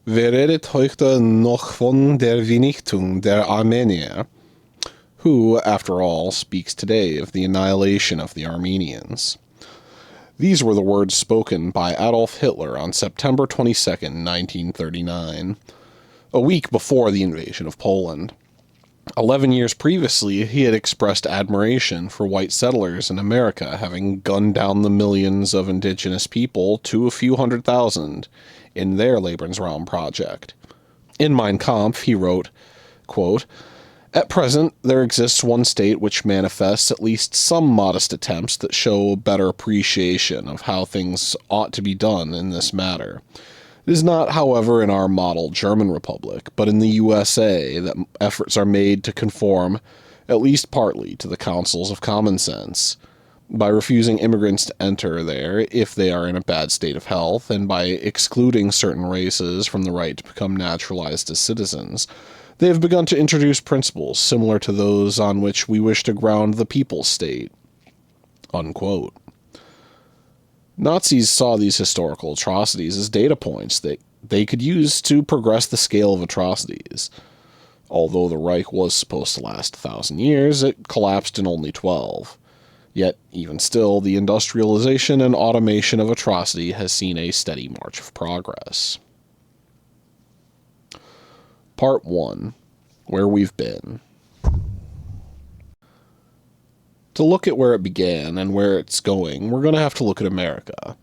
Wer redet heute noch von der Vernichtung der Armenier? Who, after all, speaks today of the annihilation of the Armenians? These were the words spoken by Adolf Hitler on September 22nd, 1939, a week before the invasion of Poland. 11 years previously, he had expressed admiration for white settlers in America having gunned down the millions of indigenous people to a few 100,000 in their Lebensraum project. In Mein Kampf, he wrote, quote, "At present, there exists one state which manifests at least some modest attempts that show a better appreciation of how things ought to be done in this matter. It is not, however, in our model German Republic, but in the USA that efforts are made to conform, at least partly, to the counsels of common sense. By refusing immigrants to enter there if they are in a bad state of health, and by excluding certain races from the right to become naturalized as citizens, they have begun to introduce principles similar to those on which we wish to ground the people's state." Unquote. Nazis saw these historical atrocities as data points that they could use to progress the scale of atrocities. Although the Reich was supposed to last 1,000 years, it collapsed in only 12. Yet, even still, the industrialization and automation of atrocity has seen a steady march of progress. Part 1. Where we've been. To look at where it began and where it's going, we're going to have to look at America.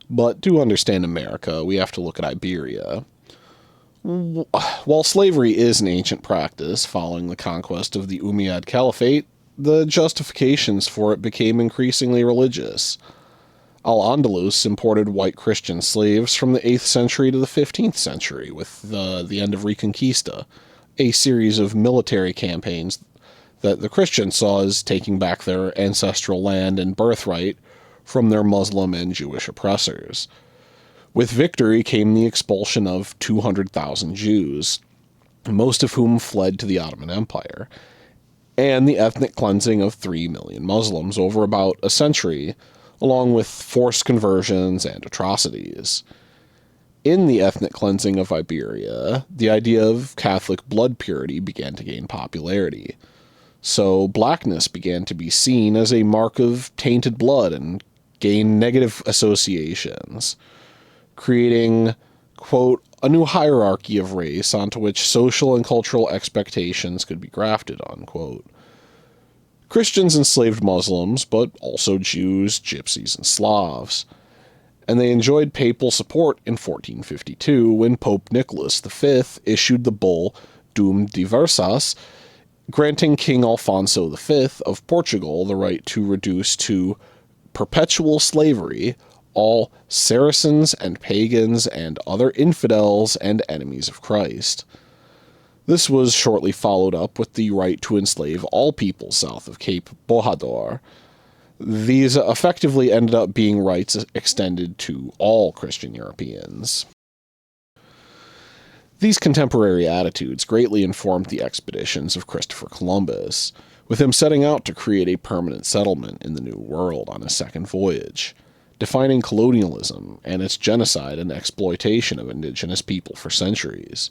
But to understand America, we have to look at Iberia. While slavery is an ancient practice following the conquest of the Umayyad Caliphate, the justifications for it became increasingly religious. Al-Andalus imported white Christian slaves from the 8th century to the 15th century with the end of Reconquista, a series of military campaigns that the Christians saw as taking back their ancestral land and birthright from their Muslim and Jewish oppressors. With victory came the expulsion of 200,000 Jews, most of whom fled to the Ottoman Empire, and the ethnic cleansing of 3 million Muslims over about a century, along with forced conversions and atrocities. In the ethnic cleansing of Iberia, the idea of Catholic blood purity began to gain popularity. So blackness began to be seen as a mark of tainted blood and gain negative associations, creating, quote, a new hierarchy of race onto which social and cultural expectations could be grafted, unquote. Christians enslaved Muslims, but also Jews, Gypsies, and Slavs, and they enjoyed papal support in 1452 when Pope Nicholas V issued the bull Dum Diversas, granting King Alfonso V of Portugal the right to reduce to perpetual slavery all Saracens and pagans and other infidels and enemies of Christ. This was shortly followed up with the right to enslave all people south of Cape Bojador. These effectively ended up being rights extended to all Christian Europeans. These contemporary attitudes greatly informed the expeditions of Christopher Columbus, with him setting out to create a permanent settlement in the New World on his second voyage, defining colonialism and its genocide and exploitation of indigenous people for centuries.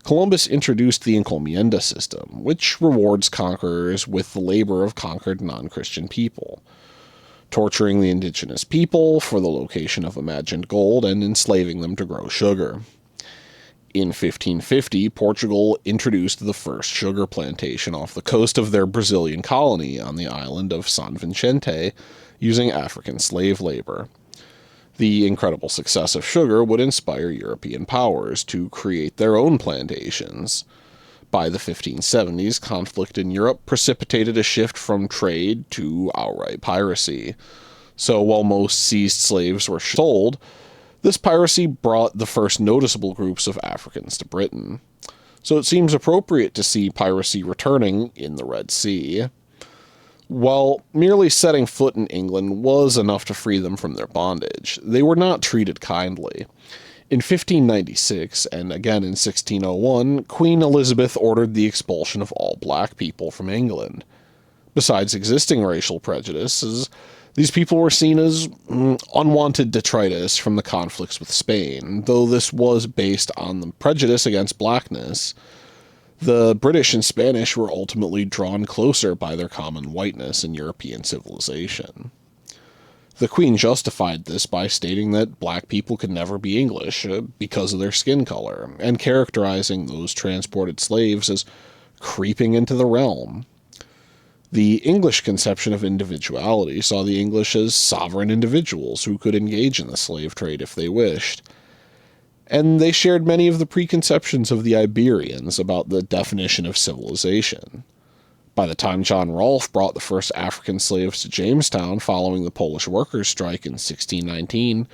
Columbus introduced the encomienda system, which rewards conquerors with the labor of conquered non-Christian people, torturing the indigenous people for the location of imagined gold and enslaving them to grow sugar. In 1550, Portugal introduced the first sugar plantation off the coast of their Brazilian colony on the island of San Vicente, using African slave labor. The incredible success of sugar would inspire European powers to create their own plantations. By the 1570s, conflict in Europe precipitated a shift from trade to outright piracy. So while most seized slaves were sold, this piracy brought the first noticeable groups of Africans to Britain. So it seems appropriate to see piracy returning in the Red Sea. While merely setting foot in England was enough to free them from their bondage, they were not treated kindly. In 1596, and again in 1601, Queen Elizabeth ordered the expulsion of all black people from England. Besides existing racial prejudices, These people were seen as unwanted detritus from the conflicts with Spain, though this was based on the prejudice against blackness. The British and Spanish were ultimately drawn closer by their common whiteness and European civilization. The Queen justified this by stating that black people could never be English because of their skin color, and characterizing those transported slaves as creeping into the realm. The English conception of individuality saw the English as sovereign individuals who could engage in the slave trade if they wished. And they shared many of the preconceptions of the Iberians about the definition of civilization. By the time John Rolfe brought the first African slaves to Jamestown following the Polish workers' strike in 1619,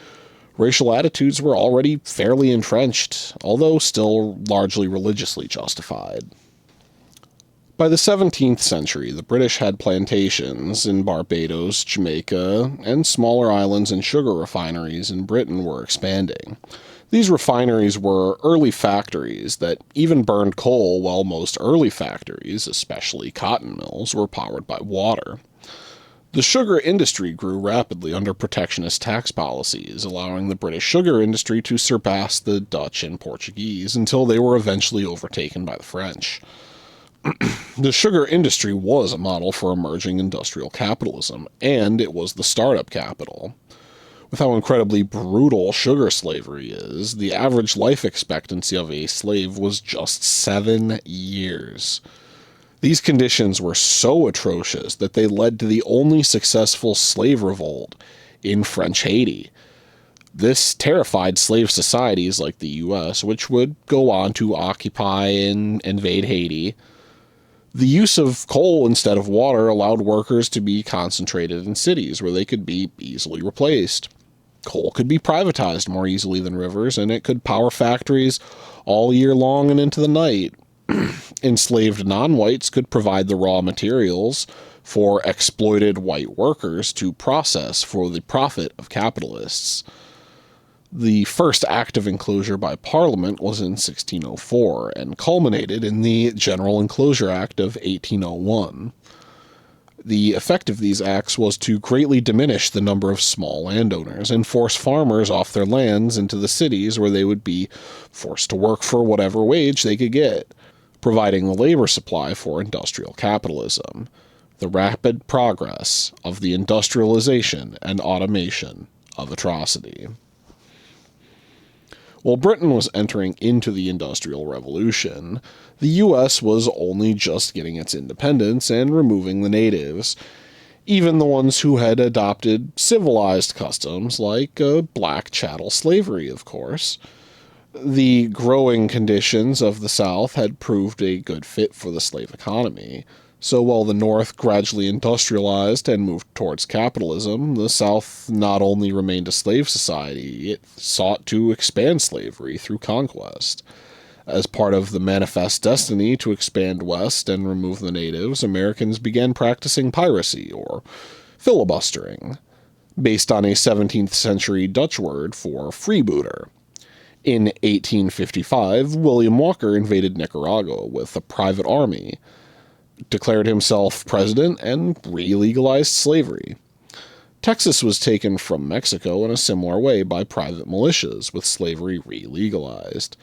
racial attitudes were already fairly entrenched, although still largely religiously justified. By the 17th century, the British had plantations in Barbados, Jamaica, and smaller islands and sugar refineries in Britain were expanding. These refineries were early factories that even burned coal, while most early factories, especially cotton mills, were powered by water. The sugar industry grew rapidly under protectionist tax policies, allowing the British sugar industry to surpass the Dutch and Portuguese until they were eventually overtaken by the French. The sugar industry was a model for emerging industrial capitalism, and it was the startup capital. With how incredibly brutal sugar slavery is, the average life expectancy of a slave was just 7 years. These conditions were so atrocious that they led to the only successful slave revolt in French Haiti. This terrified slave societies like the U.S., which would go on to occupy and invade Haiti. The use of coal instead of water allowed workers to be concentrated in cities where they could be easily replaced. Coal could be privatized more easily than rivers, and it could power factories all year long and into the night. Enslaved non-whites could provide the raw materials for exploited white workers to process for the profit of capitalists. The first act of enclosure by Parliament was in 1604 and culminated in the General Enclosure Act of 1801. The effect of these acts was to greatly diminish the number of small landowners and force farmers off their lands into the cities where they would be forced to work for whatever wage they could get, providing the labor supply for industrial capitalism, the rapid progress of the industrialization and automation of atrocity. While Britain was entering into the Industrial Revolution, the U.S. was only just getting its independence and removing the natives, even the ones who had adopted civilized customs like black chattel slavery, of course. The growing conditions of the South had proved a good fit for the slave economy. So while the North gradually industrialized and moved towards capitalism, the South not only remained a slave society, it sought to expand slavery through conquest. As part of the manifest destiny to expand west and remove the natives, Americans began practicing piracy, or filibustering, based on a 17th century Dutch word for freebooter. In 1855, William Walker invaded Nicaragua with a private army, declared himself president, and re-legalized slavery. Texas was taken from Mexico in a similar way by private militias, with slavery re-legalized.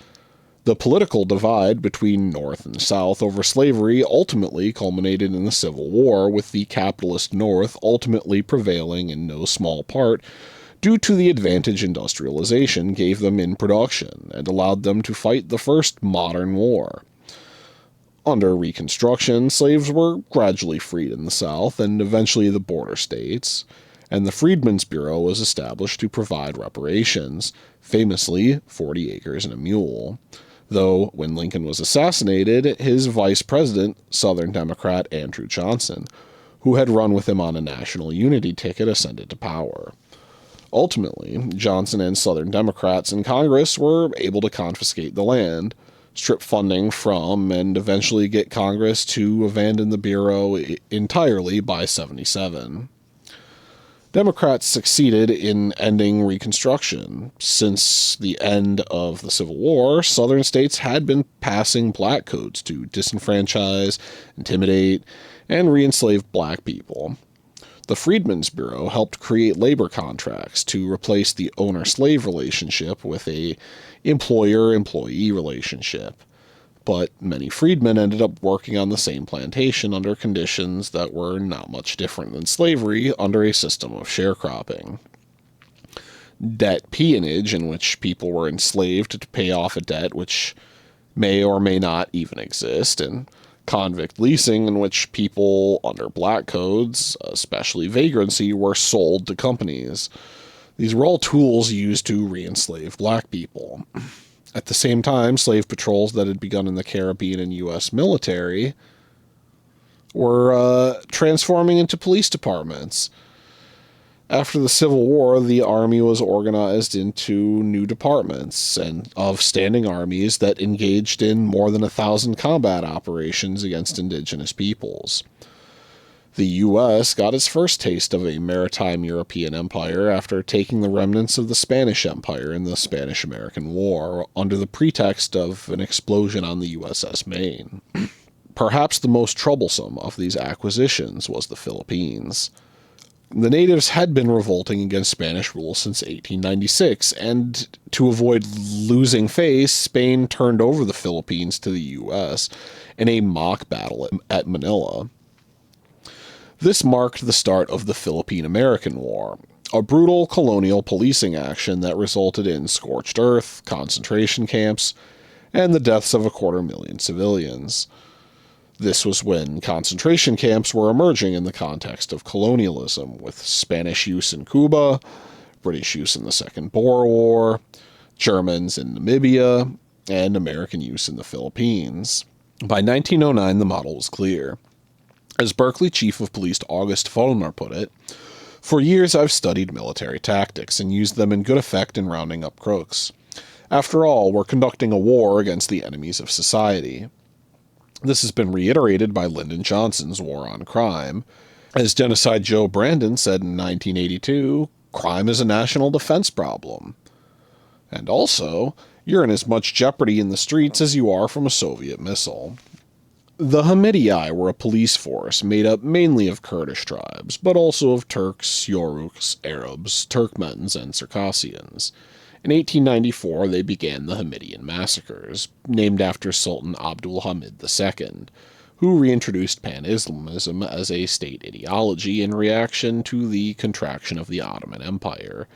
The political divide between North and South over slavery ultimately culminated in the Civil War, with the capitalist North ultimately prevailing in no small part due to the advantage industrialization gave them in production and allowed them to fight the first modern war. Under Reconstruction, slaves were gradually freed in the South and eventually the border states, and the Freedmen's Bureau was established to provide reparations, famously 40 acres and a mule. Though, when Lincoln was assassinated, his vice president, Southern Democrat Andrew Johnson, who had run with him on a national unity ticket, ascended to power. Ultimately, Johnson and Southern Democrats in Congress were able to confiscate the land, strip funding from, and eventually get Congress to abandon the Bureau entirely by 77. Democrats succeeded in ending Reconstruction. Since the end of the Civil War, Southern states had been passing black codes to disenfranchise, intimidate, and re-enslave black people. The Freedmen's Bureau helped create labor contracts to replace the owner-slave relationship with a employer-employee relationship. But many freedmen ended up working on the same plantation under conditions that were not much different than slavery under a system of sharecropping. Debt peonage, in which people were enslaved to pay off a debt which may or may not even exist, and convict leasing, in which people under black codes, especially vagrancy, were sold to companies. These were all tools used to re-enslave black people. At the same time, slave patrols that had begun in the Caribbean and U.S. military were transforming into police departments. After the Civil War, the army was organized into new departments and of standing armies that engaged in more than 1,000 combat operations against indigenous peoples. The U.S. got its first taste of a maritime European empire after taking the remnants of the Spanish Empire in the Spanish-American War under the pretext of an explosion on the USS Maine. Perhaps the most troublesome of these acquisitions was the Philippines. The natives had been revolting against Spanish rule since 1896, and to avoid losing face, Spain turned over the Philippines to the U.S. in a mock battle at Manila. This marked the start of the Philippine-American War, a brutal colonial policing action that resulted in scorched earth, concentration camps, and the deaths of 250,000 civilians. This was when concentration camps were emerging in the context of colonialism, with Spanish use in Cuba, British use in the Second Boer War, Germans in Namibia, and American use in the Philippines. By 1909, the model was clear. As Berkeley Chief of Police August Vollmer put it, "For years I've studied military tactics and used them in good effect in rounding up crooks. After all, we're conducting a war against the enemies of society." This has been reiterated by Lyndon Johnson's War on Crime. As Genocide Joe Brandon said in 1982, crime is a national defense problem. And also, you're in as much jeopardy in the streets as you are from a Soviet missile. The Hamidii were a police force made up mainly of Kurdish tribes, but also of Turks, Yoruks, Arabs, Turkmens, and Circassians. In 1894, they began the Hamidian massacres, named after Sultan Abdul Hamid II, who reintroduced pan-Islamism as a state ideology in reaction to the contraction of the Ottoman Empire,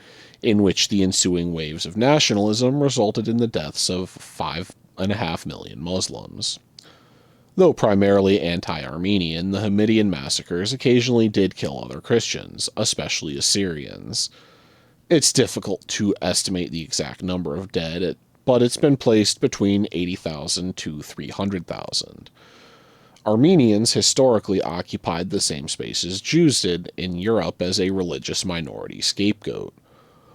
in which the ensuing waves of nationalism resulted in the deaths of 5.5 million Muslims. Though primarily anti-Armenian, the Hamidian massacres occasionally did kill other Christians, especially Assyrians. It's difficult to estimate the exact number of dead, but it's been placed between 80,000 to 300,000. Armenians historically occupied the same space as Jews did in Europe as a religious minority scapegoat.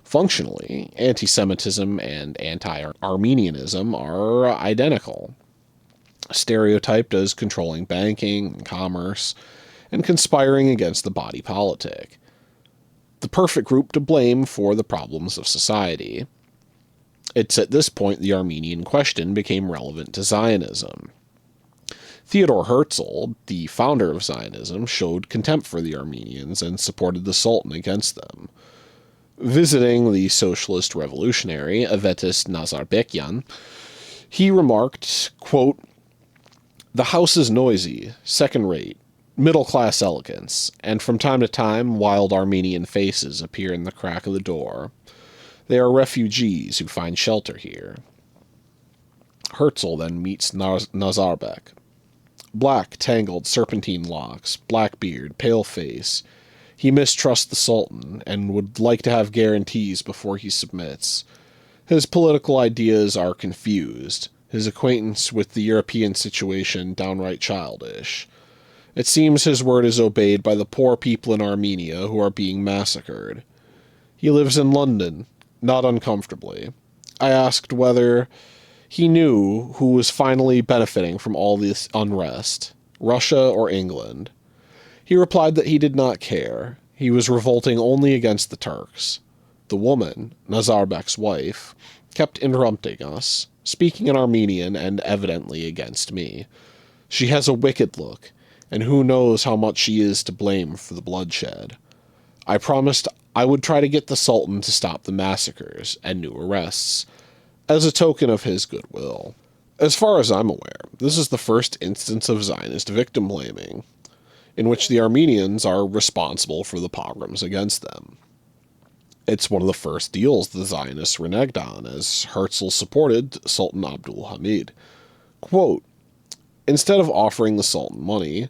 Functionally, anti-Semitism and anti-Armenianism are identical, stereotyped as controlling banking and commerce, and conspiring against the body politic. The perfect group to blame for the problems of society. It's at this point the Armenian question became relevant to Zionism. Theodor Herzl, the founder of Zionism, showed contempt for the Armenians and supported the Sultan against them. Visiting the socialist revolutionary Avetis Nazarbekyan, he remarked, quote, "The house is noisy, second-rate, middle-class elegance, and from time to time wild Armenian faces appear in the crack of the door. They are refugees who find shelter here." Herzl then meets Nazarbek. Black, tangled, serpentine locks, black beard, pale face. He mistrusts the Sultan and would like to have guarantees before he submits. His political ideas are confused, his acquaintance with the European situation downright childish. It seems his word is obeyed by the poor people in Armenia who are being massacred. He lives in London, not uncomfortably. I asked whether he knew who was finally benefiting from all this unrest, Russia or England. He replied that he did not care. He was revolting only against the Turks. The woman, Nazarbek's wife, kept interrupting us, speaking in Armenian and evidently against me. She has a wicked look, and who knows how much she is to blame for the bloodshed. I promised I would try to get the Sultan to stop the massacres and new arrests, as a token of his goodwill. As far as I'm aware, this is the first instance of Zionist victim blaming, in which the Armenians are responsible for the pogroms against them. It's one of the first deals the Zionists reneged on, as Herzl supported Sultan Abdul Hamid. Quote, instead of offering the Sultan money,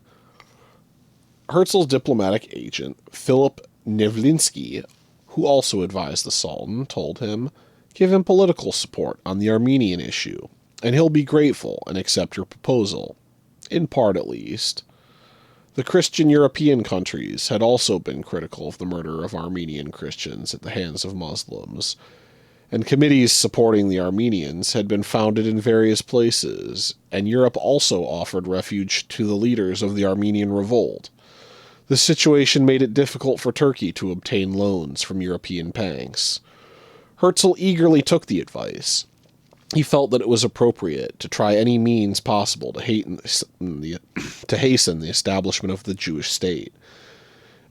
Herzl's diplomatic agent, Philip Nevlinsky, who also advised the Sultan, told him, give him political support on the Armenian issue, and he'll be grateful and accept your proposal, in part at least. The Christian European countries had also been critical of the murder of Armenian Christians at the hands of Muslims, and committees supporting the Armenians had been founded in various places, and Europe also offered refuge to the leaders of the Armenian revolt. The situation made it difficult for Turkey to obtain loans from European banks. Herzl eagerly took the advice. He felt that it was appropriate to try any means possible to hasten the establishment of the Jewish state.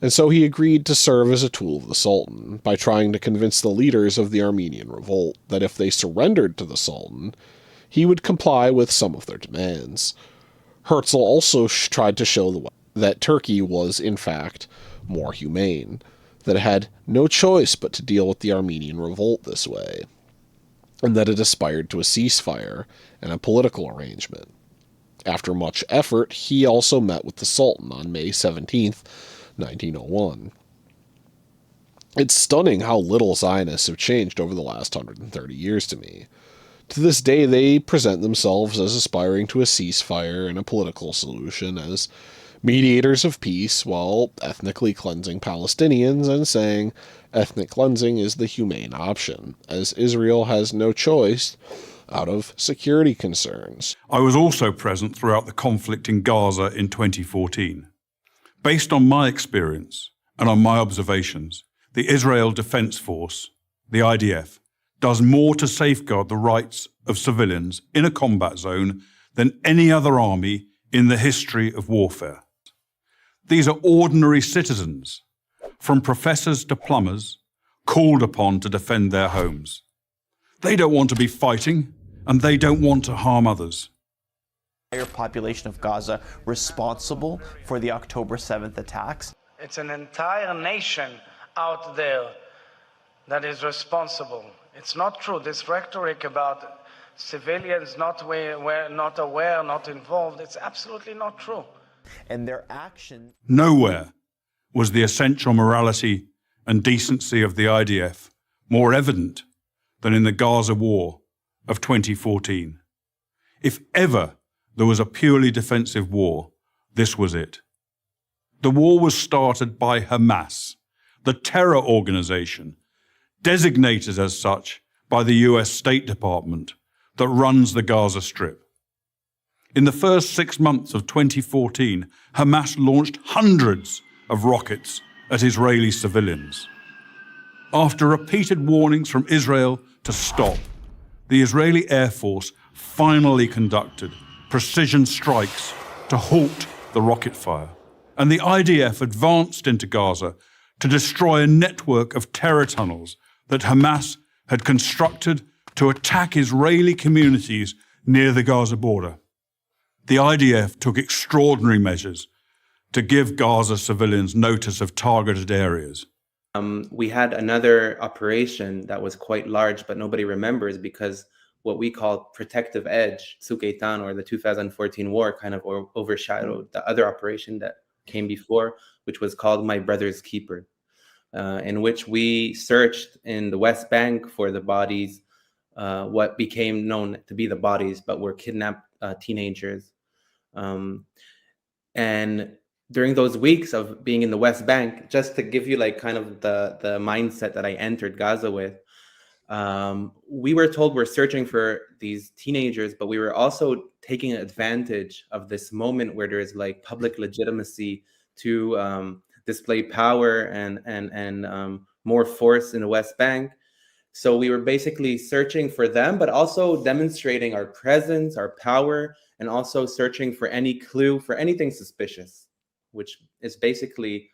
And so he agreed to serve as a tool of the Sultan by trying to convince the leaders of the Armenian revolt that if they surrendered to the Sultan, he would comply with some of their demands. Herzl also tried to show that Turkey was, in fact, more humane, that it had no choice but to deal with the Armenian revolt this way, and that it aspired to a ceasefire and a political arrangement. After much effort, he also met with the Sultan on May 17th, 1901. It's stunning how little Zionists have changed over the last 130 years to me. To this day, they present themselves as aspiring to a ceasefire and a political solution, as mediators of peace, while ethnically cleansing Palestinians and saying ethnic cleansing is the humane option, as Israel has no choice out of security concerns. I was also present throughout the conflict in Gaza in 2014. Based on my experience and on my observations, the Israel Defense Force, the IDF, does more to safeguard the rights of civilians in a combat zone than any other army in the history of warfare. These are ordinary citizens, from professors to plumbers, called upon to defend their homes. They don't want to be fighting, and they don't want to harm others. The entire population of Gaza responsible for the October 7th attacks. It's an entire nation out there that is responsible. It's not true. This rhetoric about civilians not aware, not involved, it's absolutely not true. And their action. Nowhere was the essential morality and decency of the IDF more evident than in the Gaza war of 2014. If ever there was a purely defensive war, this was it. The war was started by Hamas, the terror organization, designated as such by the US State Department that runs the Gaza Strip. In the first 6 months of 2014, Hamas launched hundreds of rockets at Israeli civilians. After repeated warnings from Israel to stop, the Israeli Air Force finally conducted precision strikes to halt the rocket fire, and the IDF advanced into Gaza to destroy a network of terror tunnels that Hamas had constructed to attack Israeli communities near the Gaza border. The IDF took extraordinary measures to give Gaza civilians notice of targeted areas. We had another operation that was quite large, but nobody remembers because what we call Protective Edge, Sukeitan, or the 2014 war kind of overshadowed the other operation that came before, which was called My Brother's Keeper, in which we searched in the West Bank for the bodies, what became known to be the bodies, but were kidnapped teenagers. And during those weeks of being in the West Bank, just to give you like kind of the mindset that I entered Gaza with, we were told we're searching for these teenagers, but we were also taking advantage of this moment where there is like public legitimacy to display power and more force in the West Bank. So we were basically searching for them, but also demonstrating our presence, our power, and also searching for any clue, for anything suspicious, which is basically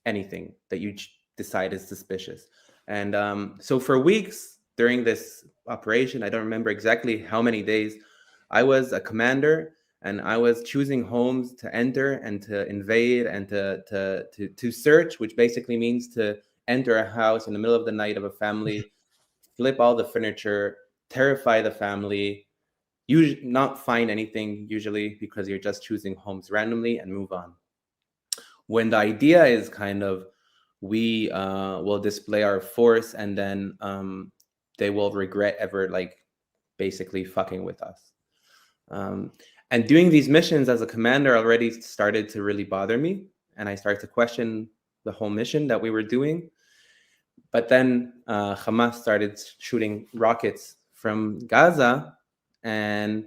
anything that you decide is suspicious. And so for weeks during this operation, I don't remember exactly how many days, I was a commander and I was choosing homes to enter and to invade and to search, which basically means to enter a house in the middle of the night of a family, flip all the furniture, terrify the family, usually not find anything usually because you're just choosing homes randomly and move on. When the idea is kind of, we will display our force and then they will regret ever like basically fucking with us. And doing these missions as a commander already started to really bother me. And I started to question the whole mission that we were doing. But then Hamas started shooting rockets from Gaza, and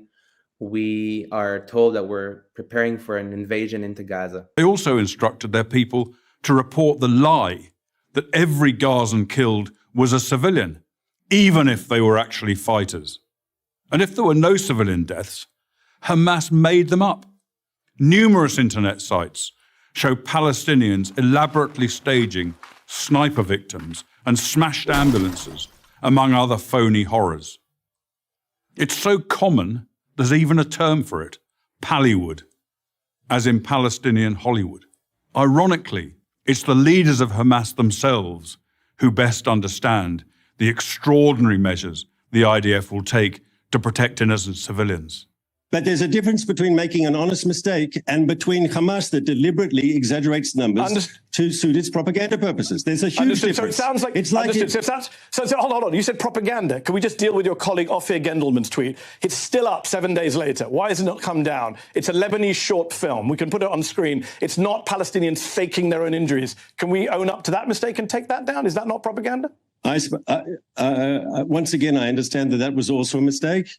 we are told that we're preparing for an invasion into Gaza. They also instructed their people to report the lie that every Gazan killed was a civilian, even if they were actually fighters. And if there were no civilian deaths, Hamas made them up. Numerous internet sites show Palestinians elaborately staging sniper victims and smashed ambulances, among other phony horrors. It's so common, there's even a term for it, Pallywood, as in Palestinian Hollywood. Ironically, it's the leaders of Hamas themselves who best understand the extraordinary measures the IDF will take to protect innocent civilians. But there's a difference between making an honest mistake and between Hamas that deliberately exaggerates numbers to suit its propaganda purposes. There's a huge difference. So it sounds like... Hold on. You said propaganda. Can we just deal with your colleague Ophir Gendelman's tweet? It's still up 7 days later. Why has it not come down? It's a Lebanese short film. We can put it on screen. It's not Palestinians faking their own injuries. Can we own up to that mistake and take that down? Is that not propaganda? Once again, I understand that was also a mistake.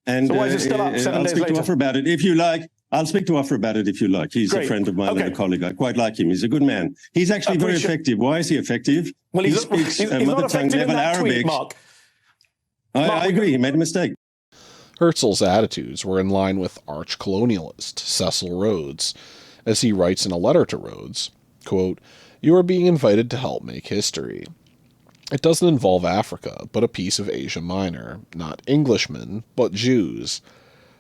And so why is it still up 7 days later? I'll speak to Ofer about it if you like. I'll speak to Ofer about it if you like. He's Great. A friend of mine and a colleague. I quite like him. He's a good man. He's actually very effective. Why is he effective? Well, he speaks mother tongue level Arabic. Tweet, Mark. I agree. He made a mistake. Herzl's attitudes were in line with arch-colonialist Cecil Rhodes, as he writes in a letter to Rhodes, quote, "You are being invited to help make history. It doesn't involve Africa, but a piece of Asia Minor, not Englishmen, but Jews.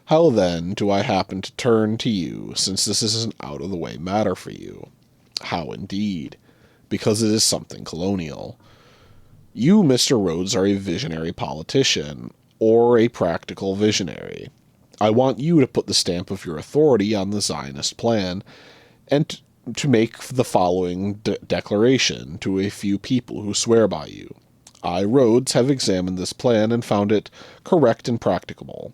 How then do I happen to turn to you, since this is an out-of-the-way matter for you? How indeed? Because it is something colonial. You, Mr. Rhodes, are a visionary politician, or a practical visionary. I want you to put the stamp of your authority on the Zionist plan, and to make the following declaration to a few people who swear by you. I, Rhodes, have examined this plan and found it correct and practicable.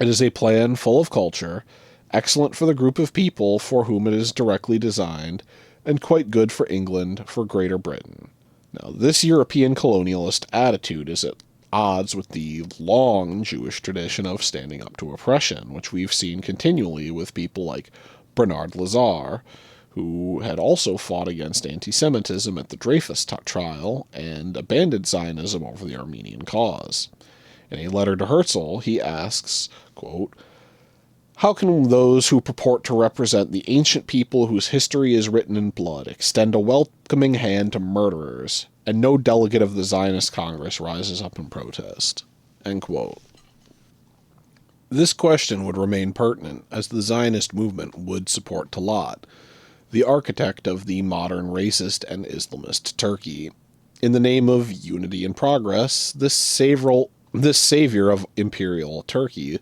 It is a plan full of culture, excellent for the group of people for whom it is directly designed, and quite good for England, for Greater Britain. Now, this European colonialist attitude is at odds with the long Jewish tradition of standing up to oppression, which we've seen continually with people like Bernard Lazare, who had also fought against anti-Semitism at the Dreyfus trial and abandoned Zionism over the Armenian cause. In a letter to Herzl, he asks, quote, "How can those who purport to represent the ancient people whose history is written in blood extend a welcoming hand to murderers, and no delegate of the Zionist Congress rises up in protest?" End quote. This question would remain pertinent, as the Zionist movement would support Talat, the architect of the modern racist and Islamist Turkey. In the name of unity and progress, this savior of imperial Turkey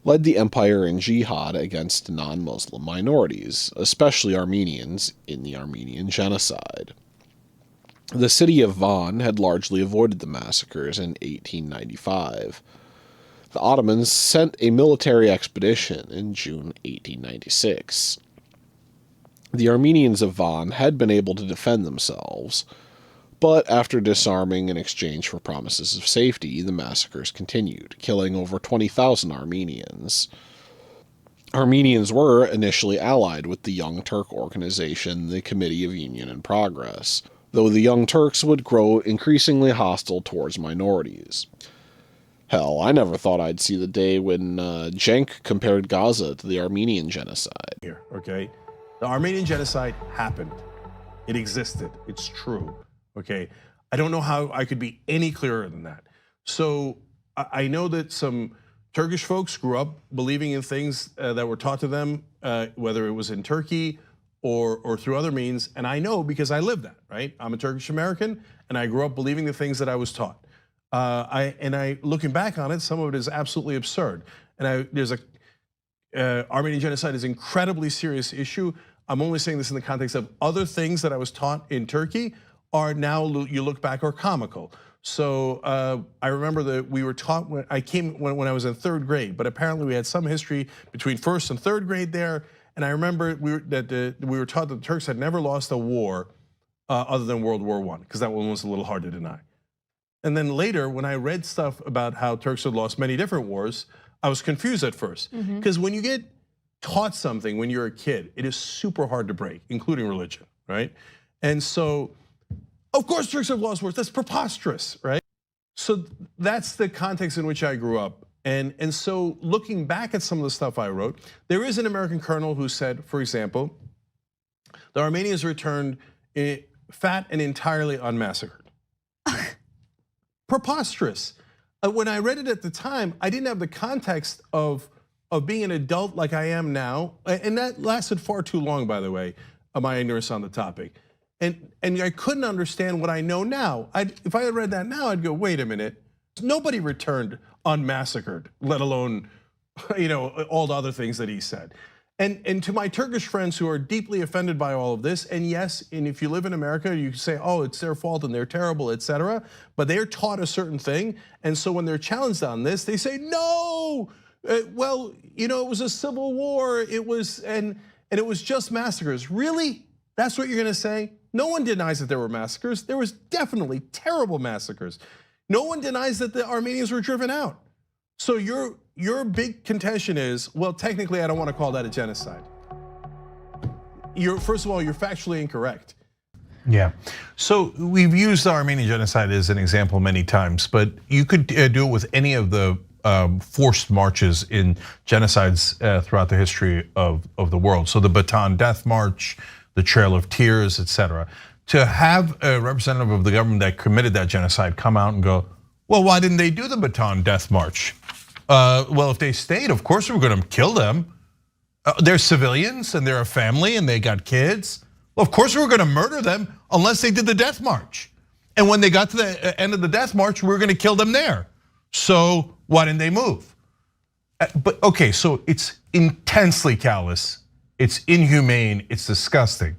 led the empire in jihad against non-Muslim minorities, especially Armenians, in the Armenian genocide. The city of Van had largely avoided the massacres in 1895. The Ottomans sent a military expedition in June 1896. The Armenians of Van had been able to defend themselves, but after disarming in exchange for promises of safety, the massacres continued, killing over 20,000 Armenians. Armenians were initially allied with the Young Turk organization, the Committee of Union and Progress, though the Young Turks would grow increasingly hostile towards minorities. Hell, I never thought I'd see the day when Cenk compared Gaza to the Armenian genocide. Here, okay? The Armenian genocide happened. It existed. It's true. Okay. I don't know how I could be any clearer than that. So I know that some Turkish folks grew up believing in things that were taught to them, whether it was in Turkey or through other means. And I know because I lived that, right? I'm a Turkish American and I grew up believing the things that I was taught. Looking back on it, some of it is absolutely absurd. And there's Armenian genocide is an incredibly serious issue. I'm only saying this in the context of other things that I was taught in Turkey are now, you look back, are comical. So I remember that we were taught when I was in 3rd grade, but apparently we had some history between 1st and 3rd grade there. And I remember we were taught that the Turks had never lost a war other than World War I, because that one was a little hard to deny. And then later, when I read stuff about how Turks had lost many different wars, I was confused at first. Because when you get taught something when you're a kid, it is super hard to break, including religion, right? And so, of course Turks have lost wars, that's preposterous, right? So that's the context in which I grew up. And so looking back at some of the stuff I wrote, there is an American colonel who said, for example, the Armenians returned fat and entirely unmassacred. Preposterous. When I read it at the time, I didn't have the context of being an adult like I am now, and that lasted far too long, by the way, my ignorance on the topic. And I couldn't understand what I know now. If I had read that now, I'd go, wait a minute, nobody returned unmassacred, let alone all the other things that he said. And to my Turkish friends who are deeply offended by all of this, and yes, and if you live in America, you can say, oh, it's their fault and they're terrible, etc. But they're taught a certain thing, and so when they're challenged on this, they say, no, well, it was a civil war, it was just massacres. Really? That's what you're gonna say? No one denies that there were massacres. There was definitely terrible massacres. No one denies that the Armenians were driven out. So your big contention is, well, technically I don't want to call that a genocide. First of all, you're factually incorrect. Yeah, so we've used the Armenian genocide as an example many times, but you could do it with any of the forced marches in genocides throughout the history of the world. So the Bataan Death March, the Trail of Tears, etc. To have a representative of the government that committed that genocide come out and go, well, why didn't they do the Bataan Death March? Well, if they stayed, of course we're gonna kill them. They're civilians and they're a family and they got kids. Well, of course we were gonna murder them unless they did the death march. And when they got to the end of the death march, we were gonna kill them there. So why didn't they move? But okay, so it's intensely callous, it's inhumane, it's disgusting.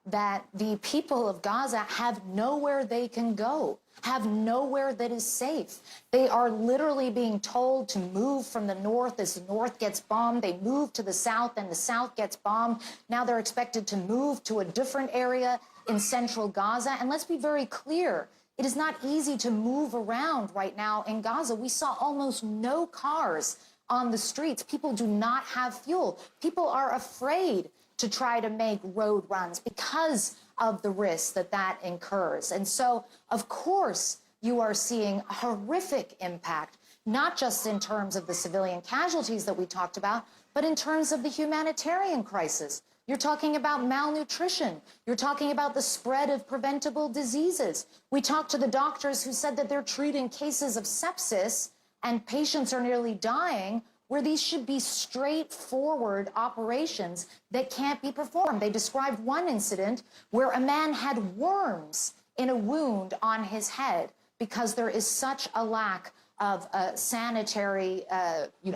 That the people of Gaza have nowhere they can go, have nowhere that is safe. They are literally being told to move from the north as the north gets bombed. They move to the south and the south gets bombed. Now they're expected to move to a different area in central Gaza. And let's be very clear, it is not easy to move around right now in Gaza. We saw almost no cars on the streets. People do not have fuel. People are afraid to try to make road runs because of the risks that incurs. And so, of course, you are seeing a horrific impact, not just in terms of the civilian casualties that we talked about, but in terms of the humanitarian crisis. You're talking about malnutrition. You're talking about the spread of preventable diseases. We talked to the doctors who said that they're treating cases of sepsis and patients are nearly dying, where these should be straightforward operations that can't be performed. They described one incident where a man had worms in a wound on his head because there is such a lack of sanitary,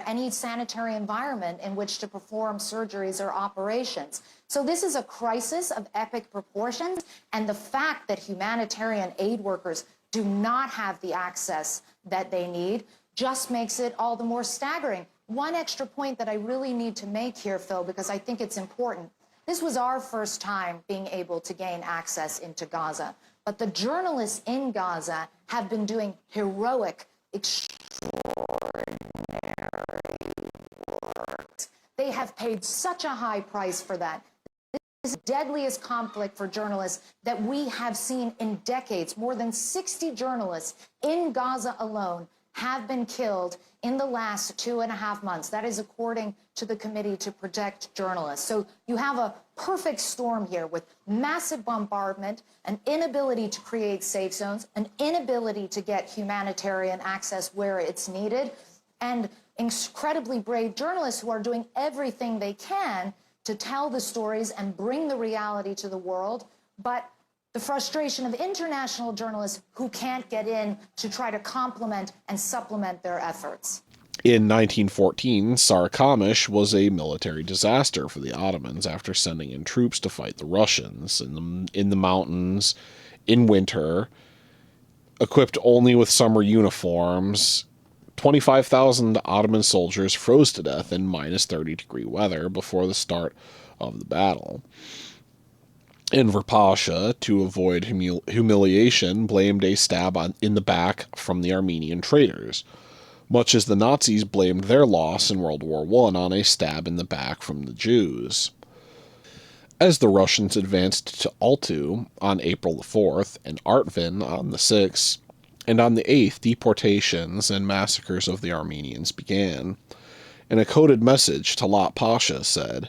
any sanitary environment in which to perform surgeries or operations. So this is a crisis of epic proportions, and the fact that humanitarian aid workers do not have the access that they need just makes it all the more staggering. One extra point that I really need to make here, Phil, because I think it's important. This was our first time being able to gain access into Gaza, but the journalists in Gaza have been doing heroic, extraordinary work. They have paid such a high price for that. This is the deadliest conflict for journalists that we have seen in decades. More than 60 journalists in Gaza alone have been killed in the last 2.5 months. That is according to the Committee to Protect Journalists. So you have a perfect storm here with massive bombardment, an inability to create safe zones, an inability to get humanitarian access where it's needed, and incredibly brave journalists who are doing everything they can to tell the stories and bring the reality to the world, but the frustration of international journalists who can't get in to try to complement and supplement their efforts. In 1914, Sarikamish was a military disaster for the Ottomans after sending in troops to fight the Russians in the mountains in winter, equipped only with summer uniforms. 25,000 Ottoman soldiers froze to death in minus 30-degree weather before the start of the battle. Enver Pasha, to avoid humiliation, blamed a stab in the back from the Armenian traitors, much as the Nazis blamed their loss in World War I on a stab in the back from the Jews. As the Russians advanced to Altu on April the 4th and Artvin on the 6th, and on the 8th, deportations and massacres of the Armenians began. In a coded message, Talat Pasha said,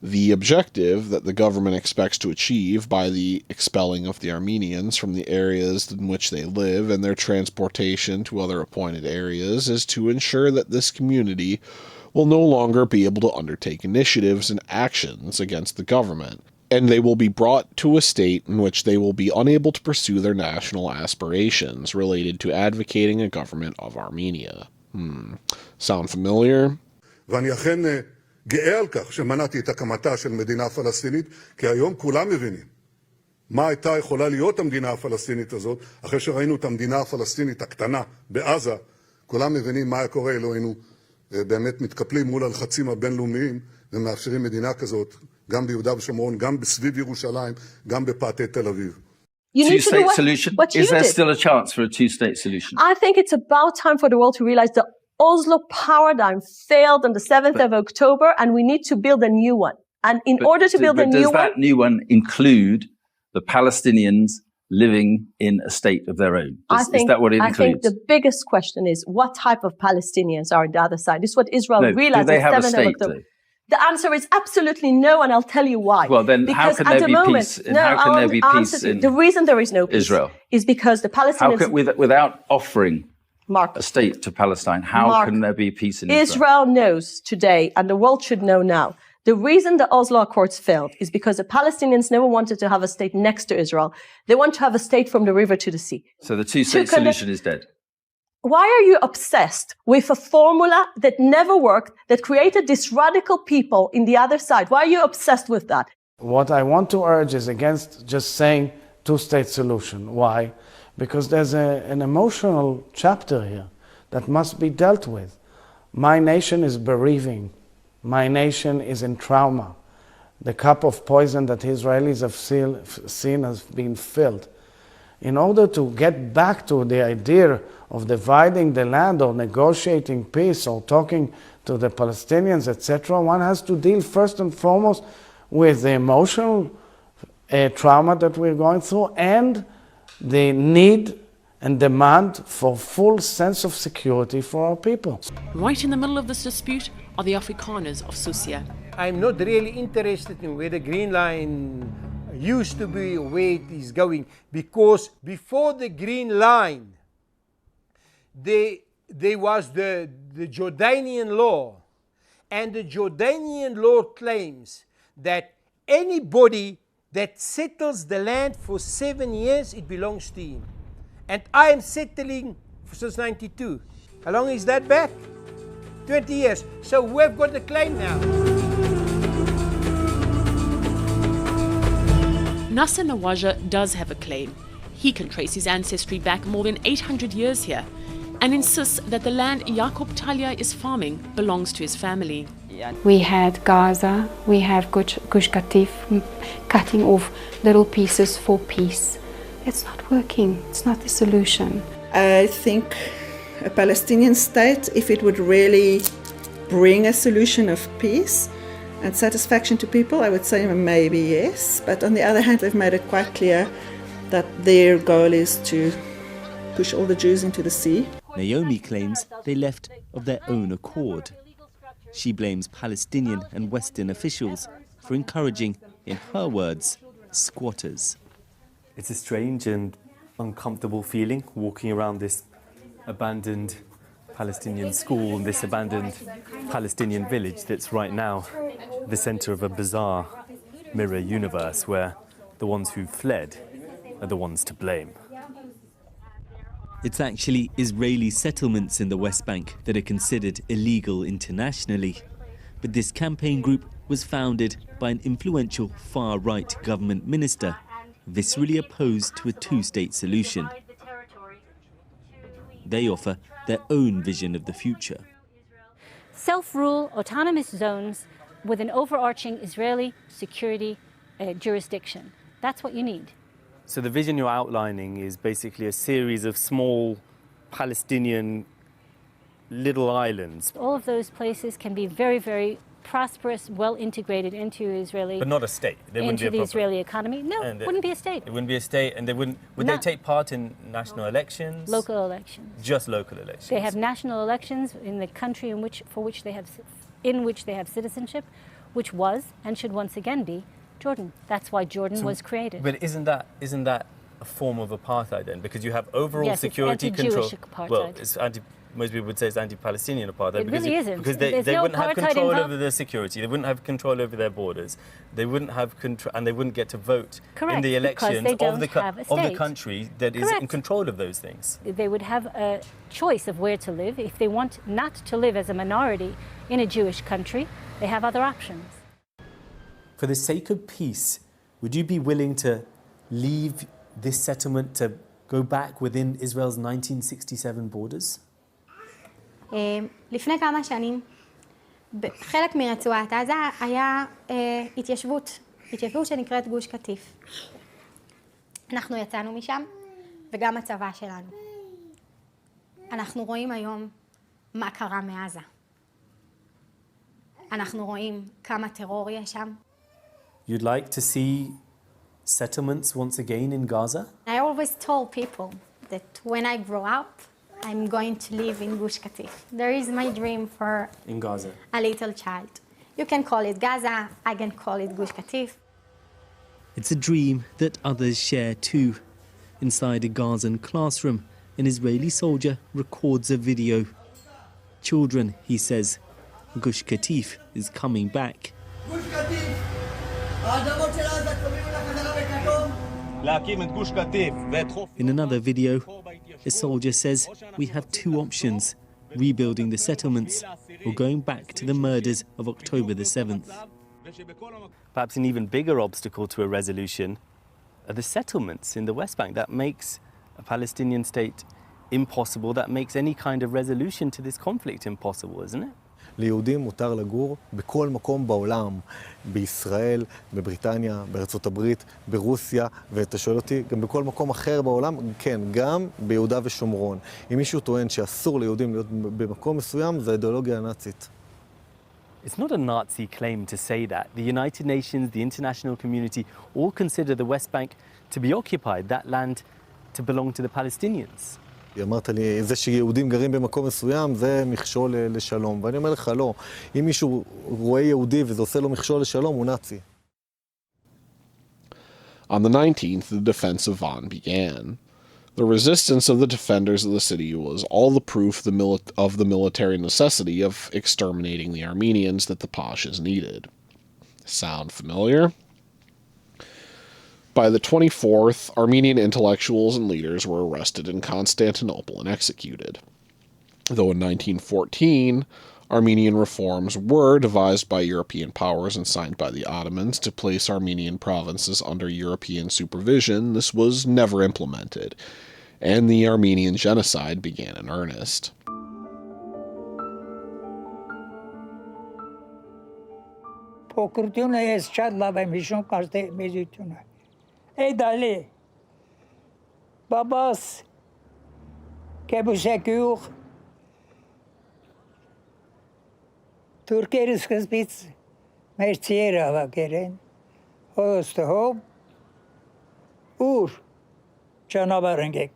"The objective that the government expects to achieve by the expelling of the Armenians from the areas in which they live and their transportation to other appointed areas is to ensure that this community will no longer be able to undertake initiatives and actions against the government, and they will be brought to a state in which they will be unable to pursue their national aspirations related to advocating a government of Armenia." Sound familiar? ואני אכן גאה על כך שמנעתי את הקמתה של מדינה פלסטינית, כי היום כולם מבינים מה הייתה יכולה להיות המדינה הפלסטינית הזאת, אחרי שראינו את המדינה הפלסטינית הקטנה בעזה, כולם מבינים מה היה קורה, אלו היינו באמת מתקפלים מול הלחצים הבינלאומיים ומאפשרים מדינה כזאת, גם ביהודה ושומרון, גם בסביב ירושלים, גם בפאתי תל אביב. Two-state solution? Is there still a chance for a two-state solution? I think it's about time for the world to realize the Oslo paradigm failed on the 7th of October, and we need to build a new one. And in order to build a new one... Does that new one include the Palestinians living in a state of their own? Is that what it includes? I think the biggest question is, what type of Palestinians are on the other side? This is what Israel realized on the 7th of October. The answer is absolutely no, and I'll tell you why. Well, then how can there be peace? How can there be peace in the reason there is no peace Israel is because the Palestinians... without offering a state to Palestine, how can there be peace in Israel? Israel knows today, and the world should know now, the reason the Oslo Accords failed is because the Palestinians never wanted to have a state next to Israel. They want to have a state from the river to the sea. So the two-state solution is dead. Why are you obsessed with a formula that never worked, that created these radical people in the other side? Why are you obsessed with that? What I want to urge is against just saying two-state solution. Why? Because there's an emotional chapter here that must be dealt with. My nation is bereaving. My nation is in trauma. The cup of poison that Israelis have seen has been filled. In order to get back to the idea of dividing the land or negotiating peace or talking to the Palestinians, etc., one has to deal first and foremost with the emotional trauma that we're going through and the need and demand for full sense of security for our people. Right in the middle of this dispute are the Afrikaners of Susia. I'm not really interested in where the Green Line used to be or where it is going, because before the Green Line, there was the Jordanian law, and the Jordanian law claims that anybody that settles the land for 7 years, it belongs to him. And I am settling since 92. How long is that back? 20 years. So we've got the claim now. Nasser Nawaja does have a claim. He can trace his ancestry back more than 800 years here and insists that the land Jacob Talia is farming belongs to his family. We had Gaza, we have Gush Katif, cutting off little pieces for peace. It's not working, it's not the solution. I think a Palestinian state, if it would really bring a solution of peace and satisfaction to people, I would say maybe yes. But on the other hand, they've made it quite clear that their goal is to push all the Jews into the sea. Naomi claims they left of their own accord. She blames Palestinian and Western officials for encouraging, in her words, squatters. It's a strange and uncomfortable feeling walking around this abandoned Palestinian school and this abandoned Palestinian village that's right now the center of a bizarre mirror universe where the ones who fled are the ones to blame. It's actually Israeli settlements in the West Bank that are considered illegal internationally. But this campaign group was founded by an influential far-right government minister, viscerally opposed to a two-state solution. They offer their own vision of the future. Self-rule, autonomous zones with an overarching Israeli security jurisdiction. That's what you need. So the vision you're outlining is basically a series of small Palestinian little islands. All of those places can be very, very prosperous, well integrated into Israeli. But not a state. They wouldn't be a the proper Israeli economy. No, it wouldn't be a state. It wouldn't be a state, and they wouldn't. Would they take part in national elections? Local elections. Just local elections. They have national elections in the country in which they have citizenship, which was and should once again be Jordan. That's why Jordan was created. But isn't that a form of apartheid then? Because you have overall security it's control. Jewish apartheid. Well, it's most people would say it's anti-Palestinian apartheid. It really isn't. Because they no wouldn't have control involved. over their security. They wouldn't have control over their borders. They wouldn't have control, and they wouldn't get to vote in the elections of the country that is in control of those things. They would have a choice of where to live. If they want not to live as a minority in a Jewish country, they have other options. For the sake of peace, would you be willing to leave this settlement to go back within Israel's 1967 borders? לפני כמה שנים, חלק מרצועת עזה היה התיישבות שנקראת גוש קטיף. אנחנו יצאנו משם, וגם הצבא שלנו. אנחנו רואים היום מה קרה מעזה. אנחנו רואים כמה טרור יש שם. You'd like to see settlements once again in Gaza? I always told people that when I grow up, I'm going to live in Gush Katif. There is my dream for in Gaza. A little child. You can call it Gaza, I can call it Gush Katif. It's a dream that others share too. Inside a Gazan classroom, an Israeli soldier records a video. Children, he says, Gush Katif is coming back. Gush Katif! In another video, a soldier says we have two options, rebuilding the settlements or going back to the murders of October the 7th. Perhaps an even bigger obstacle to a resolution are the settlements in the West Bank. That makes a Palestinian state impossible. That makes any kind of resolution to this conflict impossible, isn't it? ליהודים מותר לגור בכל מקום בעולם, בישראל, בבריטניה, בארצות הברית, ברוסיה, ואתה שואל אותי, גם בכל מקום אחר בעולם, כן, גם ביהודה ושומרון. אם מישהו טוען שאסור ליהודים להיות במקום מסוים, זה האידיאולוגיה הנאצית. It's not a Nazi claim to say that. The United Nations, the international community, all consider the West Bank to be occupied, that land to belong to the Palestinians. אמרת לי, זה שיהודים גרים במקום מסוים, זה מכשול לשלום. ואני אומר לך, לא. אם מישהו רואה יהודי וזה עושה לו מכשול לשלום, הוא נאצי. On the 19th, the defense of Van began. The resistance of the defenders of the city was all the proof of the military necessity of exterminating the Armenians that the Pashas needed. Sound familiar? By the 24th, Armenian intellectuals and leaders were arrested in Constantinople and executed. Though in 1914, Armenian reforms were devised by European powers and signed by the Ottomans to place Armenian provinces under European supervision, this was never implemented, and the Armenian genocide began in earnest. Ey dali, babas, kebushekiyuch, Türkeriz kız biz, mertiyera va geren, hostohob, canavarengek,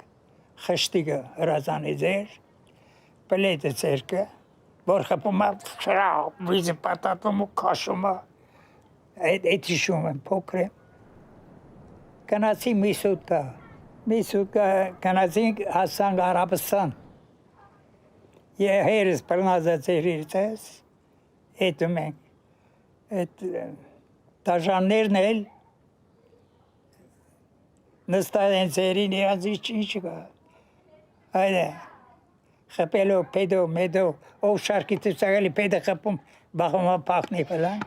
khashtiga razanizer, pelete cerke, borkhapuma, shra, vize patatomu kashuma, այդ հիշում եմ փոքր եմ։ Գնացի մի սուտ գնացինք հասանք Արաբստան։ Երես բռնազացեր իրտես, հետո մենք այդ դաժաններն էլ նստած են ծերին իրանց ինչ կա։ Այդե խպելով պետո մեդո ով շարքի ծաղալի պետը խպում բախումա փախնի ֆլան։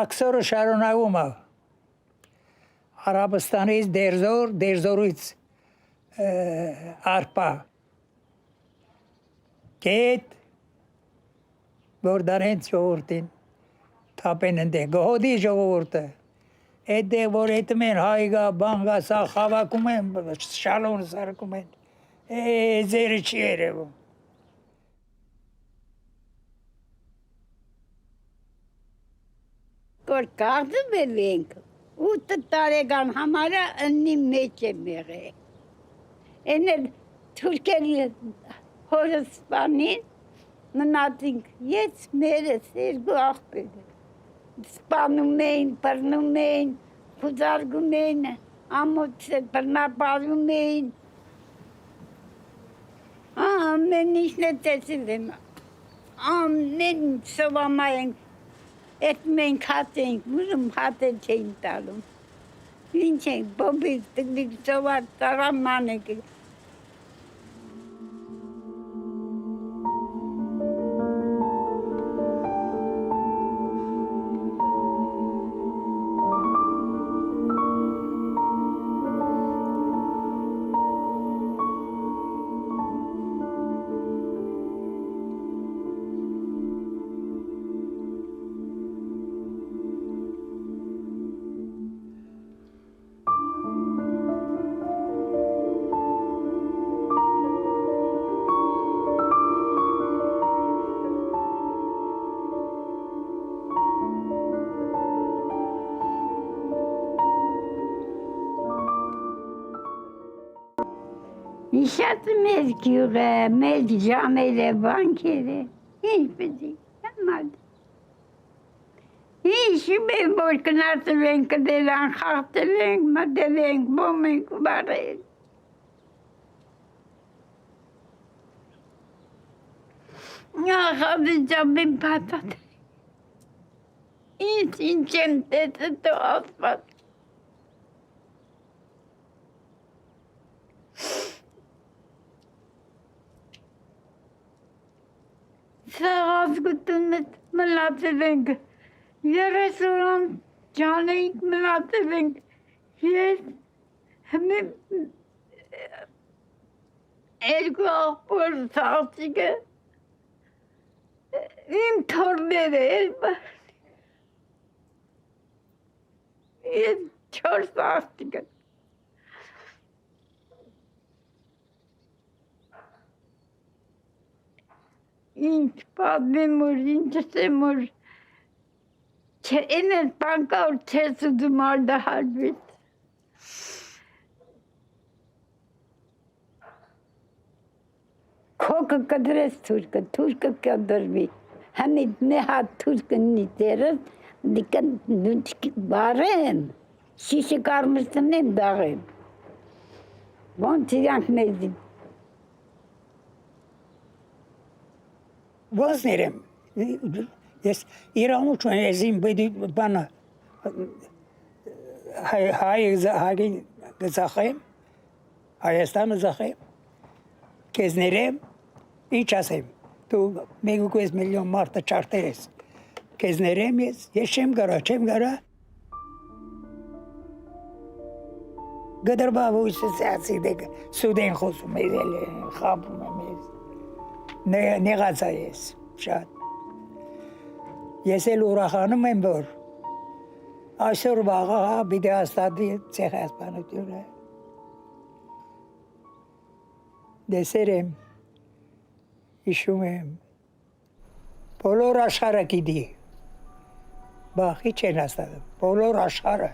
Աքսորը շարունակում է Արաբստանից դերձորից արպա կետ որ դարեն ժողովրդին թապեն ընդե գոհդի ժողովուրդը այդ որ այդ մեն հայգա բանգա սա խավակում են շալոն սարքում են ձերը չի երևում որ կաղդում ենք 8 տարեկան համարը ըննի մեջ եմ եղել են էլ թուրքերի հորս սպանին մնացինք ես մերս երկու աղբեր սպանում էին, բռնում էին, խուզարգում էին, ամոց բռնապարում էին ամեն ինչն է տեսել եմ ամեն սովամա ենք Այդ մենք հատ ենք, ուզում հատը չէին տալում Ինչ ենք, բոբիկ, տգլիկ, սովար, տարաման ենք Շատ մեր գյուղը, մեր ժամերը, բանքերը, ինչ պետք է, մատ։ Հիշում եմ, որ կնացել ենք, կդել ենք, խաղթել ենք, մտել ենք, բոմ ենք ու բարել։ Ախավի ճամեն պատատ։ Ինչ եմ տեսել տո ասված։ Սաղազգութունը մլացել ենք, 30 օր ճանենք մլացել ենք, ես երկու աղբոր սաղցիկը, իմ թորները ես 4 սաղցիկը, Ինչ պատմեմ որ, ինչ ասեմ որ, են էլ բանկա որ չես ուզում արդահարվից։ Քոկը կդրես թուրկը, թուրկը կդրվի, համիդ մի հատ թուրկը նիտերս, դիկը նուչքի բարեմ, շիշը կարմստն եմ դաղեմ, ոնց իրանք մեզին։ Ոնց ներեմ, ես իրանում չուն ես իմ բեդի բանը հային գծախեմ, Հայաստանը զախեմ, կեզ ներեմ, ինչ ասեմ, դու 1.5 միլիոն մարդը չարտեր ես, կեզ ներեմ ես չեմ գարա, գդրբավ ույսը սյացի դեգ, սուդ են խոսում եզել են, խապում եմ ես, նեղացա ես, շատ, ես էլ ուրախանում եմ, որ այսօր վաղա բիդե աստադի ծեղի ասպանությունը, դեսեր եմ, իշում եմ, բոլոր աշխարը գիդի, բախի չեն աստադում, բոլոր աշխարը,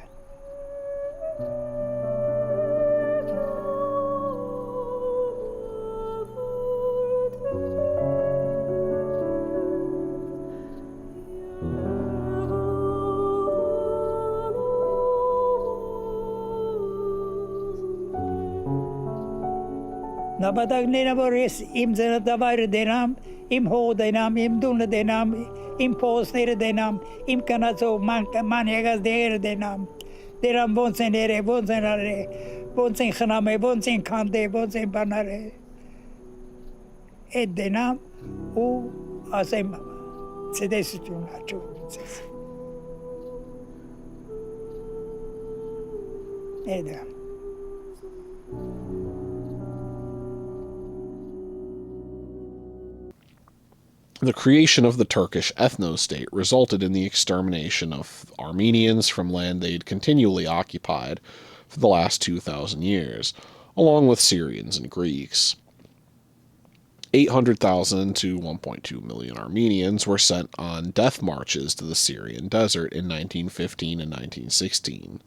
Նպատակները որ ես իմ ծննդավայրը դենամ, իմ հող դենամ, իմ դունը դենամ, իմ փողոցները դենամ, իմ կնացող ման եղած դեղերը դենամ, դերամ ոնց են երեք, ոնց են արել, ոնց են խնամել, ոնց են քանդել, ոնց են բանարել, այդ դենամ ու ասեմ ցտեսություն աճու ցես էդա. The creation of the Turkish ethno-state resulted in the extermination of Armenians from land they'd continually occupied for the last 2,000 years, along with Syrians and Greeks. 800,000 to 1.2 million Armenians were sent on death marches to the Syrian desert in 1915 and 1916.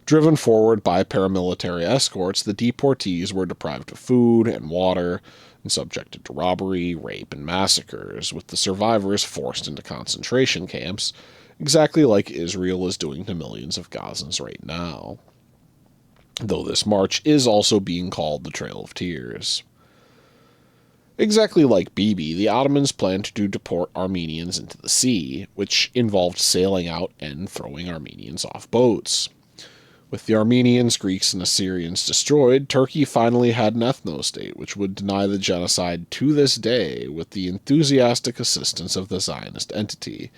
Driven forward by paramilitary escorts, the deportees were deprived of food and water and subjected to robbery, rape, and massacres, with the survivors forced into concentration camps, exactly like Israel is doing to millions of Gazans right now. Though this march is also being called the Trail of Tears. Exactly like Bibi, the Ottomans planned to deport Armenians into the sea, which involved sailing out and throwing Armenians off boats. With the Armenians, Greeks, and Assyrians destroyed, Turkey finally had an ethno-state, which would deny the genocide to this day with the enthusiastic assistance of the Zionist entity.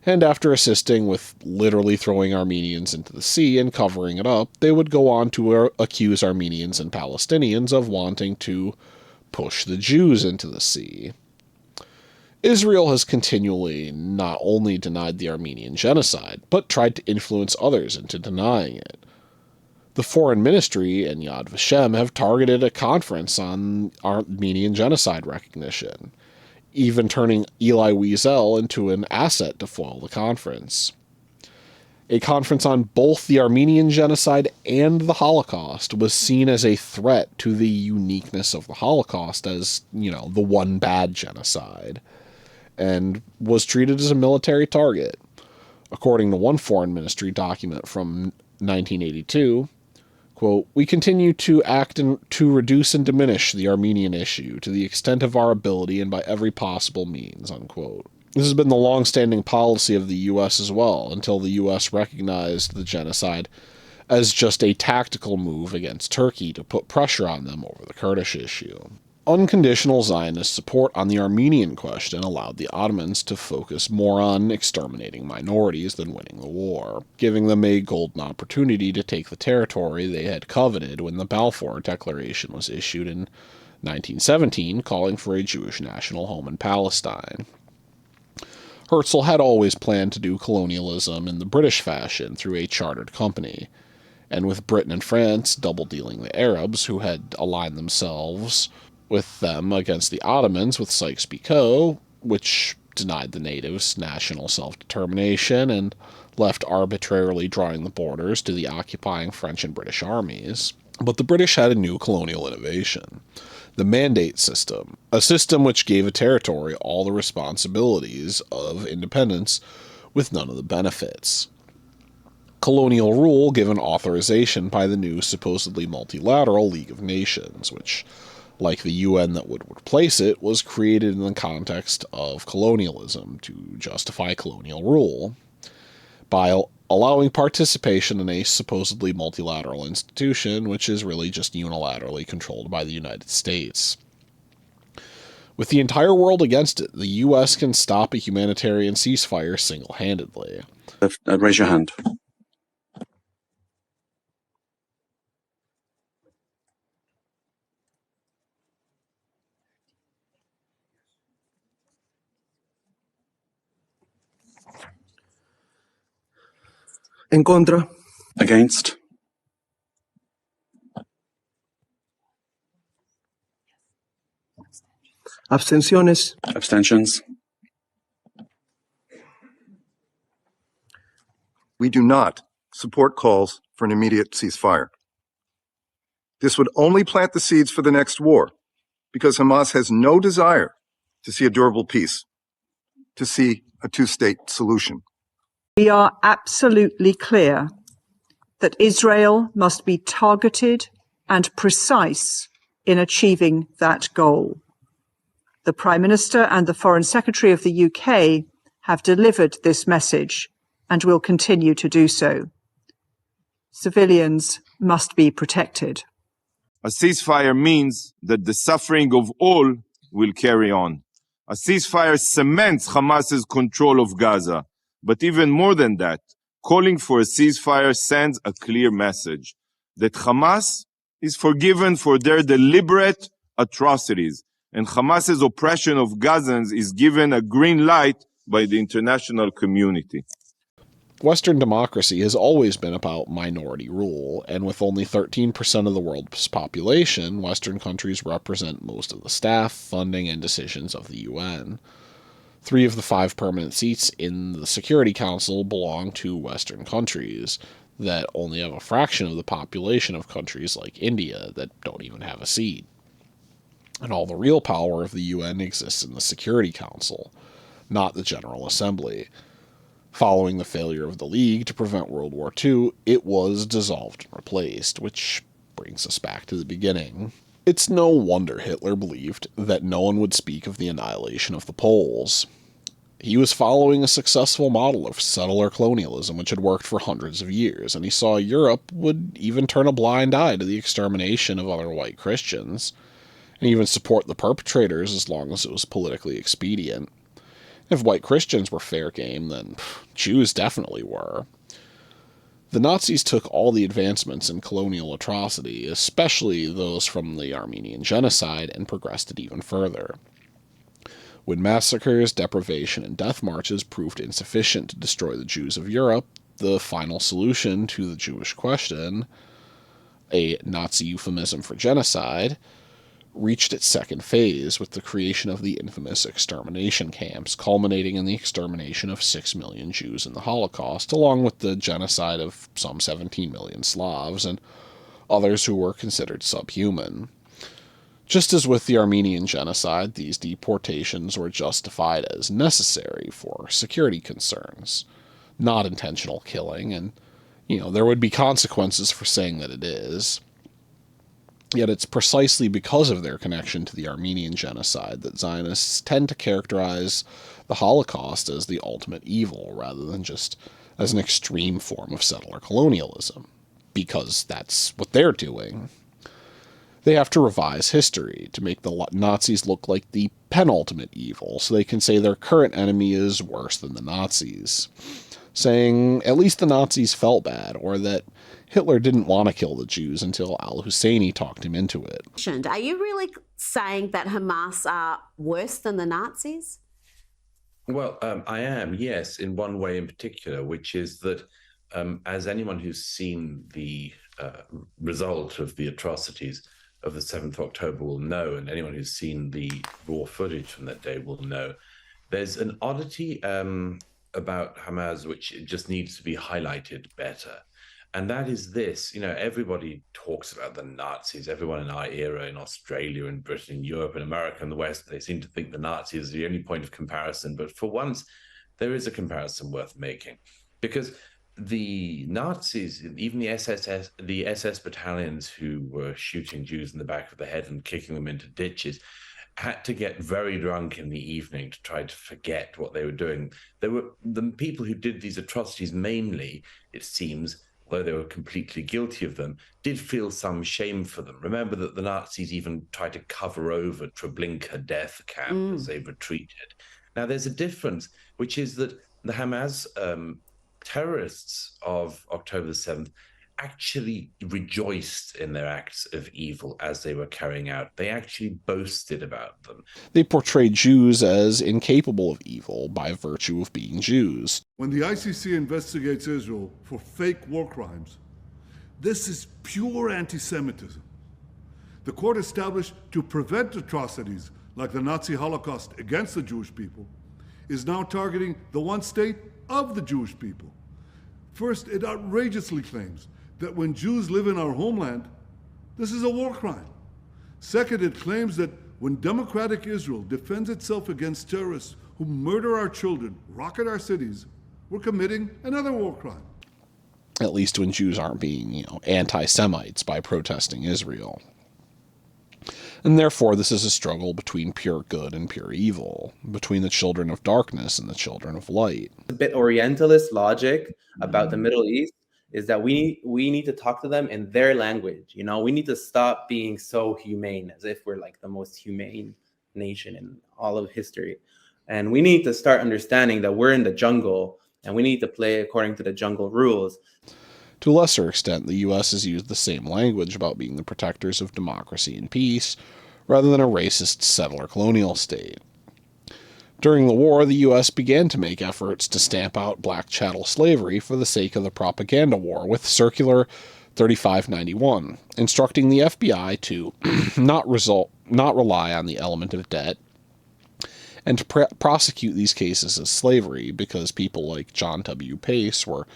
And after assisting with literally throwing Armenians into the sea and covering it up, they would go on to accuse Armenians and Palestinians of wanting to push the Jews into the sea. Israel has continually not only denied the Armenian genocide, but tried to influence others into denying it. The Foreign Ministry and Yad Vashem have targeted a conference on Armenian genocide recognition, even turning Elie Wiesel into an asset to foil the conference. A conference on both the Armenian genocide and the Holocaust was seen as a threat to the uniqueness of the Holocaust as, the one bad genocide, and was treated as a military target. According to one Foreign Ministry document from 1982, quote, "We continue to act to reduce and diminish the Armenian issue to the extent of our ability and by every possible means," unquote. This has been the long-standing policy of the U.S. as well, until the U.S. recognized the genocide as just a tactical move against Turkey to put pressure on them over the Kurdish issue. Unconditional Zionist support on the Armenian question allowed the Ottomans to focus more on exterminating minorities than winning the war, giving them a golden opportunity to take the territory they had coveted when the Balfour Declaration was issued in 1917, calling for a Jewish national home in Palestine. Herzl had always planned to do colonialism in the British fashion through a chartered company, and with Britain and France double-dealing the Arabs, who had aligned themselves with them against the Ottomans with Sykes-Picot, which denied the natives national self-determination and left arbitrarily drawing the borders to the occupying French and British armies. But the British had a new colonial innovation, the mandate system, a system which gave a territory all the responsibilities of independence with none of the benefits. Colonial rule given authorization by the new supposedly multilateral League of Nations, which, like the UN that would replace it, was created in the context of colonialism to justify colonial rule, by allowing participation in a supposedly multilateral institution, which is really just unilaterally controlled by the United States. With the entire world against it, the U.S. can stop a humanitarian ceasefire single-handedly. Raise your hand. En contra. Against. Abstenciones. Abstentions. We do not support calls for an immediate ceasefire. This would only plant the seeds for the next war, because Hamas has no desire to see a durable peace, to see a two-state solution. We are absolutely clear that Israel must be targeted and precise in achieving that goal. The Prime Minister and the Foreign Secretary of the UK have delivered this message and will continue to do so. Civilians must be protected. A ceasefire means that the suffering of all will carry on. A ceasefire cements Hamas's control of Gaza. But even more than that, calling for a ceasefire sends a clear message that Hamas is forgiven for their deliberate atrocities, and Hamas's oppression of Gazans is given a green light by the international community. Western democracy has always been about minority rule, and with only 13% of the world's population, Western countries represent most of the staff, funding, and decisions of the UN. 3 of the 5 permanent seats in the Security Council belong to Western countries that only have a fraction of the population of countries like India that don't even have a seat. And all the real power of the UN exists in the Security Council, not the General Assembly. Following the failure of the League to prevent World War II, it was dissolved and replaced, which brings us back to the beginning. It's no wonder Hitler believed that no one would speak of the annihilation of the Poles. He was following a successful model of settler colonialism which had worked for hundreds of years, and he saw Europe would even turn a blind eye to the extermination of other white Christians, and even support the perpetrators as long as it was politically expedient. If white Christians were fair game, then Jews definitely were. The Nazis took all the advancements in colonial atrocity, especially those from the Armenian genocide, and progressed it even further. When massacres, deprivation, and death marches proved insufficient to destroy the Jews of Europe, the final solution to the Jewish question, a Nazi euphemism for genocide, reached its second phase with the creation of the infamous extermination camps, culminating in the extermination of 6 million Jews in the Holocaust, along with the genocide of some 17 million Slavs and others who were considered subhuman. Just as with the Armenian genocide, these deportations were justified as necessary for security concerns, not intentional killing, and, there would be consequences for saying that it is. Yet it's precisely because of their connection to the Armenian genocide that Zionists tend to characterize the Holocaust as the ultimate evil, rather than just as an extreme form of settler colonialism, because that's what they're doing. They have to revise history to make the Nazis look like the penultimate evil, so they can say their current enemy is worse than the Nazis, saying at least the Nazis felt bad, or that Hitler didn't want to kill the Jews until al-Husseini talked him into it. Are you really saying that Hamas are worse than the Nazis? Well, I am, yes, in one way in particular, which is that as anyone who's seen the result of the atrocities of the 7th of October will know, and anyone who's seen the raw footage from that day will know, there's an oddity about Hamas which just needs to be highlighted better. And that is this, everybody talks about the Nazis, everyone in our era in Australia and Britain, and Europe and America and the West, they seem to think the Nazis is the only point of comparison. But for once, there is a comparison worth making, because the Nazis, even the SS battalions who were shooting Jews in the back of the head and kicking them into ditches, had to get very drunk in the evening to try to forget what they were doing. They were the people who did these atrocities mainly, it seems, although they were completely guilty of them, did feel some shame for them. Remember that the Nazis even tried to cover over Treblinka death camp as they retreated. Now, there's a difference, which is that the Hamas terrorists of October the 7th actually rejoiced in their acts of evil as they were carrying out. They actually boasted about them. They portrayed Jews as incapable of evil by virtue of being Jews. When the ICC investigates Israel for fake war crimes, this is pure anti-Semitism. The court established to prevent atrocities like the Nazi Holocaust against the Jewish people is now targeting the one state of the Jewish people. First, it outrageously claims that when Jews live in our homeland, this is a war crime. Second, it claims that when democratic Israel defends itself against terrorists who murder our children, rocket our cities, we're committing another war crime. At least when Jews aren't being, anti-Semites by protesting Israel. And therefore this is a struggle between pure good and pure evil, between the children of darkness and the children of light. A bit Orientalist logic about the Middle East is that we need to talk to them in their language. You know, we need to stop being so humane, as if we're like the most humane nation in all of history. And we need to start understanding that we're in the jungle and we need to play according to the jungle rules. To a lesser extent, the U.S. has used the same language about being the protectors of democracy and peace, rather than a racist settler colonial state. During the war, the U.S. began to make efforts to stamp out black chattel slavery for the sake of the propaganda war with Circular 3591, instructing the FBI to not rely on the element of debt, and to prosecute these cases as slavery, because people like John W. Pace were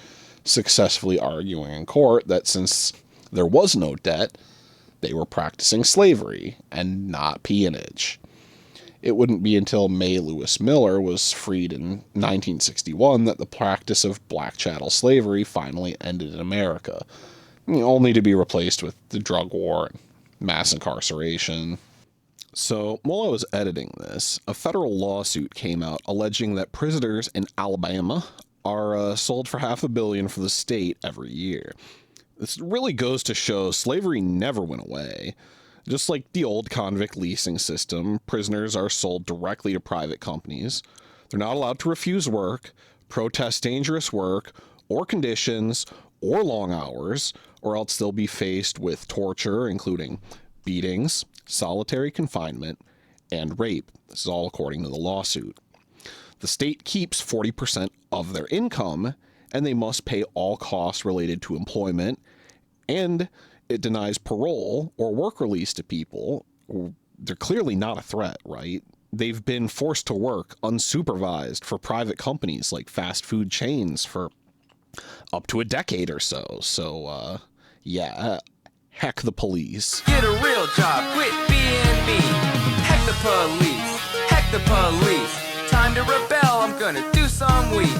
successfully arguing in court that since there was no debt, they were practicing slavery and not peonage. It wouldn't be until May Lewis Miller was freed in 1961 that the practice of black chattel slavery finally ended in America, only to be replaced with the drug war and mass incarceration. So, while I was editing this, a federal lawsuit came out alleging that prisoners in Alabama are sold for $500 million for the state every year. This really goes to show slavery never went away. Just like the old convict leasing system, prisoners are sold directly to private companies. They're not allowed to refuse work, protest dangerous work, or conditions, or long hours, or else they'll be faced with torture, including beatings, solitary confinement, and rape. This is all according to the lawsuit. The state keeps 40% of their income, and they must pay all costs related to employment, and it denies parole or work release to people. They're clearly not a threat, right? They've been forced to work unsupervised for private companies like fast food chains for up to a decade or so. So, yeah, heck the police. Get a real job, quit being me. Heck the police, heck the police. Time to rebel, I'm gonna do some weed.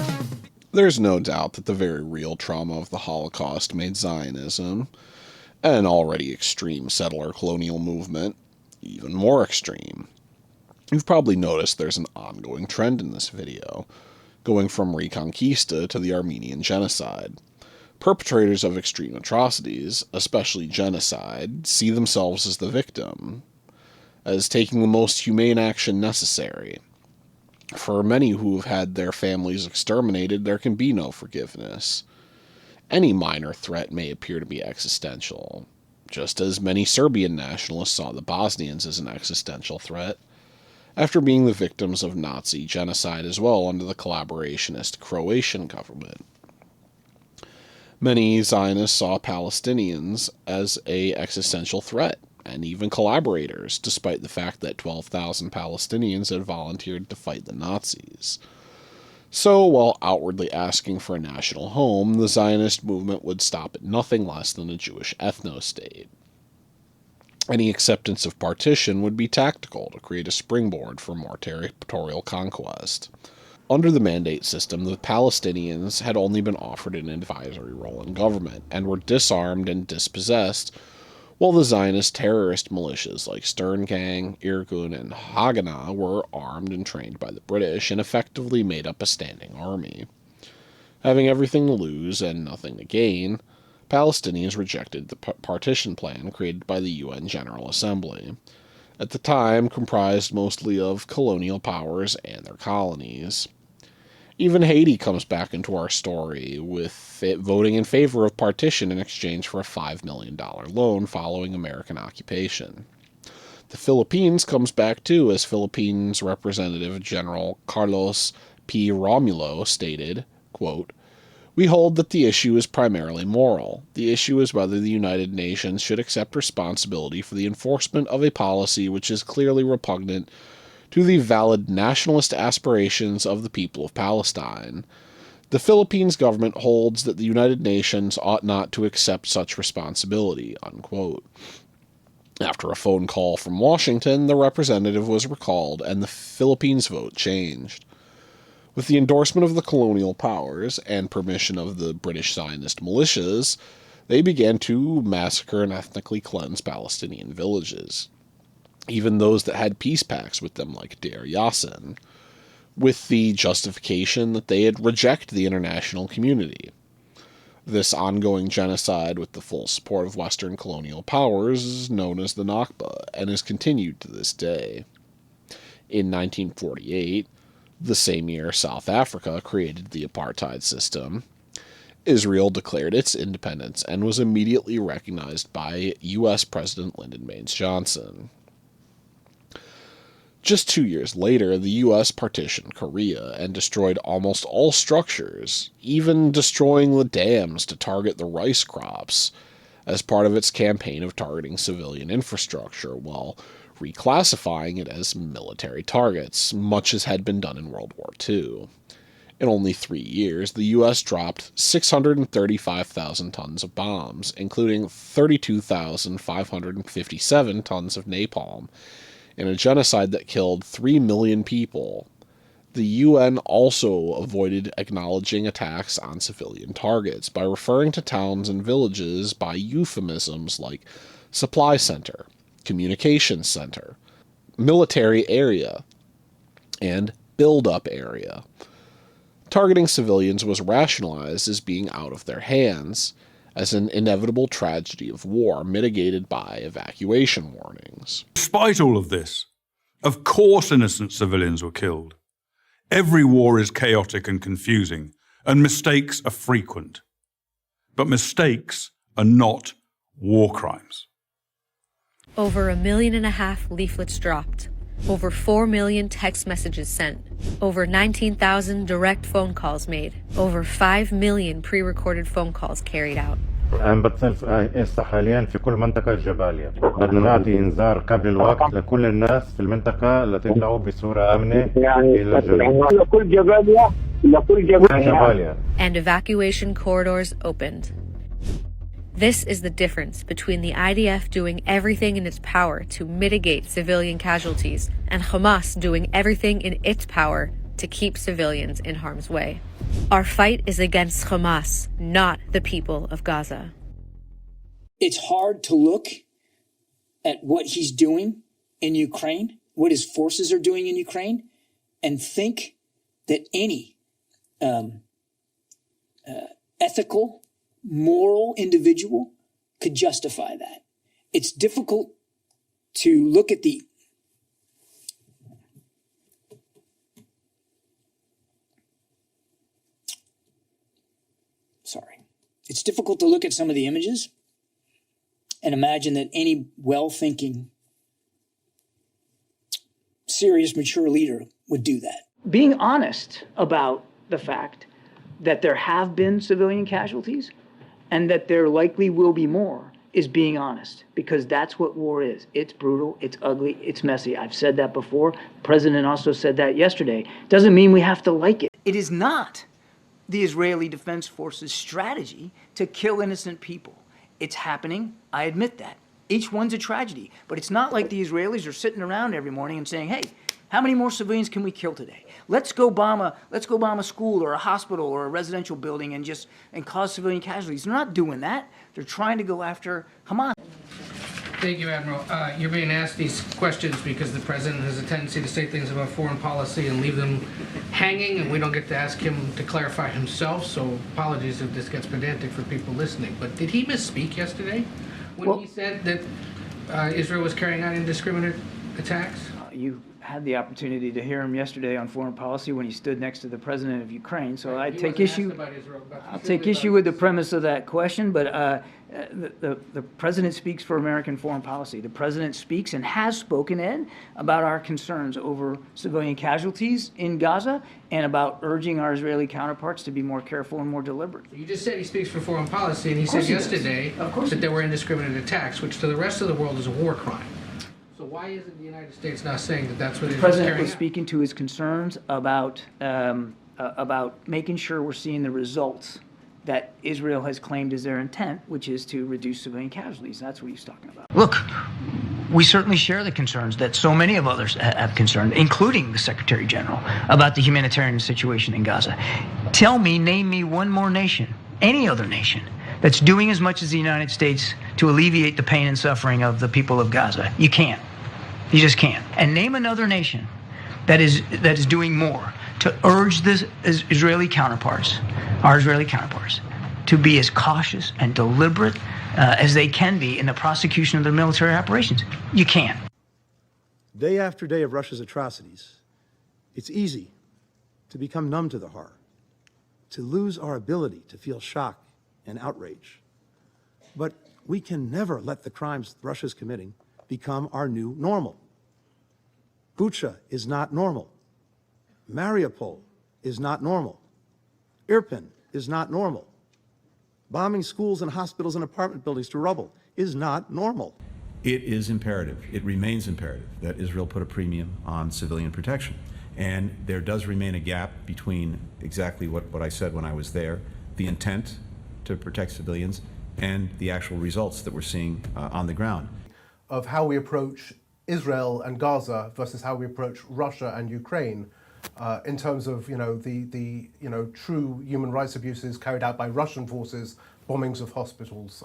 There's no doubt that the very real trauma of the Holocaust made Zionism, an already extreme settler colonial movement, even more extreme. You've probably noticed there's an ongoing trend in this video, going from Reconquista to the Armenian genocide. Perpetrators of extreme atrocities, especially genocide, see themselves as the victim, as taking the most humane action necessary. For many who have had their families exterminated, there can be no forgiveness. Any minor threat may appear to be existential, just as many Serbian nationalists saw the Bosnians as an existential threat, after being the victims of Nazi genocide as well under the collaborationist Croatian government. Many Zionists saw Palestinians as an existential threat, and even collaborators, despite the fact that 12,000 Palestinians had volunteered to fight the Nazis. So, while outwardly asking for a national home, the Zionist movement would stop at nothing less than a Jewish ethno-state. Any acceptance of partition would be tactical to create a springboard for more territorial conquest. Under the mandate system, the Palestinians had only been offered an advisory role in government, and were disarmed and dispossessed, while the Zionist terrorist militias like Stern Gang, Irgun, and Haganah were armed and trained by the British and effectively made up a standing army. Having everything to lose and nothing to gain, Palestinians rejected the partition plan created by the UN General Assembly, at the time comprised mostly of colonial powers and their colonies. Even Haiti comes back into our story, with it voting in favor of partition in exchange for a $5 million loan following American occupation. The Philippines comes back too, as Philippines Representative General Carlos P. Romulo stated, quote, "We hold that the issue is primarily moral. The issue is whether the United Nations should accept responsibility for the enforcement of a policy which is clearly repugnant to the valid nationalist aspirations of the people of Palestine. The Philippines government holds that the United Nations ought not to accept such responsibility," unquote. After a phone call from Washington, the representative was recalled and the Philippines vote changed. With the endorsement of the colonial powers and permission of the British Zionist militias, they began to massacre and ethnically cleanse Palestinian villages. even those that had peace pacts with them like Deir Yassin, with the justification that they'd reject the international community. This ongoing genocide with the full support of Western colonial powers is known as the Nakba and is continued to this day. In 1948, the same year South Africa created the apartheid system, Israel declared its independence and was immediately recognized by U.S. President Lyndon Baines Johnson. Just 2 years later, the U.S. partitioned Korea and destroyed almost all structures, even destroying the dams to target the rice crops, as part of its campaign of targeting civilian infrastructure, while reclassifying it as military targets, much as had been done in World War II. In only 3 years, the U.S. dropped 635,000 tons of bombs, including 32,557 tons of napalm, in a genocide that killed 3 million people. The UN also avoided acknowledging attacks on civilian targets by referring to towns and villages by euphemisms like supply center, communications center, military area, and build-up area. Targeting civilians was rationalized as being out of their hands, as an inevitable tragedy of war mitigated by evacuation warnings. Despite all of this, of course innocent civilians were killed. Every war is chaotic and confusing, and mistakes are frequent. But mistakes are not war crimes. Over 1.5 million leaflets dropped. Over 4 million text messages sent. Over 19,000 direct phone calls made. Over 5 million pre-recorded phone calls carried out. عم بتصل هسه حاليا في كل منطقة الجبالية. بدنا نعطي إنذار قبل الوقت لكل الناس في المنطقة لتطلعوا بصورة آمنة إلى الجبال. And evacuation corridors opened. This is the difference between the IDF doing everything in its power to mitigate civilian casualties and Hamas doing everything in its power to keep civilians in harm's way. Our fight is against Hamas, not the people of Gaza. It's hard to look at what he's doing in Ukraine, what his forces are doing in Ukraine, and think that any ethical, moral individual could justify that. It's difficult to look at the It's difficult to look at some of the images and imagine that any well-thinking, serious, mature leader would do that. Being honest about the fact that there have been civilian casualties and that there likely will be more is being honest, because that's what war is. It's brutal, it's ugly, it's messy. I've said that before. The president also said that yesterday. Doesn't mean we have to like it. It is not the Israeli Defense Forces strategy to kill innocent people. It's happening, I admit that. Each one's a tragedy, but it's not like the Israelis are sitting around every morning and saying, hey, how many more civilians can we kill today? Let's go bomb a school or a hospital or a residential building and cause civilian casualties. They're not doing that. They're trying to go after Hamas. Thank you, Admiral. You're being asked these questions because the president has a tendency to say things about foreign policy and leave them hanging, and we don't get to ask him to clarify himself, so apologies if this gets pedantic for people listening. But did he misspeak yesterday when he said that Israel was carrying out indiscriminate attacks? You had the opportunity to hear him yesterday on foreign policy when he stood next to the president of Ukraine, so I take issue. I'll take issue with the premise of that question, but the president speaks for American foreign policy. The president speaks and has spoken, Ed, about our concerns over civilian casualties in Gaza and about urging our Israeli counterparts to be more careful and more deliberate. You just said he speaks for foreign policy, and he said yesterday that there were indiscriminate attacks, which to the rest of the world is a war crime. So why isn't the United States now saying that that's what it is? The president was speaking to his concerns about making sure we're seeing the results that Israel has claimed is their intent, which is to reduce civilian casualties. That's what he's talking about. Look, we certainly share the concerns that so many of others have concerned, including the Secretary General, about the humanitarian situation in Gaza. Name me one more nation, any other nation, that's doing as much as the United States to alleviate the pain and suffering of the people of Gaza. You can't. You just can't. And name another nation that is doing more to urge this Israeli counterparts, our Israeli counterparts, to be as cautious and deliberate as they can be in the prosecution of their military operations. You can't. Day after day of Russia's atrocities, it's easy to become numb to the horror, to lose our ability to feel shock and outrage. But we can never let the crimes Russia's committing become our new normal. Bucha is not normal. Mariupol is not normal. Irpin is not normal. Bombing schools and hospitals and apartment buildings to rubble is not normal. It is imperative, it remains imperative, that Israel put a premium on civilian protection. And there does remain a gap between exactly what I said when I was there, the intent to protect civilians, and the actual results that we're seeing on the ground. Of how we approach Israel and Gaza versus how we approach Russia and Ukraine, in terms of the true human rights abuses carried out by Russian forces, bombings of hospitals,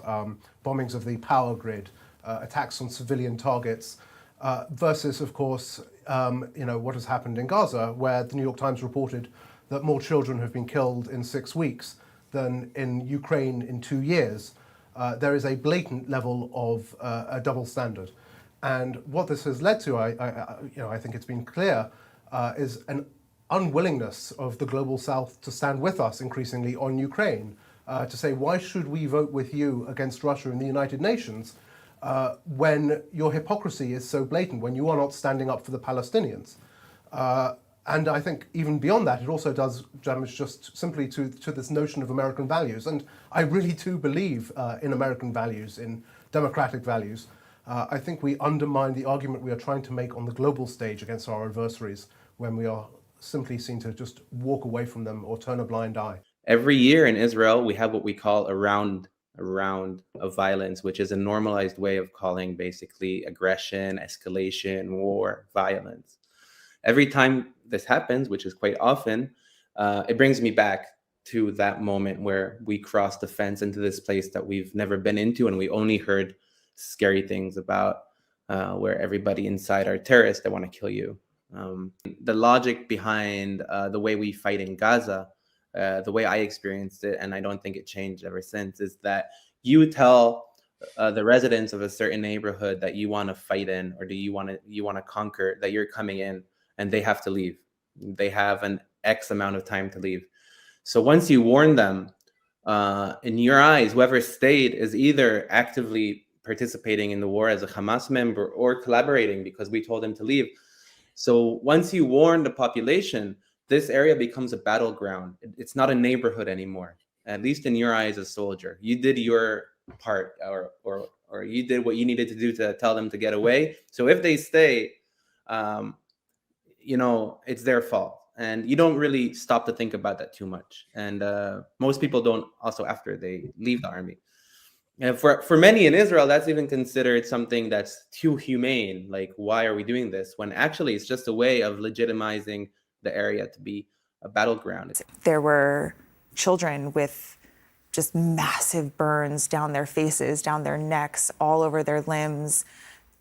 bombings of the power grid, attacks on civilian targets, versus, of course, what has happened in Gaza, where the New York Times reported that more children have been killed in 6 weeks than in Ukraine in 2 years. There is a blatant level of a double standard. And what this has led to, I think it's been clear, is an unwillingness of the global South to stand with us increasingly on Ukraine, to say, why should we vote with you against Russia in the United Nations when your hypocrisy is so blatant, when you are not standing up for the Palestinians? And I think even beyond that, it also does damage just simply to this notion of American values. And I really do believe in American values, in democratic values. I think we undermine the argument we are trying to make on the global stage against our adversaries when we are simply seen to just walk away from them or turn a blind eye. Every year in Israel, we have what we call a round of violence, which is a normalized way of calling basically aggression, escalation, war, violence. Every time this happens, which is quite often, it brings me back to that moment where we crossed the fence into this place that we've never been into, and we only heard scary things about, where everybody inside are terrorists that want to kill you. The logic behind the way we fight in Gaza, the way I experienced it, and I don't think it changed ever since, is that you tell the residents of a certain neighborhood that you want to fight in, or you want to conquer, that you're coming in, and they have to leave. They have an X amount of time to leave. So once you warn them, in your eyes, whoever stayed is either actively participating in the war as a Hamas member or collaborating because we told them to leave. So once you warn the population, this area becomes a battleground. It's not a neighborhood anymore, at least in your eyes as a soldier. You did your part, or you did what you needed to do to tell them to get away. So if they stay, it's their fault. And you don't really stop to think about that too much. And most people don't also after they leave the army. And for many in Israel, that's even considered something that's too humane. Like, why are we doing this? When actually it's just a way of legitimizing the area to be a battleground. There were children with just massive burns down their faces, down their necks, all over their limbs.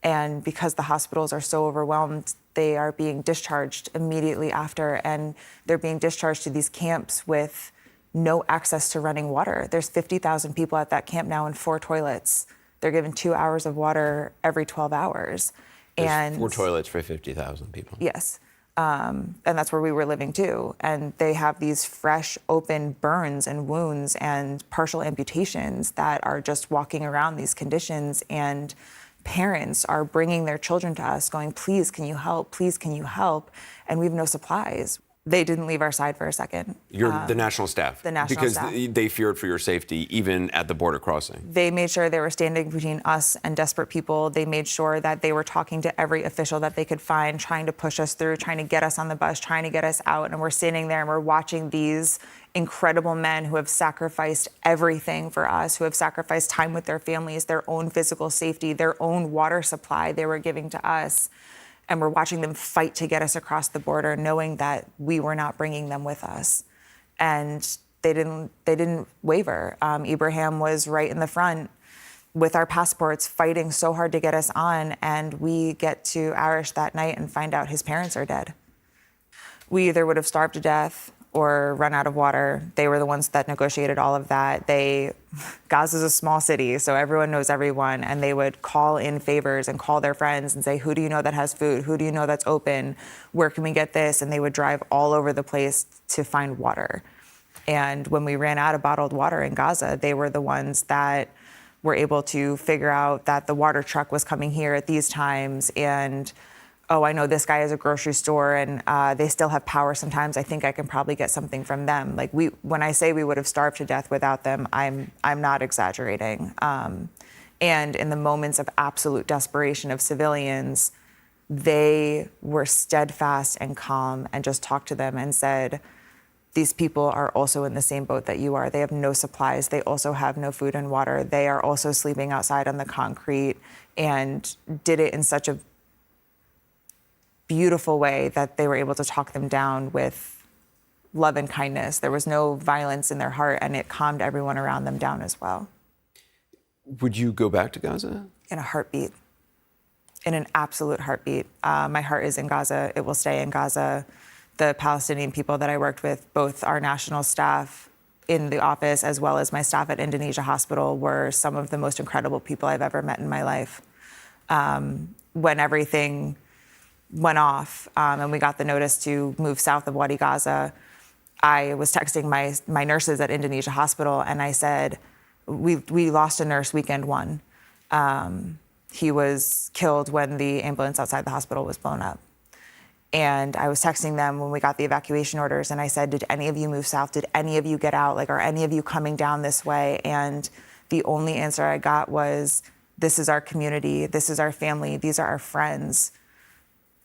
And because the hospitals are so overwhelmed, they are being discharged immediately after. And they're being discharged to these camps with no access to running water. There's 50,000 people at that camp now in 4 toilets. They're given 2 hours of water every 12 hours. There's 4 toilets for 50,000 people. Yes. And that's where we were living too. And they have these fresh, open burns and wounds and partial amputations that are just walking around these conditions. And parents are bringing their children to us going, please, can you help? Please, can you help? And we have no supplies. They didn't leave our side for a second. You're the national staff. The national because staff. They feared for your safety, even at the border crossing. They made sure they were standing between us and desperate people. They made sure that they were talking to every official that they could find, trying to push us through, trying to get us on the bus, trying to get us out. And we're standing there and we're watching these incredible men who have sacrificed everything for us, who have sacrificed time with their families, their own physical safety, their own water supply they were giving to us. And we're watching them fight to get us across the border, knowing that we were not bringing them with us. And they didn't waver. Ibrahim was right in the front, with our passports fighting so hard to get us on, and we get to Arish that night and find out his parents are dead. We either would have starved to death or run out of water. They were the ones that negotiated all of that. Gaza's a small city, so everyone knows everyone, and they would call in favors and call their friends and say, who do you know that has food? Who do you know that's open? Where can we get this? And they would drive all over the place to find water. And when we ran out of bottled water in Gaza, they were the ones that were able to figure out that the water truck was coming here at these times, and oh, I know this guy has a grocery store and they still have power sometimes. I think I can probably get something from them. Like when I say we would have starved to death without them, I'm not exaggerating. And in the moments of absolute desperation of civilians, they were steadfast and calm and just talked to them and said, these people are also in the same boat that you are. They have no supplies. They also have no food and water. They are also sleeping outside on the concrete, and did it in such a beautiful way that they were able to talk them down with love and kindness. There was no violence in their heart, and it calmed everyone around them down as well. Would you go back to Gaza? In a heartbeat. In an absolute heartbeat. My heart is in Gaza. It will stay in Gaza. The Palestinian people that I worked with, both our national staff in the office as well as my staff at Indonesia Hospital, were some of the most incredible people I've ever met in my life. When everything went off and we got the notice to move south of Wadi Gaza, I was texting my nurses at Indonesia Hospital, and I said, we lost a nurse weekend one. He was killed when the ambulance outside the hospital was blown up. And I was texting them when we got the evacuation orders, and I said, did any of you move south? Did any of you get out? Like, are any of you coming down this way? And the only answer I got was, this is our community, this is our family, these are our friends.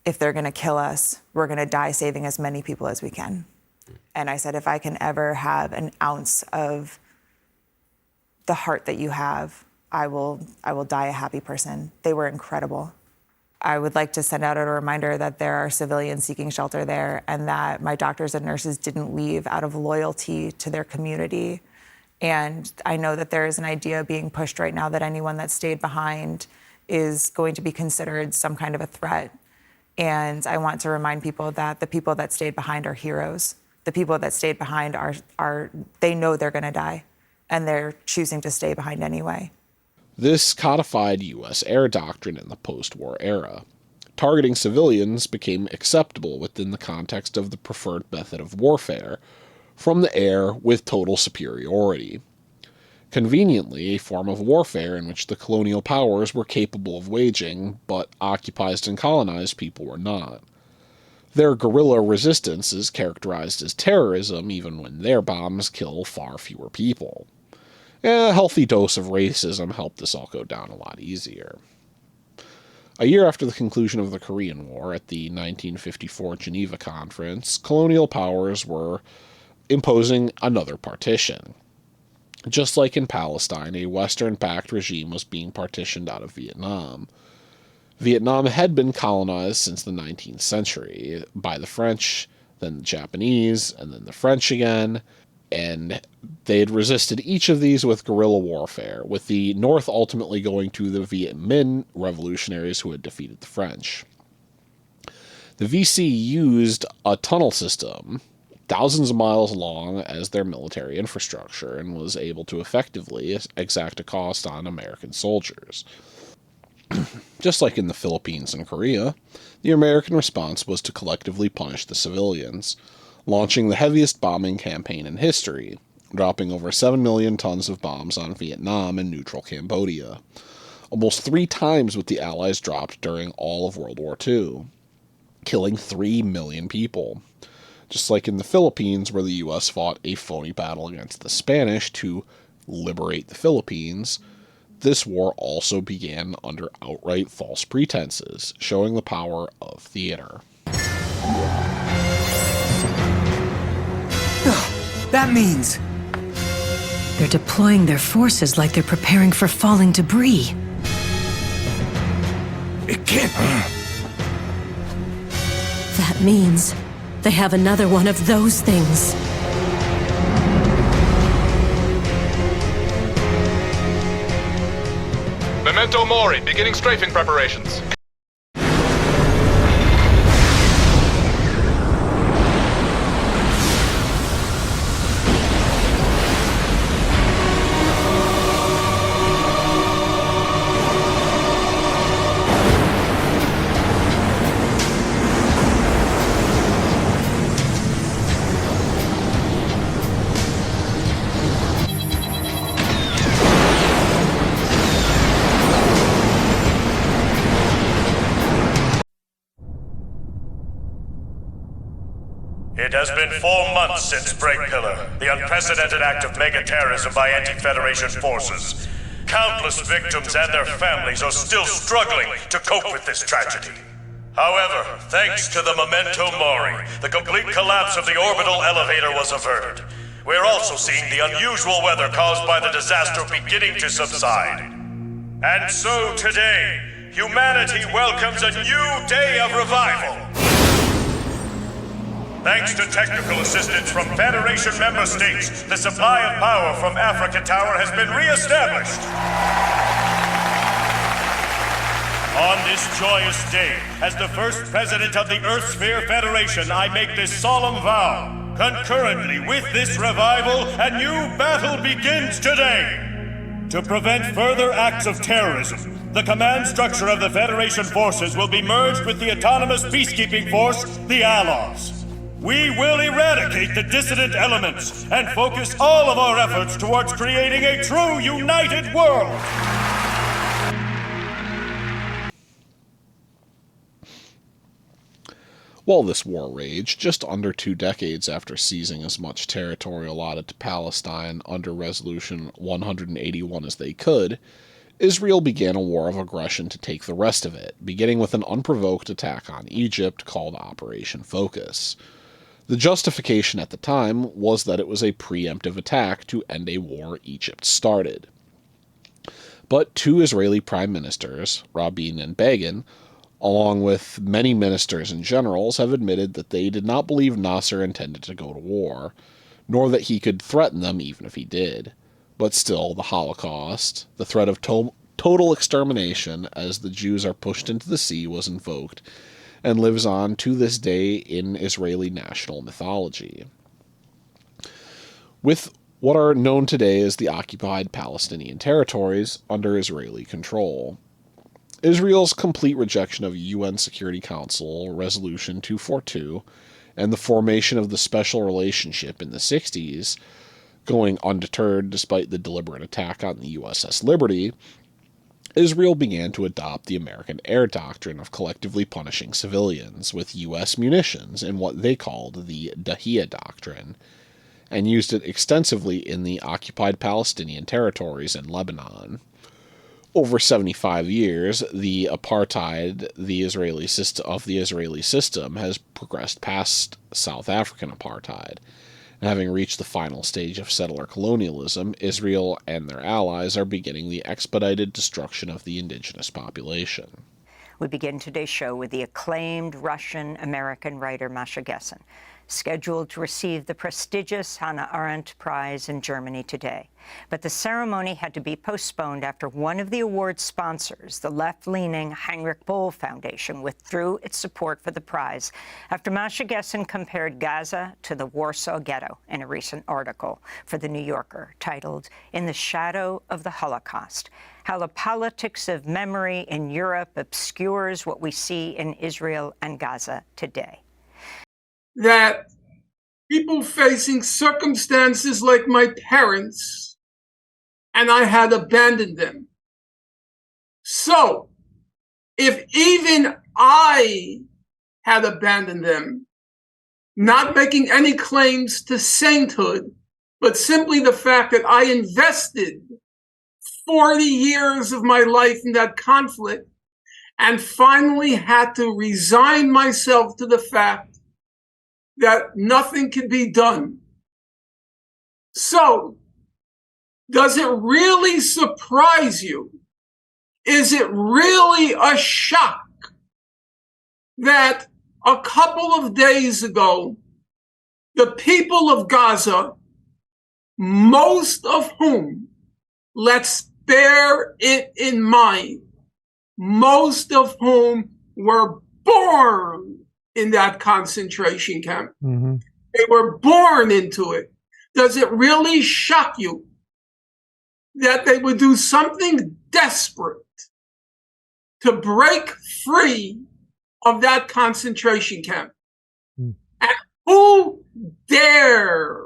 If they're gonna kill us, we're gonna die saving as many people as we can. And I said, if I can ever have an ounce of the heart that you have, I will die a happy person. They were incredible. I would like to send out a reminder that there are civilians seeking shelter there, and that my doctors and nurses didn't leave out of loyalty to their community. And I know that there is an idea being pushed right now that anyone that stayed behind is going to be considered some kind of a threat. And I want to remind people that the people that stayed behind are heroes. The people that stayed behind they know they're gonna die, and they're choosing to stay behind anyway. This codified U.S. air doctrine in the post-war era. Targeting civilians became acceptable within the context of the preferred method of warfare, from the air with total superiority. Conveniently, a form of warfare in which the colonial powers were capable of waging, but occupied and colonized people were not. Their guerrilla resistance is characterized as terrorism, even when their bombs kill far fewer people. A healthy dose of racism helped this all go down a lot easier. A year after the conclusion of the Korean War, at the 1954 Geneva Conference, colonial powers were imposing another partition. Just like in Palestine, a Western-backed regime was being partitioned out of Vietnam. Vietnam had been colonized since the 19th century by the French, then the Japanese, and then the French again, and they had resisted each of these with guerrilla warfare, with the North ultimately going to the Viet Minh revolutionaries who had defeated the French. The VC used a tunnel system, thousands of miles long, as their military infrastructure, and was able to effectively exact a cost on American soldiers. Just like in the Philippines and Korea, the American response was to collectively punish the civilians, launching the heaviest bombing campaign in history, dropping over 7 million tons of bombs on Vietnam and neutral Cambodia, almost 3 times what the Allies dropped during all of World War II, killing 3 million people. Just like in the Philippines, where the U.S. fought a phony battle against the Spanish to liberate the Philippines, this war also began under outright false pretenses, showing the power of theater. That means they're deploying their forces like they're preparing for falling debris. It can't be. That means they have another one of those things. Memento Mori, beginning strafing preparations. It has been 4 months since Breakpillar, the unprecedented act of mega-terrorism by anti-Federation forces. Countless victims and their families are still struggling to cope with this tragedy. However, thanks to the Memento Mori, the complete collapse of the orbital elevator was averted. We're also seeing the unusual weather caused by the disaster beginning to subside. And so today, humanity welcomes a new day of revival. Thanks to technical assistance from Federation member states, the supply of power from Africa Tower has been re-established. On this joyous day, as the first president of the Earthsphere Federation, I make this solemn vow. Concurrently with this revival, a new battle begins today. To prevent further acts of terrorism, the command structure of the Federation forces will be merged with the autonomous peacekeeping force, the Allies. We will eradicate the dissident elements and focus all of our efforts towards creating a true united world. While this war raged, just under 2 decades after seizing as much territory allotted to Palestine under Resolution 181 as they could, Israel began a war of aggression to take the rest of it, beginning with an unprovoked attack on Egypt called Operation Focus. The justification at the time was that it was a preemptive attack to end a war Egypt started. But 2 Israeli prime ministers, Rabin and Begin, along with many ministers and generals, have admitted that they did not believe Nasser intended to go to war, nor that he could threaten them even if he did. But still, the Holocaust, the threat of total extermination as the Jews are pushed into the sea, was invoked, and lives on to this day in Israeli national mythology. With what are known today as the occupied Palestinian territories under Israeli control. Israel's complete rejection of UN Security Council Resolution 242 and the formation of the special relationship in the 60s, going undeterred despite the deliberate attack on the USS Liberty, Israel began to adopt the American air doctrine of collectively punishing civilians with U.S. munitions in what they called the Dahia Doctrine, and used it extensively in the occupied Palestinian territories in Lebanon. Over 75 years, the apartheid of the Israeli system has progressed past South African apartheid. And having reached the final stage of settler colonialism, Israel and their allies are beginning the expedited destruction of the indigenous population. We begin today's show with the acclaimed Russian-American writer Masha Gessen, scheduled to receive the prestigious Hannah Arendt Prize in Germany today. But the ceremony had to be postponed after one of the award's sponsors, the left-leaning Heinrich Böll Foundation, withdrew its support for the prize after Masha Gessen compared Gaza to the Warsaw Ghetto in a recent article for The New Yorker titled, "In the Shadow of the Holocaust: How the Politics of Memory in Europe Obscures What We See in Israel and Gaza Today." That people facing circumstances like my parents, and I had abandoned them. So, if even I had abandoned them, not making any claims to sainthood, but simply the fact that I invested 40 years of my life in that conflict and finally had to resign myself to the fact that nothing can be done. So, does it really surprise you? Is it really a shock that a couple of days ago, the people of Gaza, most of whom, let's bear it in mind, most of whom were born in that concentration camp. Mm-hmm. They were born into it. Does it really shock you that they would do something desperate to break free of that concentration camp? And who dare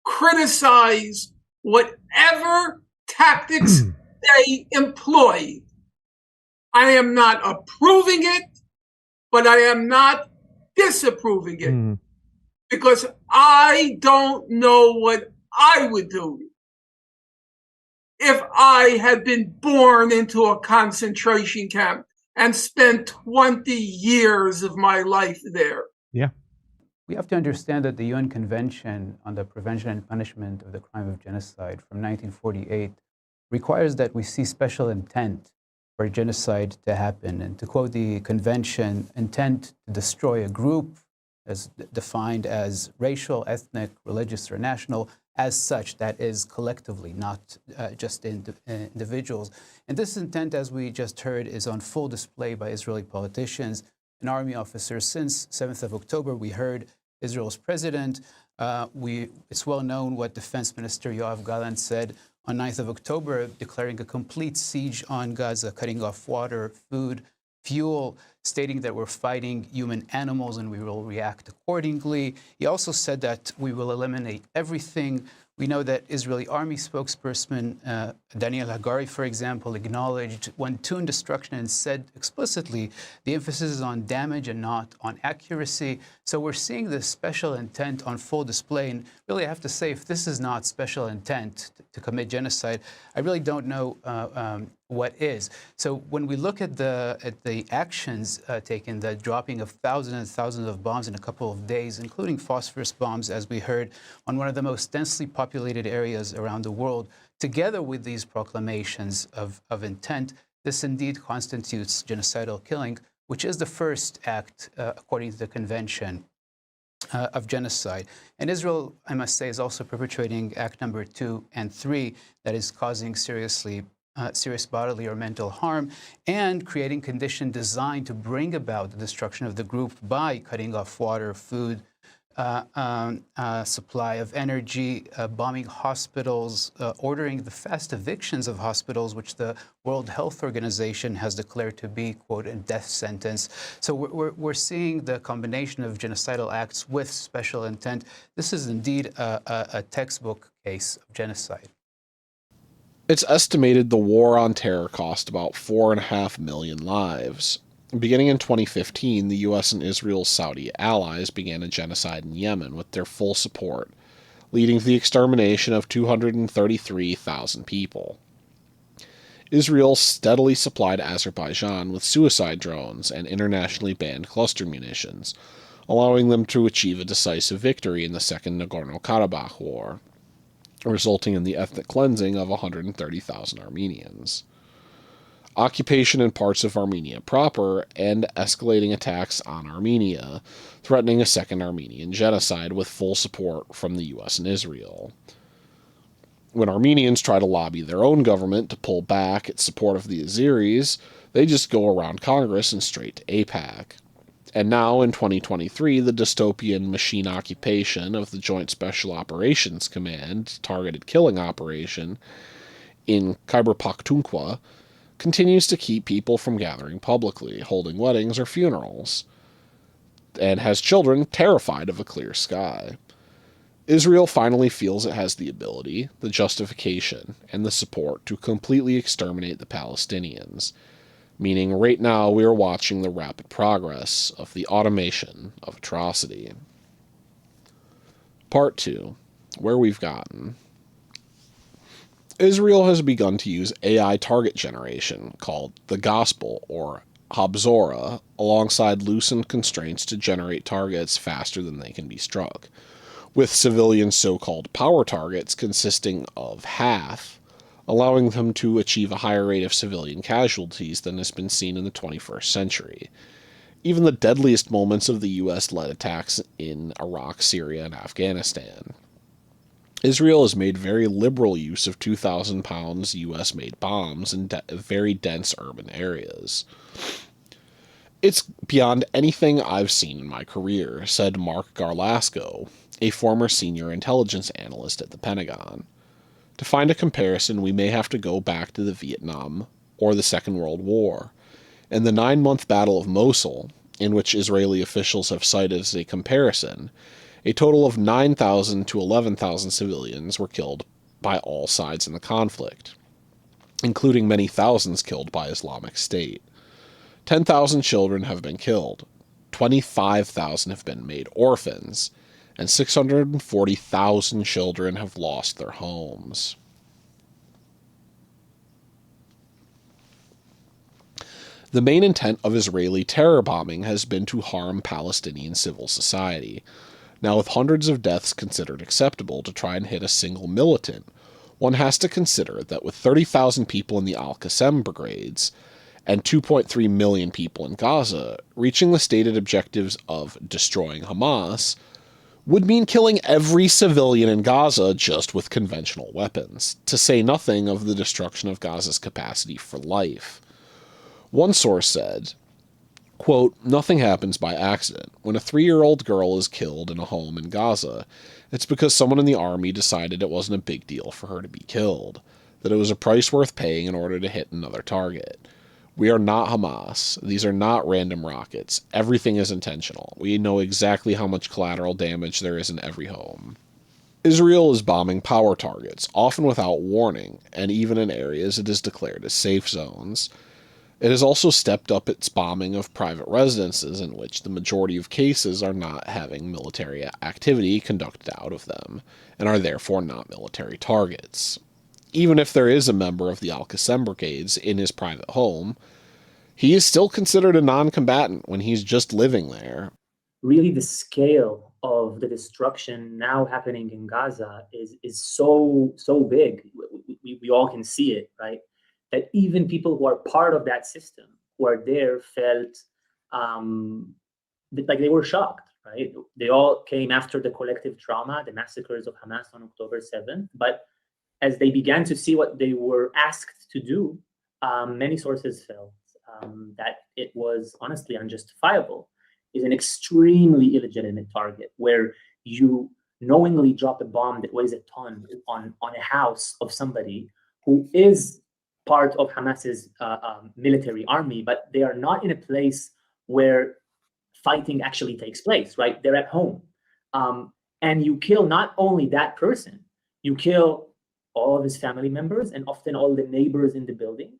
criticize whatever tactics they employed? I am not approving it, but I am not disapproving it, because I don't know what I would do if I had been born into a concentration camp and spent 20 years of my life there. Yeah. We have to understand that the UN Convention on the Prevention and Punishment of the Crime of Genocide from 1948 requires that we see special intent for genocide to happen. And to quote the convention, intent to destroy a group as defined as racial, ethnic, religious, or national, as such, that is collectively, not just individuals. And this intent, as we just heard, is on full display by Israeli politicians and army officers. Since 7th of October, we heard Israel's president. It's well known what Defense Minister Yoav Gallant said on 9th of October, declaring a complete siege on Gaza, cutting off water, food, fuel, stating that we're fighting human animals and we will react accordingly. He also said that we will eliminate everything. We know that Israeli army spokesperson Daniel Hagari, for example, acknowledged one-tune destruction and said explicitly the emphasis is on damage and not on accuracy. So we're seeing this special intent on full display. And really, I have to say, if this is not special intent to commit genocide, I really don't know what is. So when we look at the actions taken, the dropping of thousands and thousands of bombs in a couple of days, including phosphorus bombs, as we heard, on one of the most densely populated areas around the world, together with these proclamations of intent, this indeed constitutes genocidal killing, which is the first act, according to the convention, of genocide. And Israel, I must say, is also perpetrating act number 2 and 3, that is causing serious bodily or mental harm and creating conditions designed to bring about the destruction of the group by cutting off water, food, supply of energy, bombing hospitals, ordering the fast evictions of hospitals, which the World Health Organization has declared to be, quote, a death sentence. So we're seeing the combination of genocidal acts with special intent. This is indeed a textbook case of genocide. It's estimated the war on terror cost about 4.5 million lives. Beginning in 2015, the U.S. and Israel's Saudi allies began a genocide in Yemen with their full support, leading to the extermination of 233,000 people. Israel steadily supplied Azerbaijan with suicide drones and internationally banned cluster munitions, allowing them to achieve a decisive victory in the Second Nagorno-Karabakh War, resulting in the ethnic cleansing of 130,000 Armenians. Occupation in parts of Armenia proper, and escalating attacks on Armenia, threatening a second Armenian genocide with full support from the U.S. and Israel. When Armenians try to lobby their own government to pull back its support of the Azeris, they just go around Congress and straight to AIPAC. And now, in 2023, the dystopian machine occupation of the Joint Special Operations Command targeted killing operation in Khyber Pakhtunkhwa continues to keep people from gathering publicly, holding weddings or funerals, and has children terrified of a clear sky. Israel finally feels it has the ability, the justification, and the support to completely exterminate the Palestinians, meaning right now we are watching the rapid progress of the automation of atrocity. Part 2. Where we've gotten. Israel has begun to use AI target generation, called the Gospel, or Habzora, alongside loosened constraints to generate targets faster than they can be struck, with civilian so-called power targets consisting of half, allowing them to achieve a higher rate of civilian casualties than has been seen in the 21st century. Even the deadliest moments of the U.S.-led attacks in Iraq, Syria, and Afghanistan. Israel has made very liberal use of 2,000 pounds US-made bombs in very dense urban areas. It's beyond anything I've seen in my career, said Mark Garlasco, a former senior intelligence analyst at the Pentagon. To find a comparison, we may have to go back to the Vietnam or the Second World War. In the 9-month Battle of Mosul, in which Israeli officials have cited as a comparison, a total of 9,000 to 11,000 civilians were killed by all sides in the conflict, including many thousands killed by Islamic State. 10,000 children have been killed, 25,000 have been made orphans, and 640,000 children have lost their homes. The main intent of Israeli terror bombing has been to harm Palestinian civil society. Now, with hundreds of deaths considered acceptable to try and hit a single militant, one has to consider that with 30,000 people in the Al-Qassam brigades and 2.3 million people in Gaza, reaching the stated objectives of destroying Hamas would mean killing every civilian in Gaza just with conventional weapons, to say nothing of the destruction of Gaza's capacity for life. One source said, quote, "Nothing happens by accident. When a 3-year-old girl is killed in a home in Gaza, it's because someone in the army decided it wasn't a big deal for her to be killed, that it was a price worth paying in order to hit another target. We are not Hamas. These are not random rockets. Everything is intentional. We know exactly how much collateral damage there is in every home." Israel is bombing power targets, often without warning, and even in areas it is declared as safe zones. It has also stepped up its bombing of private residences in which the majority of cases are not having military activity conducted out of them, and are therefore not military targets. Even if there is a member of the Al-Qassam brigades in his private home, he is still considered a non-combatant when he's just living there. Really, the scale of the destruction now happening in Gaza is so big. We all can see it, right? That even people who are part of that system, who are there, felt like they were shocked, right? They all came after the collective trauma, the massacres of Hamas on October 7th. But as they began to see what they were asked to do, many sources felt that it was honestly unjustifiable. Is an extremely illegitimate target where you knowingly drop a bomb that weighs a ton on a house of somebody who is part of Hamas's military army, but they are not in a place where fighting actually takes place, right? They're at home. And you kill not only that person, you kill all of his family members and often all the neighbors in the building.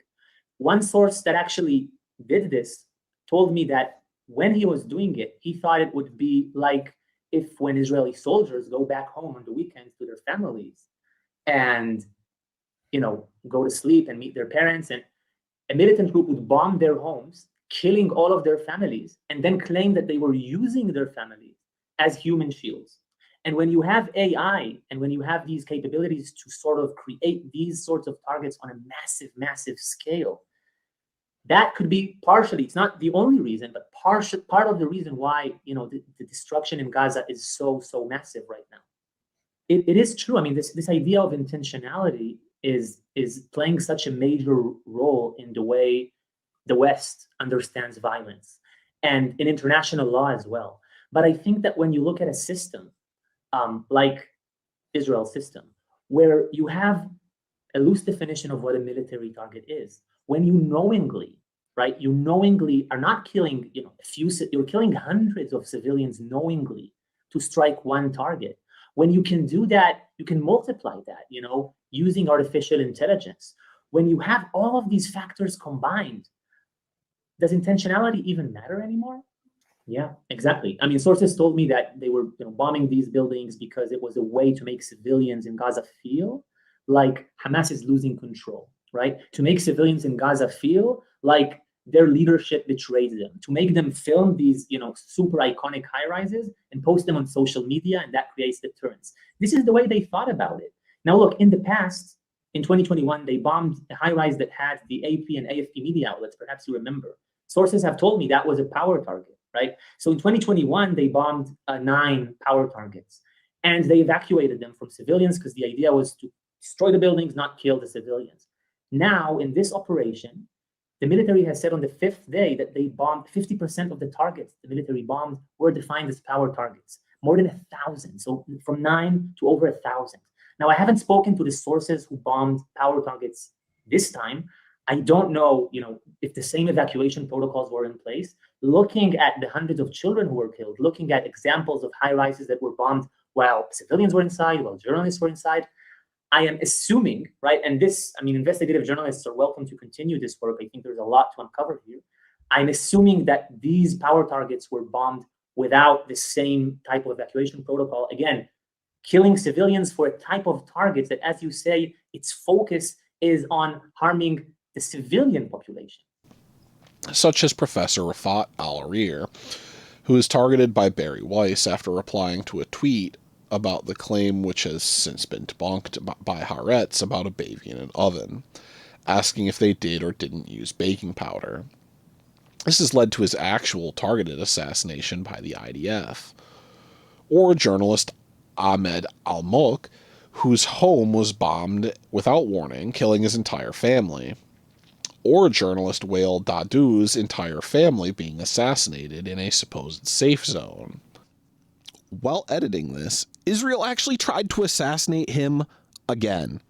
One source that actually did this told me that when he was doing it, he thought it would be like if when Israeli soldiers go back home on the weekends to their families and, you know, go to sleep and meet their parents, and a militant group would bomb their homes, killing all of their families, and then claim that they were using their families as human shields. And when you have AI and when you have these capabilities to sort of create these sorts of targets on a massive, massive scale, that could be partially, it's not the only reason, but part of the reason why, you know, the destruction in Gaza is so massive right now. It is true. I mean, this idea of intentionality is playing such a major role in the way the West understands violence and in international law as well. But I think that when you look at a system like Israel's system, where you have a loose definition of what a military target is, when you knowingly, right, you knowingly are not killing, you know, you're killing hundreds of civilians knowingly to strike one target. When you can do that, you can multiply that, you know, using artificial intelligence. When you have all of these factors combined, does intentionality even matter anymore? Yeah, exactly. I mean, sources told me that they were, you know, bombing these buildings because it was a way to make civilians in Gaza feel like Hamas is losing control, right? To make civilians in Gaza feel like their leadership betrayed them, to make them film these, you know, super iconic high-rises and post them on social media, and that creates deterrence. This is the way they thought about it. Now, look, in the past, in 2021, they bombed a high-rise that had the AP and AFP media outlets. Perhaps you remember. Sources have told me that was a power target, right? So in 2021, they bombed 9 power targets. And they evacuated them from civilians because the idea was to destroy the buildings, not kill the civilians. Now, in this operation, the military has said on the 5th day that they bombed 50% of the targets the military bombed were defined as power targets, more than 1,000. So from 9 to over 1,000. Now, I haven't spoken to the sources who bombed power targets this time. I don't know, if the same evacuation protocols were in place. Looking at the hundreds of children who were killed, looking at examples of high-rises that were bombed while civilians were inside, while journalists were inside, I am assuming, right, and this, investigative journalists are welcome to continue this work. I think there's a lot to uncover here. I'm assuming that these power targets were bombed without the same type of evacuation protocol. Again, killing civilians for a type of targets that, as you say, its focus is on harming the civilian population. Such as Professor Rafat Al-Arir, who was targeted by Barry Weiss after replying to a tweet about the claim, which has since been debunked by Haaretz, about a baby in an oven, asking if they did or didn't use baking powder. This has led to his actual targeted assassination by the IDF. Or journalist Ahmed Al-Mouk, whose home was bombed without warning, killing his entire family. Or journalist Wael Dadu's entire family being assassinated in a supposed safe zone. While editing this, Israel actually tried to assassinate him again.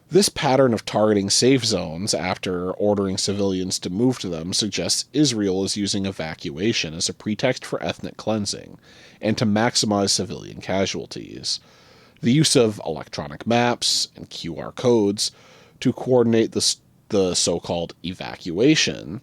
This pattern of targeting safe zones after ordering civilians to move to them suggests Israel is using evacuation as a pretext for ethnic cleansing and to maximize civilian casualties. The use of electronic maps and QR codes to coordinate the so-called evacuation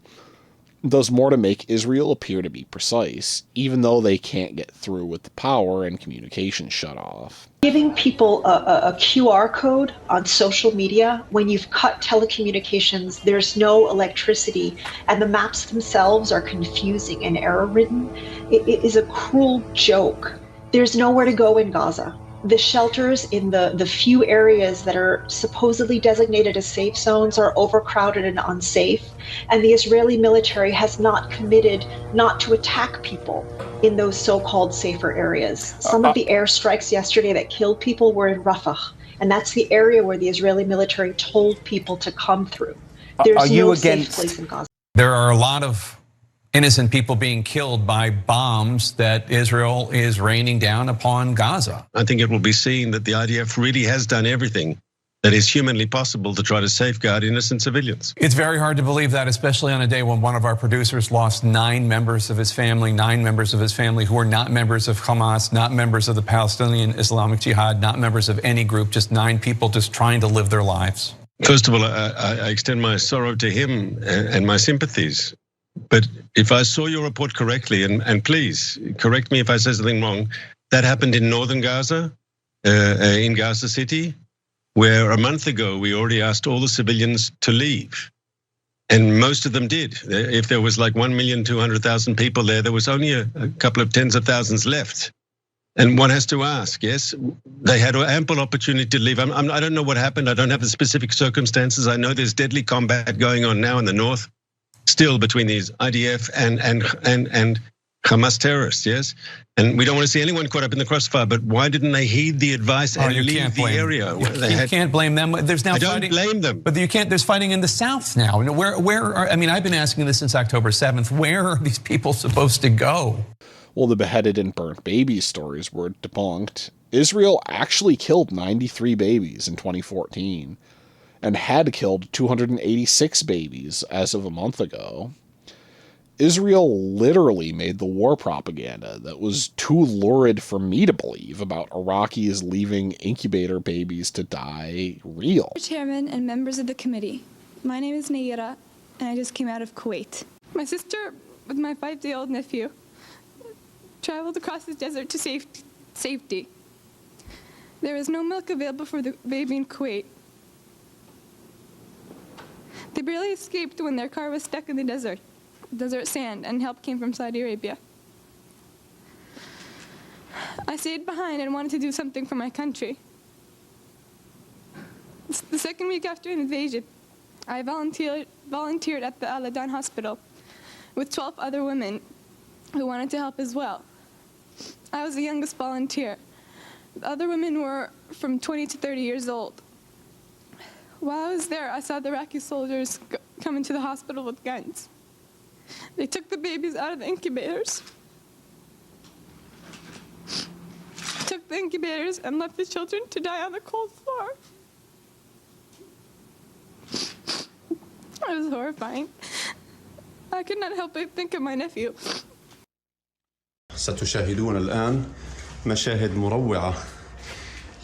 does more to make Israel appear to be precise, even though they can't get through with the power and communication shut off. Giving people a QR code on social media when you've cut telecommunications, there's no electricity, and the maps themselves are confusing and error-ridden, it is a cruel joke. There's nowhere to go in Gaza. The shelters in the few areas that are supposedly designated as safe zones are overcrowded and unsafe, and the Israeli military has not committed not to attack people in those so-called safer areas. Some of the airstrikes yesterday that killed people were in Rafah, and that's the area where the Israeli military told people to come through. There's no safe place in Gaza. There are a lot of innocent people being killed by bombs that Israel is raining down upon Gaza. I think it will be seen that the IDF really has done everything that is humanly possible to try to safeguard innocent civilians. It's very hard to believe that, especially on a day when one of our producers lost 9 members of his family who are not members of Hamas, not members of the Palestinian Islamic Jihad, not members of any group, just 9 people just trying to live their lives. First of all, I extend my sorrow to him and my sympathies. But if I saw your report correctly, and please correct me if I say something wrong, that happened in northern Gaza, in Gaza City, where a month ago we already asked all the civilians to leave. And most of them did. If there was like 1,200,000 people there was only a couple of tens of thousands left. And one has to ask, yes, they had ample opportunity to leave. I don't know what happened. I don't have the specific circumstances. I know there's deadly combat going on now in the north, still between these IDF and Hamas terrorists, yes? And we don't want to see anyone caught up in the crossfire, but why didn't they heed the advice and leave the area? You can't blame them. There's now I don't blame them. But you can't, there's fighting in the south now. I've been asking this since October 7th. Where are these people supposed to go? Well, the beheaded and burnt babies stories were debunked. Israel actually killed 93 babies in 2014. And had killed 286 babies as of a month ago. Israel literally made the war propaganda that was too lurid for me to believe about Iraqis leaving incubator babies to die real. Chairman and members of the committee, my name is Nayira, and I just came out of Kuwait. My sister, with my 5-day-old nephew, traveled across the desert to safety. There was no milk available for the baby in Kuwait. They barely escaped when their car was stuck in the desert sand, and help came from Saudi Arabia. I stayed behind and wanted to do something for my country. The second week after an invasion, I volunteered at the Al-Adan hospital with 12 other women who wanted to help as well. I was the youngest volunteer. The other women were from 20 to 30 years old. While I was there, I saw the Iraqi soldiers come into the hospital with guns. They took the babies out of the incubators, took the incubators, and left the children to die on the cold floor. It was horrifying. I could not help but think of my nephew. ستشاهدون الآن مشاهد مروعة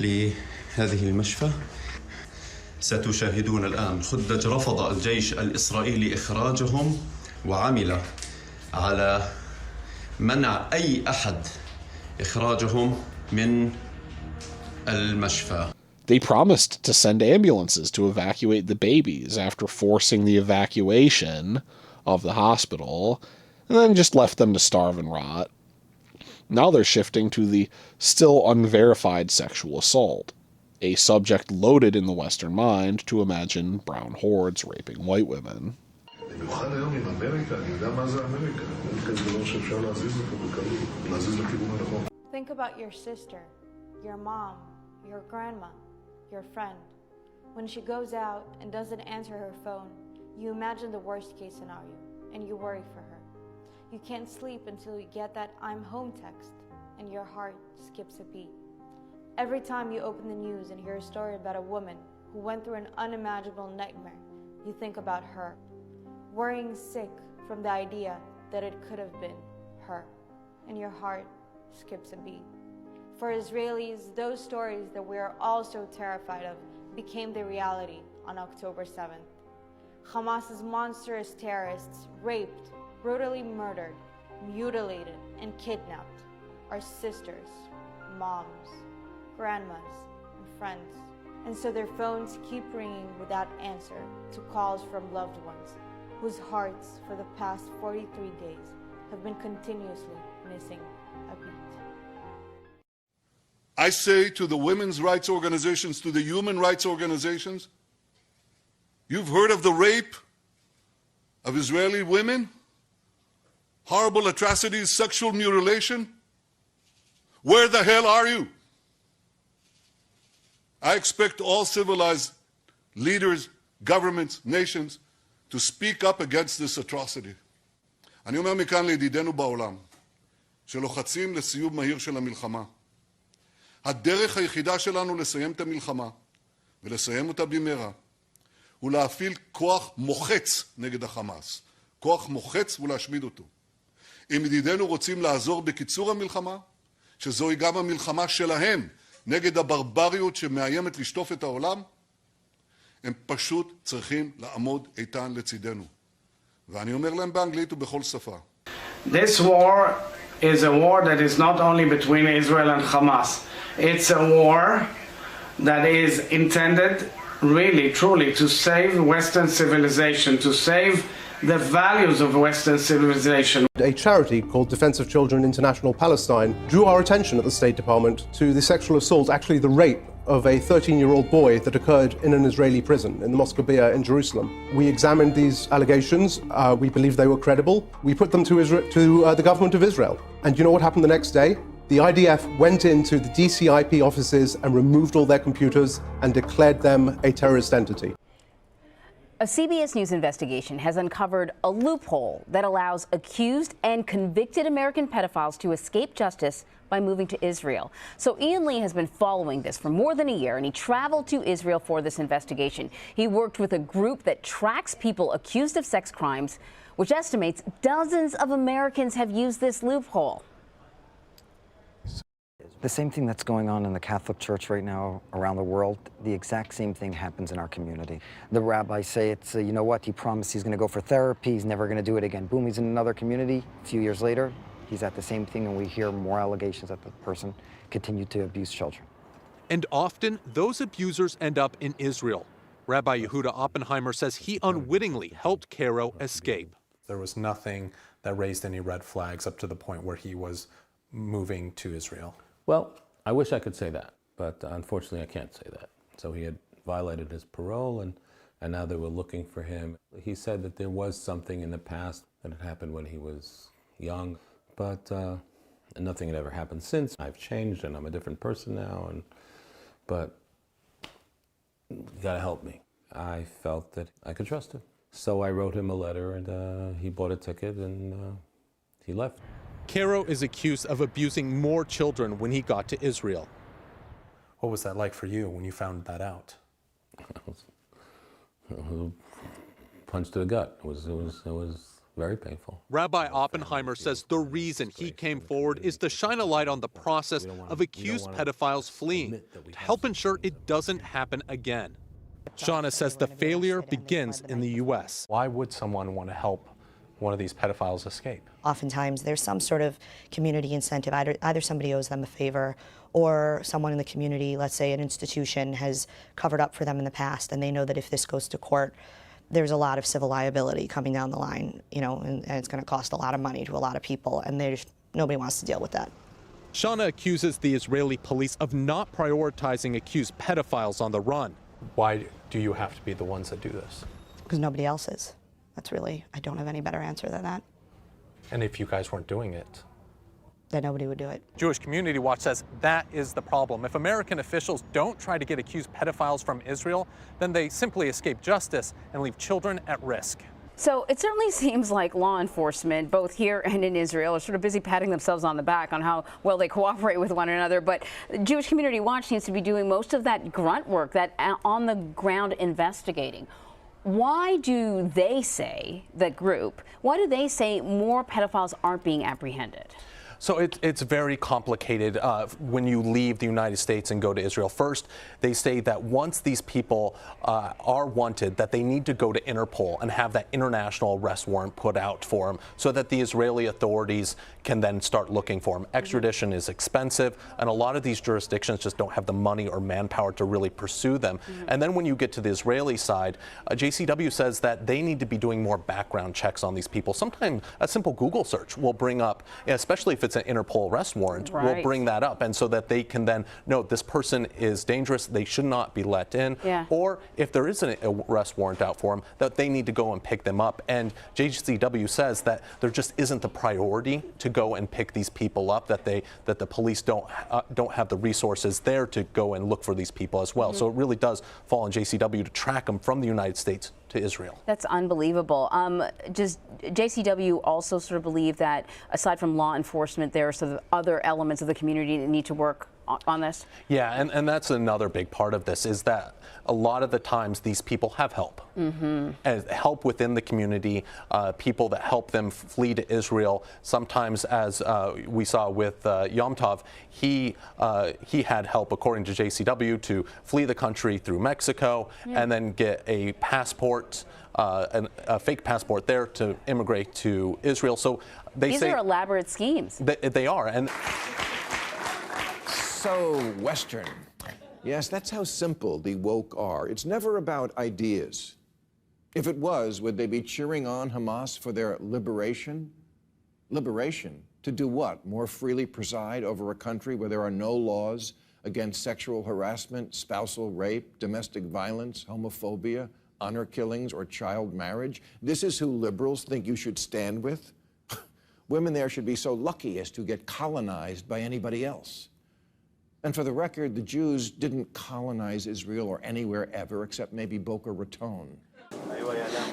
لهذه المشفى. ستشاهدون الآن خدج رفض الجيش الإسرائيلي إخراجهم وعمل على منع أي أحد إخراجهم من المشفى. They promised to send ambulances to evacuate the babies after forcing the evacuation of the hospital, and then just left them to starve and rot. Now they're shifting to the still unverified sexual assault, a subject loaded in the Western mind to imagine brown hordes raping white women. Think about your sister, your mom, your grandma, your friend. When she goes out and doesn't answer her phone, you imagine the worst case scenario and you worry for her. You can't sleep until you get that "I'm home" text and your heart skips a beat. Every time you open the news and hear a story about a woman who went through an unimaginable nightmare, you think about her, worrying sick from the idea that it could have been her, and your heart skips a beat. For Israelis, those stories that we are all so terrified of became the reality on October 7th. Hamas's monstrous terrorists raped, brutally murdered, mutilated, and kidnapped our sisters, moms, grandmas, and friends. And so their phones keep ringing without answer to calls from loved ones whose hearts for the past 43 days have been continuously missing a beat. I say to the women's rights organizations, to the human rights organizations, you've heard of the rape of Israeli women? Horrible atrocities, sexual mutilation? Where the hell are you? I expect all civilized leaders, governments, nations, to speak up against this atrocity. אני אומר מכאן לידידינו בעולם, שלוחצים לסיום מהיר של המלחמה. הדרך היחידה שלנו לסיים את המלחמה, ולסיים אותה במהרה, הוא להפעיל כוח מוחץ נגד החמאס. כוח מוחץ ולהשמיד אותו. אם ידידינו רוצים לעזור בקיצור המלחמה, שזוהי גם המלחמה שלהם נגד הברבריות שמאיימת לשטוף את העולם, הם פשוט צריכים לעמוד איתן לצידנו. ואני אומר להם באנגלית ובכל שפה. This war is a war that is not only between Israel and Hamas. It's a war that is intended really, truly, to save Western civilization, to save the values of Western civilization. A charity called Defense of Children International Palestine drew our attention at the State Department to the sexual assault, actually the rape, of a 13-year-old boy that occurred in an Israeli prison in the Mosque Iberia in Jerusalem. We examined these allegations. We believed they were credible. We put them to the government of Israel. And you know what happened the next day? The IDF went into the DCIP offices and removed all their computers and declared them a terrorist entity. A CBS News investigation has uncovered a loophole that allows accused and convicted American pedophiles to escape justice by moving to Israel. So Ian Lee has been following this for more than a year, and he traveled to Israel for this investigation. He worked with a group that tracks people accused of sex crimes, which estimates dozens of Americans have used this loophole. The same thing that's going on in the Catholic Church right now around the world, the exact same thing happens in our community. The rabbis say it's, you know what, he promised he's going to go for therapy, he's never going to do it again. Boom, he's in another community. A few years later, he's at the same thing, and we hear more allegations that the person continued to abuse children. And often, those abusers end up in Israel. Rabbi Yehuda Oppenheimer says he unwittingly helped Caro escape. There was nothing that raised any red flags up to the point where he was moving to Israel. Well, I wish I could say that, but unfortunately I can't say that. So he had violated his parole, and now they were looking for him. He said that there was something in the past that had happened when he was young, but And nothing had ever happened since. I've changed and I'm a different person now, but you gotta help me. I felt that I could trust him. So I wrote him a letter and he bought a ticket and he left. Cairo is accused of abusing more children when he got to Israel. What was that like for you when you found that out? Punch to the gut. It was very painful. Rabbi Oppenheimer says the reason he came forward is to shine a light on the process of accused pedophiles fleeing, to help ensure it doesn't happen again. Shauna says the failure begins in the U.S. Why would someone want to help one of these pedophiles escape? Oftentimes there's some sort of community incentive. Either somebody owes them a favor, or someone in the community, let's say an institution, has covered up for them in the past, and they know that if this goes to court, there's a lot of civil liability coming down the line, and it's going to cost a lot of money to a lot of people, and nobody wants to deal with that. Shauna accuses the Israeli police of not prioritizing accused pedophiles on the run. Why do you have to be the ones that do this? Because nobody else is. I don't have any better answer than that. And if you guys weren't doing it? Then nobody would do it. Jewish Community Watch says that is the problem. If American officials don't try to get accused pedophiles from Israel, then they simply escape justice and leave children at risk. So it certainly seems like law enforcement, both here and in Israel, are sort of busy patting themselves on the back on how well they cooperate with one another. But Jewish Community Watch seems to be doing most of that grunt work, that on-the-ground investigating. Why do they say, the group, why do they say more pedophiles aren't being apprehended? So it's very complicated when you leave the United States and go to Israel. First, they say that once these people are wanted, that they need to go to Interpol and have that international arrest warrant put out for them so that the Israeli authorities can then start looking for them. Extradition is expensive, and a lot of these jurisdictions just don't have the money or manpower to really pursue them. And then when you get to the Israeli side, JCW says that they need to be doing more background checks on these people. Sometimes a simple Google search will bring up, especially if it's an Interpol arrest warrant, will bring that up, and so that they can then know this person is dangerous, they should not be let in, or if there is an arrest warrant out for them, that they need to go and pick them up. And JCW says that there just isn't the priority to go and pick these people up, that the police don't have the resources there to go and look for these people as well. So it really does fall on JCW to track them from the United States to Israel. That's unbelievable. Does JCW also sort of believe that aside from law enforcement, there are sort of other elements of the community that need to work on this? Yeah, and that's another big part of this, is that a lot of the times these people have help. And help within the community, people that help them flee to Israel. Sometimes, as we saw with Yom Tov, he had help, according to JCW, to flee the country through Mexico and then get a passport, a fake passport there to immigrate to Israel. So these are elaborate schemes. They are. And so Western. Yes, that's how simple the woke are. It's never about ideas. If it was, would they be cheering on Hamas for their liberation? Liberation? To do what? More freely preside over a country where there are no laws against sexual harassment, spousal rape, domestic violence, homophobia, honor killings, or child marriage? This is who liberals think you should stand with? Women there should be so lucky as to get colonized by anybody else. And for the record, the Jews didn't colonize Israel or anywhere ever except maybe Boca Raton.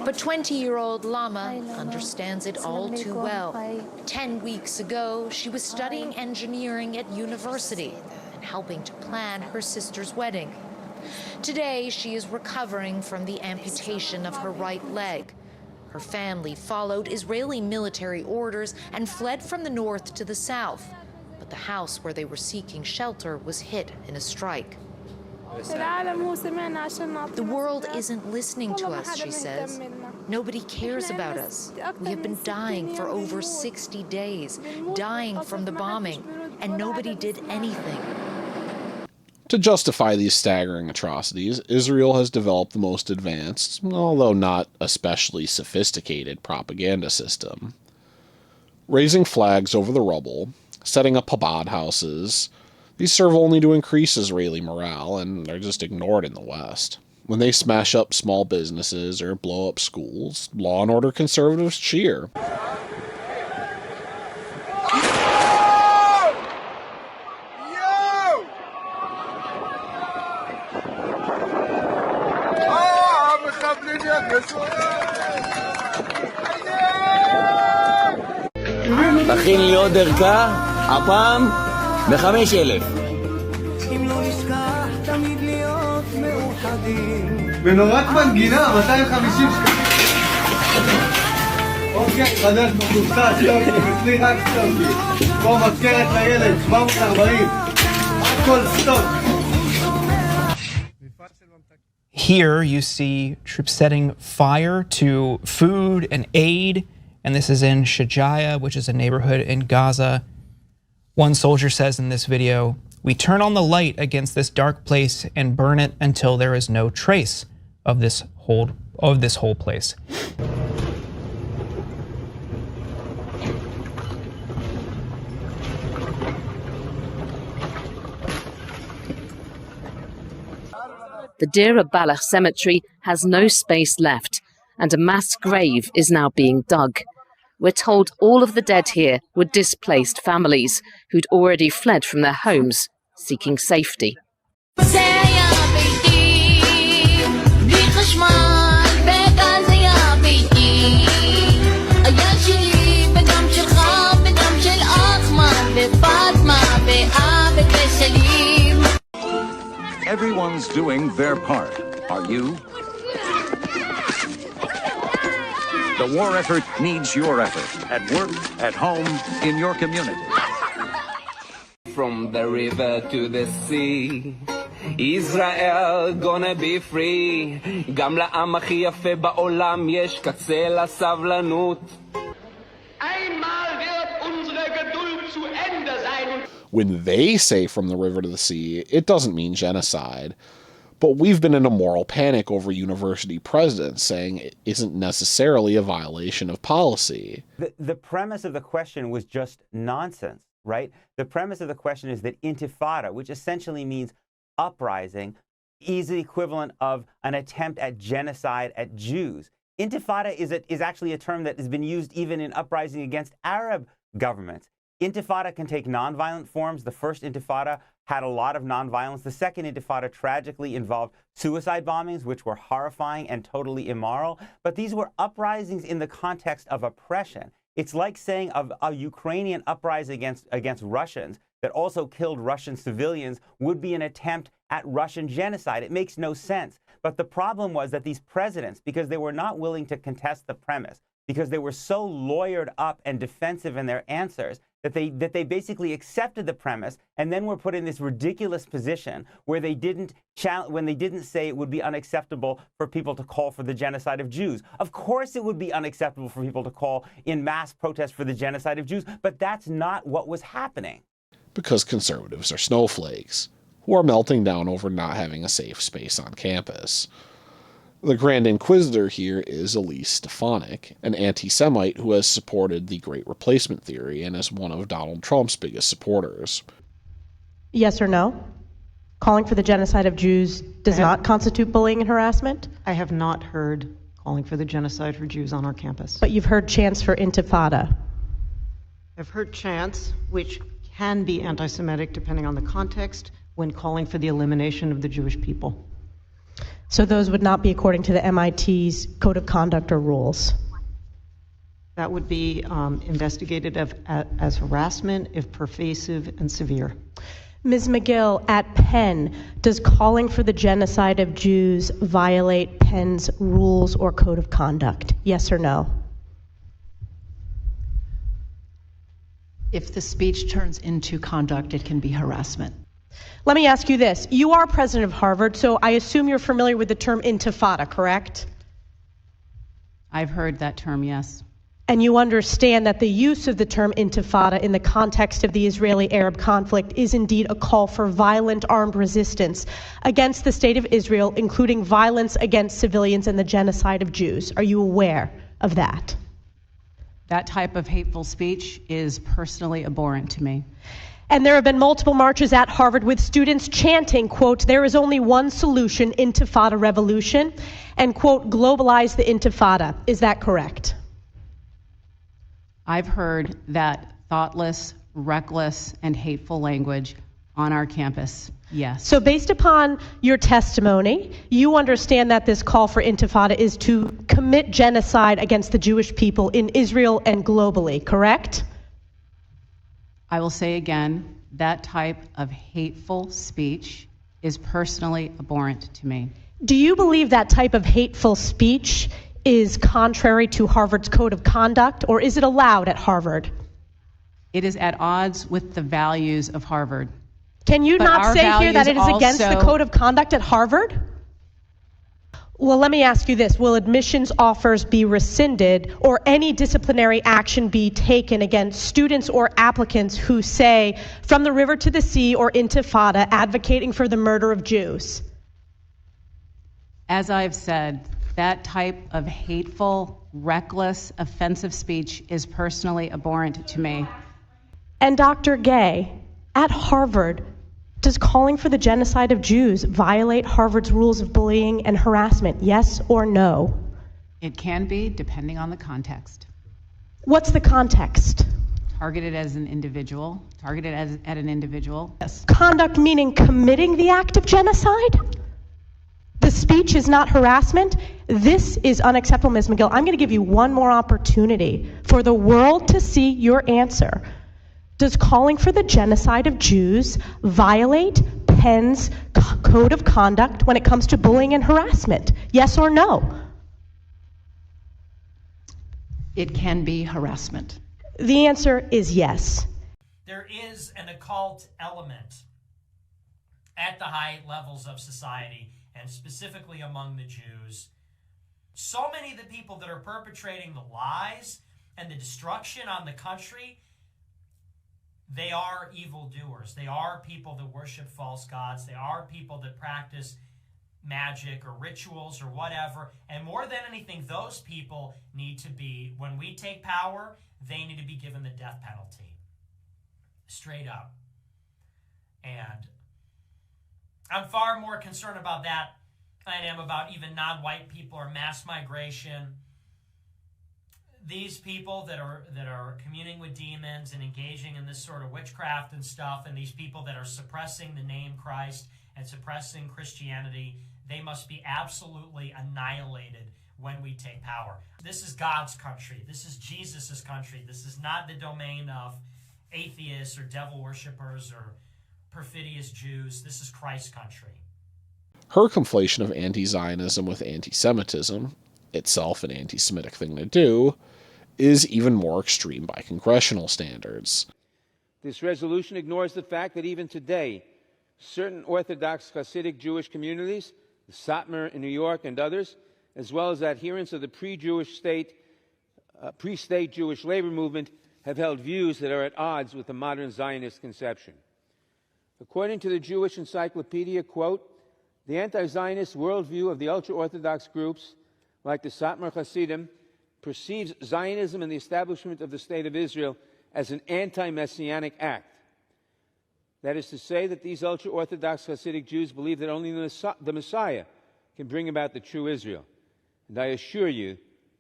But 20-year-old Lama understands it all too well. 10 weeks ago, she was studying engineering at university and helping to plan her sister's wedding. Today, she is recovering from the amputation of her right leg. Her family followed Israeli military orders and fled from the north to the south. But the house where they were seeking shelter was hit in a strike. The world isn't listening to us, she says. Nobody cares about us. We have been dying for over 60 days, dying from the bombing, and nobody did anything. To justify these staggering atrocities, Israel has developed the most advanced, although not especially sophisticated, propaganda system. Raising flags over the rubble, setting up Chabad houses, these serve only to increase Israeli morale, and they're just ignored in the West. When they smash up small businesses or blow up schools, law and order conservatives cheer. תכין לי עוד ערכה, הפעם ב5,000. ונורק מנגינה, 250 שקלים. אוקיי, חדש בקופסה, סטוקי, אצלי רק סטוקי. פה מזכרת לילד, 740. הכל סטוק. Here you see troops setting fire to food and aid, and this is in Shajaya, which is a neighborhood in Gaza. One soldier says in this video, "We turn on the light against this dark place and burn it until there is no trace of this whole place." The Deir al-Balach cemetery has no space left, and a mass grave is now being dug. We're told all of the dead here were displaced families who'd already fled from their homes, seeking safety. Everyone's doing their part. Are you? The war effort needs your effort. At work, at home, in your community. From the river to the sea, Israel gonna be free. גם לעם הכי יפה בעולם יש קצה לסבלנות. Einmal wird unsere Geduld zu Ende sein. When they say from the river to the sea, it doesn't mean genocide. But we've been in a moral panic over university presidents saying it isn't necessarily a violation of policy. The premise of the question was just nonsense, right? The premise of the question is that intifada, which essentially means uprising, is the equivalent of an attempt at genocide at Jews. Intifada is actually a term that has been used even in uprising against Arab governments. Intifada can take nonviolent forms. The first intifada had a lot of nonviolence. The second intifada tragically involved suicide bombings, which were horrifying and totally immoral. But these were uprisings in the context of oppression. It's like saying of a Ukrainian uprising against Russians that also killed Russian civilians would be an attempt at Russian genocide. It makes no sense. But the problem was that these presidents, because they were not willing to contest the premise, because they were so lawyered up and defensive in their answers, that they basically accepted the premise and then were put in this ridiculous position where they didn't say it would be unacceptable for people to call for the genocide of Jews. Of course it would be unacceptable for people to call in mass protest for the genocide of Jews, but that's not what was happening. Because conservatives are snowflakes who are melting down over not having a safe space on campus. The Grand Inquisitor here is Elise Stefanik, an anti-Semite who has supported the Great Replacement theory and is one of Donald Trump's biggest supporters. Yes or no? Calling for the genocide of Jews does not constitute bullying and harassment? I have not heard calling for the genocide for Jews on our campus. But you've heard chants for intifada. I've heard chants, which can be anti-Semitic depending on the context, when calling for the elimination of the Jewish people. So those would not be according to the MIT's code of conduct or rules? That would be investigated as harassment if pervasive and severe. Ms. McGill, at Penn, does calling for the genocide of Jews violate Penn's rules or code of conduct? Yes or no? If the speech turns into conduct, it can be harassment. Let me ask you this. You are president of Harvard, so I assume you're familiar with the term intifada, correct? I've heard that term, yes. And you understand that the use of the term intifada in the context of the Israeli-Arab conflict is indeed a call for violent armed resistance against the state of Israel, including violence against civilians and the genocide of Jews. Are you aware of that? That type of hateful speech is personally abhorrent to me. And there have been multiple marches at Harvard with students chanting, quote, "There is only one solution, intifada revolution," and, quote, "globalize the intifada." Is that correct? I've heard that thoughtless, reckless, and hateful language On our campus, yes. So based upon your testimony, you understand that this call for intifada is to commit genocide against the Jewish people in Israel and globally, correct? I will say again, that type of hateful speech is personally abhorrent to me. Do you believe that type of hateful speech is contrary to Harvard's code of conduct, or is it allowed at Harvard? It is at odds with the values of Harvard. Can you not say here that it is against the code of conduct at Harvard? Well, let me ask you this. Will admissions offers be rescinded or any disciplinary action be taken against students or applicants who say, from the river to the sea or intifada, advocating for the murder of Jews? As I've said, that type of hateful, reckless, offensive speech is personally abhorrent to me. And Dr. Gay, at Harvard, does calling for the genocide of Jews violate Harvard's rules of bullying and harassment, yes or no? It can be, depending on the context. What's the context? Targeted as an individual, targeted at an individual. Yes. Conduct meaning committing the act of genocide? The speech is not harassment? This is unacceptable, Ms. McGill. I'm going to give you one more opportunity for the world to see your answer. Does calling for the genocide of Jews violate Penn's code of conduct when it comes to bullying and harassment? Yes or no? It can be harassment. The answer is yes. There is an occult element at the high levels of society, and specifically among the Jews. So many of the people that are perpetrating the lies and the destruction on the country, they are evildoers. They are people that worship false gods. They are people that practice magic or rituals or whatever. And more than anything, those people need to be, when we take power, they need to be given the death penalty. Straight up. And I'm far more concerned about that than I am about even non-white people or mass migration. These people that are communing with demons and engaging in this sort of witchcraft and stuff, and these people that are suppressing the name Christ and suppressing Christianity, they must be absolutely annihilated when we take power. This is God's country. This is Jesus' country. This is not the domain of atheists or devil worshippers or perfidious Jews. This is Christ's country. Her conflation of anti-Zionism with anti-Semitism, itself an anti-Semitic thing to do, is even more extreme by congressional standards. This resolution ignores the fact that even today, certain Orthodox Hasidic Jewish communities, the Satmar in New York and others, as well as adherents of the pre-state Jewish labor movement, have held views that are at odds with the modern Zionist conception. According to the Jewish Encyclopedia, quote, the anti-Zionist worldview of the ultra-Orthodox groups, like the Satmar Hasidim, perceives Zionism and the establishment of the State of Israel as an anti-Messianic act. That is to say that these ultra-Orthodox Hasidic Jews believe that only the Messiah can bring about the true Israel. And I assure you,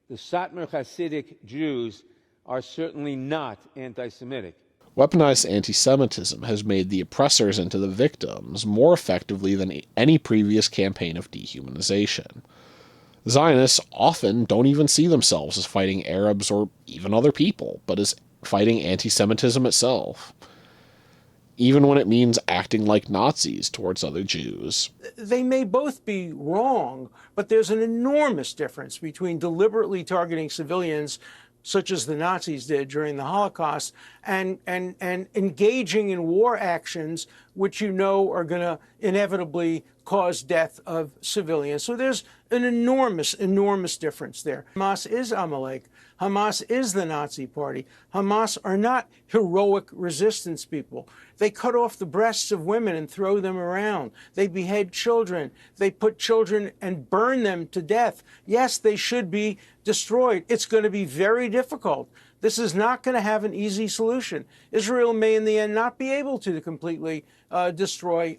the Satmar Hasidic Jews are certainly not anti-Semitic. Weaponized anti-Semitism has made the oppressors into the victims more effectively than any previous campaign of dehumanization. Zionists often don't even see themselves as fighting Arabs or even other people, but as fighting anti-Semitism itself, even when it means acting like Nazis towards other Jews. They may both be wrong, but there's an enormous difference between deliberately targeting civilians, such as the Nazis did during the Holocaust, and engaging in war actions which you know are going to inevitably cause death of civilians. So there's an enormous difference there. Hamas is Amalek. Hamas is the Nazi party. Hamas are not heroic resistance people. They cut off the breasts of women and throw them around. They behead children. They put children and burn them to death. Yes, they should be destroyed. It's going to be very difficult. This is not going to have an easy solution. Israel may in the end not be able to completely destroy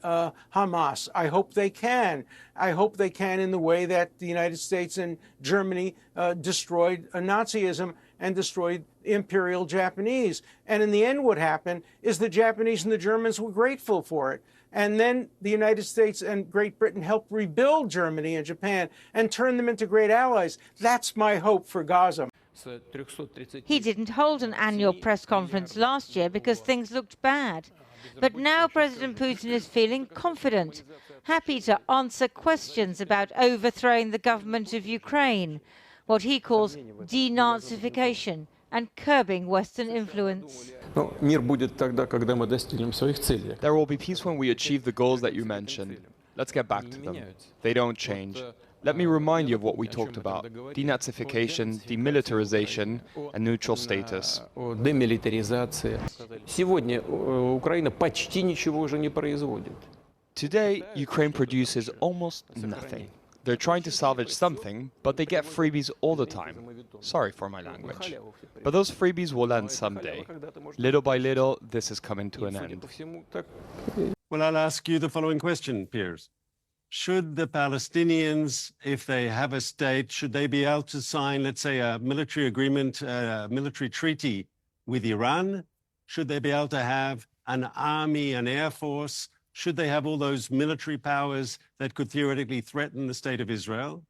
Hamas. I hope they can. I hope they can in the way that the United States and Germany destroyed Nazism and destroyed the Imperial Japanese. And in the end, what happened is the Japanese and the Germans were grateful for it. And then the United States and Great Britain helped rebuild Germany and Japan and turn them into great allies. That's my hope for Gaza. He didn't hold an annual press conference last year because things looked bad. But now President Putin is feeling confident, happy to answer questions about overthrowing the government of Ukraine, what he calls denazification and curbing Western influence. There will be peace when we achieve the goals that you mentioned. Let's get back to them. They don't change. Let me remind you of what we talked about: denazification, demilitarization, and neutral status. Today, Ukraine produces almost nothing. They're trying to salvage something, but they get freebies all the time. Sorry for my language. But those freebies will end someday. Little by little, this is coming to an end. Well, I'll ask you the following question, Piers. Should the Palestinians, if they have a state, should they be able to sign, let's say, a military agreement, a military treaty with Iran? Should they be able to have an army, an air force? Should they have all those military powers that could theoretically threaten the state of Israel?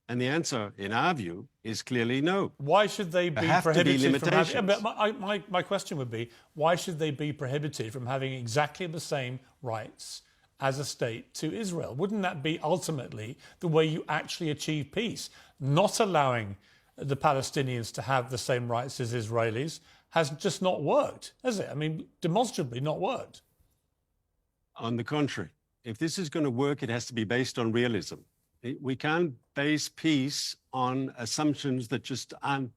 And the answer, in our view, is clearly no. Why should they be prohibited from having... My question would be, why should they be prohibited from having exactly the same rights as a state to Israel? Wouldn't that be ultimately the way you actually achieve peace? Not allowing the Palestinians to have the same rights as Israelis has just not worked, has it? I mean, demonstrably not worked. On the contrary, if this is going to work, it has to be based on realism. We can't base peace on assumptions that just aren't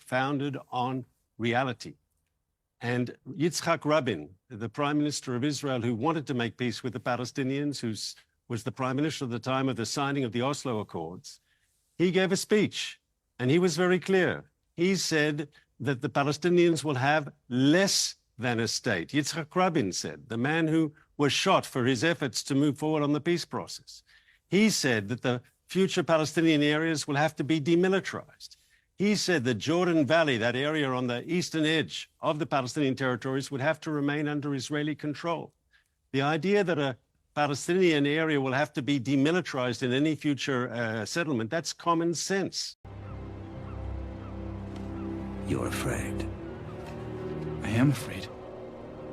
founded on reality. And Yitzhak Rabin, the Prime Minister of Israel, who wanted to make peace with the Palestinians, who was the Prime Minister at the time of the signing of the Oslo Accords, he gave a speech, and he was very clear. He said that the Palestinians will have less than a state. Yitzhak Rabin said, the man who was shot for his efforts to move forward on the peace process. He said that the future Palestinian areas will have to be demilitarized. He said the Jordan Valley, that area on the eastern edge of the Palestinian territories, would have to remain under Israeli control. The idea that a Palestinian area will have to be demilitarized in any future settlement, that's common sense. You're afraid. I am afraid.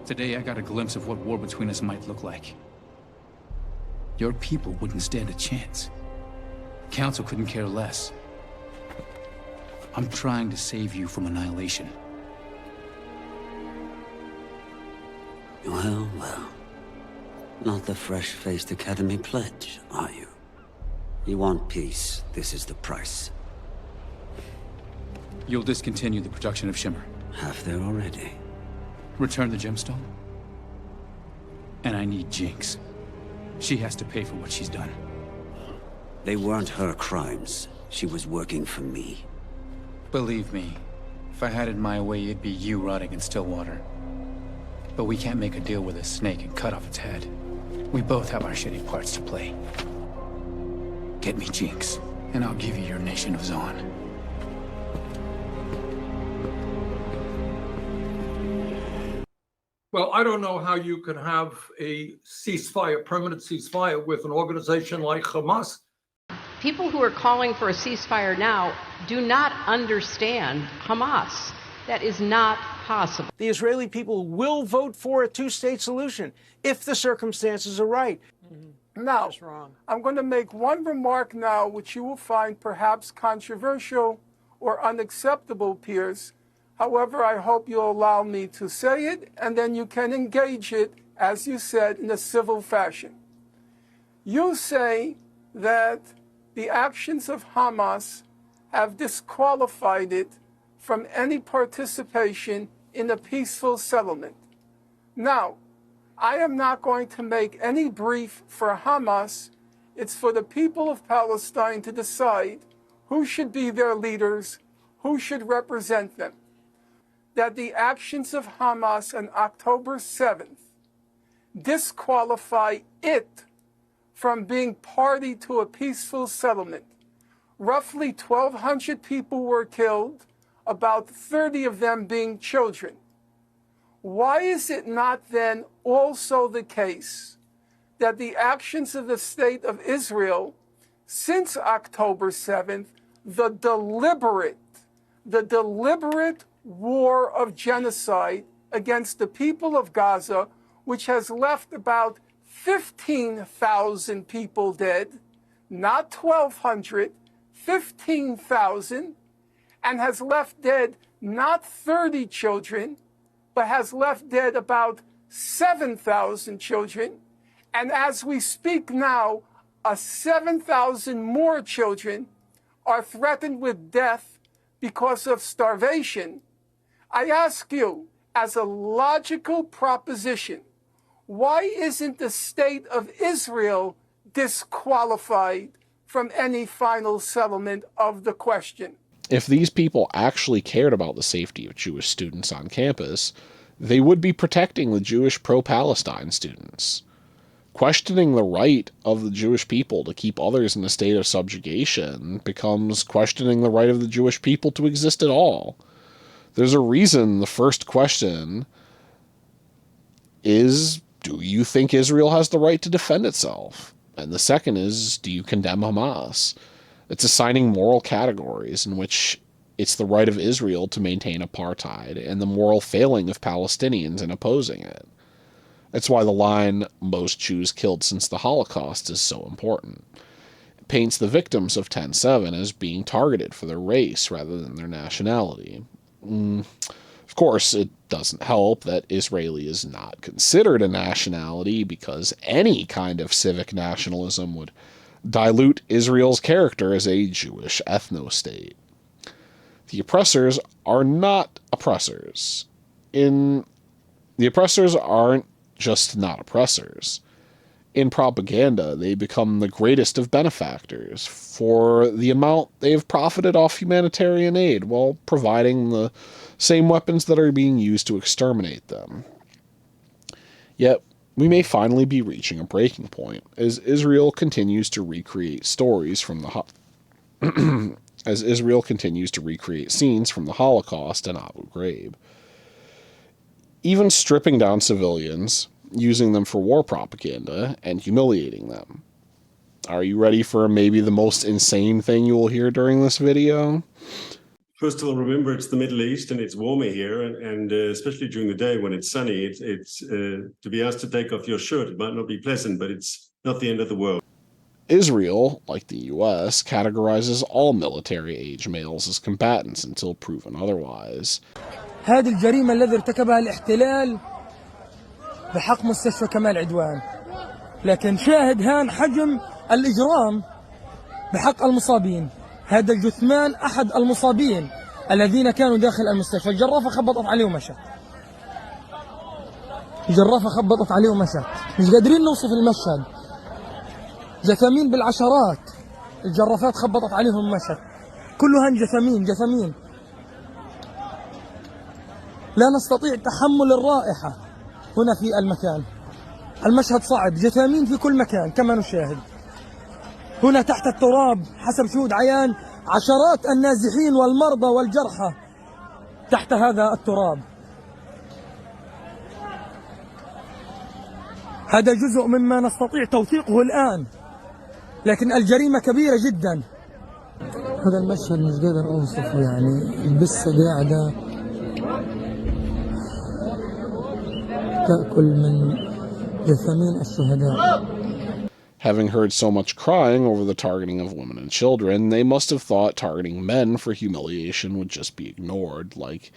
Today I got a glimpse of what war between us might look like. Your people wouldn't stand a chance. The Council couldn't care less. I'm trying to save you from annihilation. Well, well. Not the fresh-faced Academy pledge, are you? You want peace, this is the price. You'll discontinue the production of Shimmer. Have there already. Return the gemstone. And I need Jinx. She has to pay for what she's done. They weren't her crimes. She was working for me. Believe me, if I had it my way, it'd be you rotting in Stillwater. But we can't make a deal with a snake and cut off its head. We both have our shitty parts to play. Get me Jinx, and I'll give you your nation of Zon. Well, I don't know how you can have a ceasefire, permanent ceasefire, with an organization like Hamas. People who are calling for a ceasefire now do not understand Hamas. That is not possible. The Israeli people will vote for a two-state solution if the circumstances are right. Now, I'm going to make one remark now which you will find perhaps controversial or unacceptable, Piers. However, I hope you'll allow me to say it, and then you can engage it, as you said, in a civil fashion. You say that the actions of Hamas have disqualified it from any participation in a peaceful settlement. Now, I am not going to make any brief for Hamas. It's for the people of Palestine to decide who should be their leaders, who should represent them. That the actions of Hamas on October 7th disqualify it from being party to a peaceful settlement. Roughly 1,200 people were killed, about 30 of them being children. Why is it not then also the case that the actions of the state of Israel since October 7th, the deliberate war of genocide against the people of Gaza, which has left about 15,000 people dead, not 1,200, 15,000, and has left dead not 30 children, but has left dead about 7,000 children. And as we speak now, 7,000 more children are threatened with death because of starvation. I ask you, as a logical proposition, why isn't the state of Israel disqualified from any final settlement of the question? If these people actually cared about the safety of Jewish students on campus, they would be protecting the Jewish pro-Palestine students. Questioning the right of the Jewish people to keep others in a state of subjugation becomes questioning the right of the Jewish people to exist at all. There's a reason the first question is, do you think Israel has the right to defend itself? And the second is, do you condemn Hamas? It's assigning moral categories in which it's the right of Israel to maintain apartheid and the moral failing of Palestinians in opposing it. That's why the line, most Jews killed since the Holocaust, is so important. It paints the victims of 10/7 as being targeted for their race rather than their nationality. Of course, it doesn't help that Israeli is not considered a nationality, because any kind of civic nationalism would dilute Israel's character as a Jewish ethno-state. The oppressors are not oppressors. The oppressors aren't just not oppressors. In propaganda, they become the greatest of benefactors for the amount they have profited off humanitarian aid while providing the same weapons that are being used to exterminate them. Yet, we may finally be reaching a breaking point as Israel continues to recreate stories from the scenes from the Holocaust and Abu Ghraib. Even stripping down civilians, using them for war propaganda, and humiliating them. Are you ready for maybe the most insane thing you will hear during this video? First of all, remember it's the Middle East and it's warmer here, and especially during the day when it's sunny, it's to be asked to take off your shirt. It might not be pleasant, but it's not the end of the world. Israel, like the US, categorizes all military-age males as combatants until proven otherwise. هذه الجريمة التي ارتكبها الاحتلال بحق مستشفى كمال عدوان، لكن شاهد هان حجم الإجرام بحق المصابين. هذا الجثمان أحد المصابين الذين كانوا داخل المستشفى. الجرافة خبطت عليه ومشت. الجرافة خبطت عليه ومشت. مش قادرين نوصف المشهد. جثامين بالعشرات. الجرافات خبطت عليهم ومشت. كلهن جثامين. لا نستطيع تحمل الرائحة هنا في المكان. المشهد صعب، جثامين في كل مكان كما نشاهد. هنا تحت التراب حسب شهود عيان عشرات النازحين والمرضى والجرحى تحت هذا التراب. هذا جزء مما نستطيع توثيقه الآن، لكن الجريمة كبيرة جدا. هذا المشهد مش قادر أوصفه، يعني البسة قاعدة تأكل من جثامين الشهداء. Having heard so much crying over the targeting of women and children, they must have thought targeting men for humiliation would just be ignored. Like,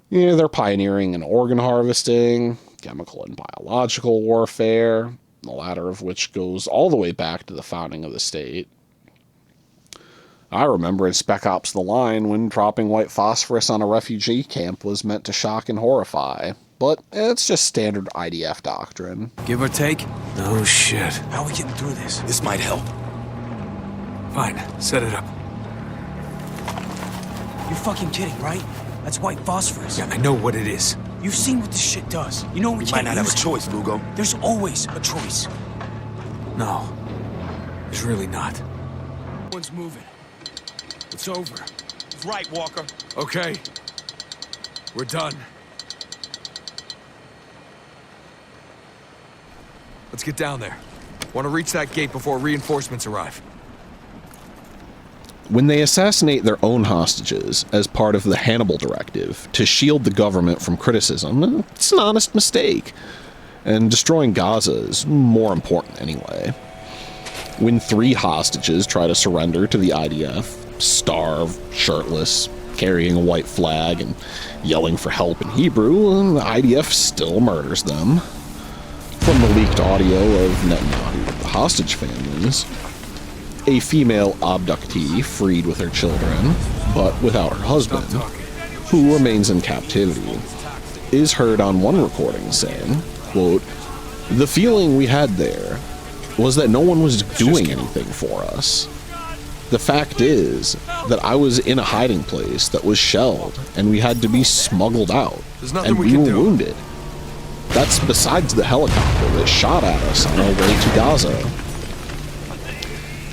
they're pioneering in organ harvesting, chemical and biological warfare, the latter of which goes all the way back to the founding of the state. I remember in Spec Ops the Line when dropping white phosphorus on a refugee camp was meant to shock and horrify. But it's just standard IDF doctrine. Give or take? No shit. How are we getting through this? This might help. Fine, set it up. You're fucking kidding, right? That's white phosphorus. Yeah, I know what it is. You've seen what this shit does. You know we can't might not have a choice, Lugo. There's always a choice. No, there's really not. One's moving. It's over. is right, Walker. Okay. We're done. Let's get down there. Want to reach that gate before reinforcements arrive. When they assassinate their own hostages as part of the Hannibal Directive to shield the government from criticism, it's an honest mistake. And destroying Gaza is more important anyway. When 3 hostages try to surrender to the IDF, starved, shirtless, carrying a white flag, and yelling for help in Hebrew, the IDF still murders them. From the leaked audio of Netanyahu with the hostage families, a female abductee freed with her children, but without her husband, who remains in captivity, is heard on one recording saying, quote, "The feeling we had there was that no one was doing anything for us. The fact is that I was in a hiding place that was shelled and we had to be smuggled out, and we were wounded. That's besides the helicopter that shot at us on our way to Gaza.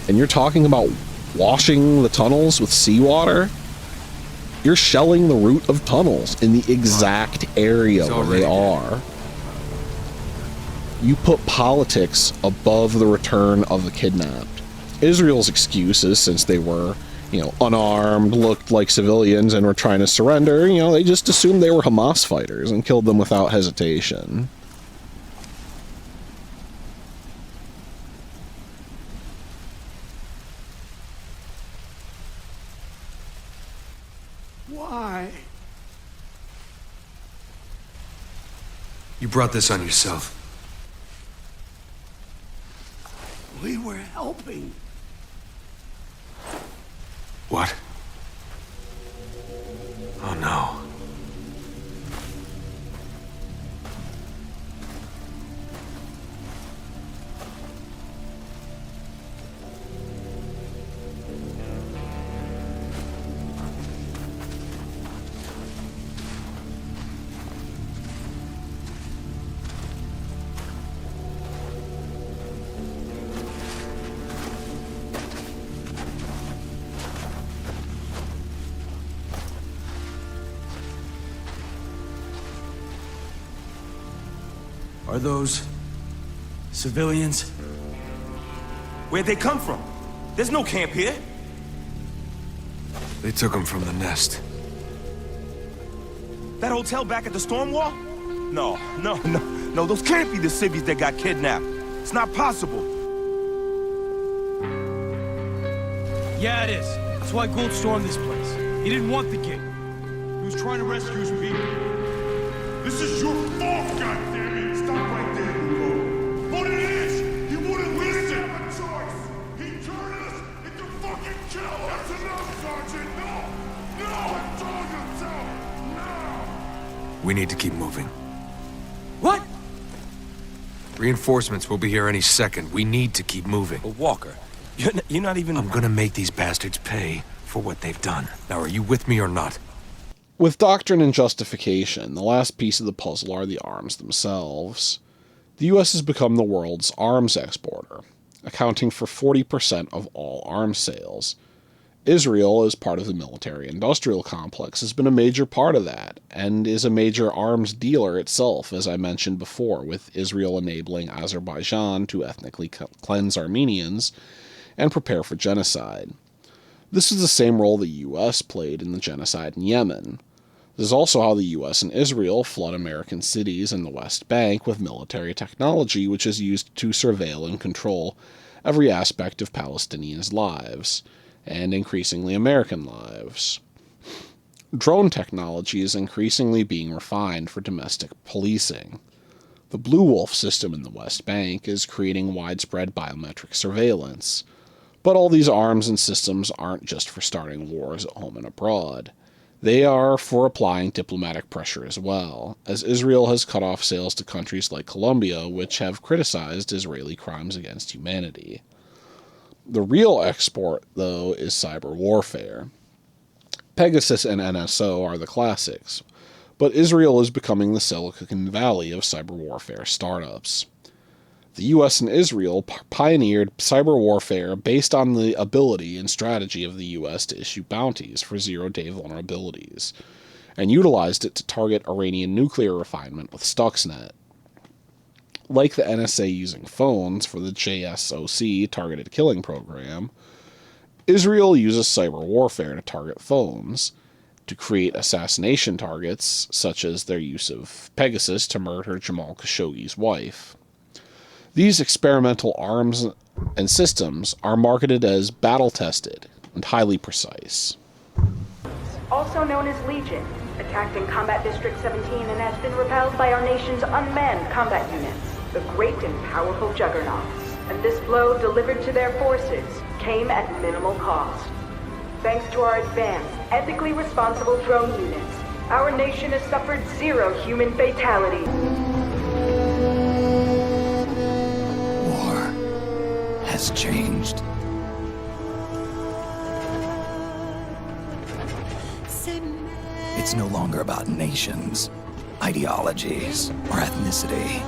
And you're talking about washing the tunnels with seawater? You're shelling the route of tunnels in the exact area where they are. You put politics above the return of the kidnapped. Israel's excuses, since they were, unarmed, looked like civilians, and were trying to surrender, they just assumed they were Hamas fighters and killed them without hesitation. Why? You brought this on yourself. We were helping. What? Oh no. Are those civilians? Where'd they come from? There's no camp here. They took them from the nest. That hotel back at the storm wall? No, those can't be the civvies that got kidnapped. It's not possible. Yeah, it is. That's why Gould stormed this place. He didn't want the gate. He was trying to rescue his people. This is your fault, goddammit! Stop right there, Hugo. What it is, he wouldn't listen! He didn't have a choice! He turned us into fucking killers! That's enough, Sergeant! No! I told you so! No! We need to keep moving. What? Reinforcements will be here any second. We need to keep moving. But Walker, you're not even... I'm gonna make these bastards pay for what they've done. Now, are you with me or not? With doctrine and justification, the last piece of the puzzle are the arms themselves. The US has become the world's arms exporter, accounting for 40% of all arms sales. Israel, as part of the military-industrial complex, has been a major part of that, and is a major arms dealer itself, as I mentioned before, with Israel enabling Azerbaijan to ethnically cleanse Armenians and prepare for genocide. This is the same role the US played in the genocide in Yemen. This is also how the US and Israel flood American cities in the West Bank with military technology which is used to surveil and control every aspect of Palestinians' lives, and increasingly American lives. Drone technology is increasingly being refined for domestic policing. The Blue Wolf system in the West Bank is creating widespread biometric surveillance. But all these arms and systems aren't just for starting wars at home and abroad. They are for applying diplomatic pressure as well, as Israel has cut off sales to countries like Colombia, which have criticized Israeli crimes against humanity. The real export, though, is cyber warfare. Pegasus and NSO are the classics, but Israel is becoming the Silicon Valley of cyber warfare startups. The US and Israel pioneered cyber warfare based on the ability and strategy of the US to issue bounties for zero-day vulnerabilities, and utilized it to target Iranian nuclear refinement with Stuxnet. Like the NSA using phones for the JSOC targeted killing program, Israel uses cyber warfare to target phones, to create assassination targets, such as their use of Pegasus to murder Jamal Khashoggi's wife. These experimental arms and systems are marketed as battle-tested and highly precise. Also known as Legion, attacked in Combat District 17 and has been repelled by our nation's unmanned combat units, the great and powerful juggernauts. And this blow delivered to their forces came at minimal cost. Thanks to our advanced, ethically responsible drone units, our nation has suffered 0 human fatalities. Has changed. It's no longer about nations, ideologies, or ethnicity.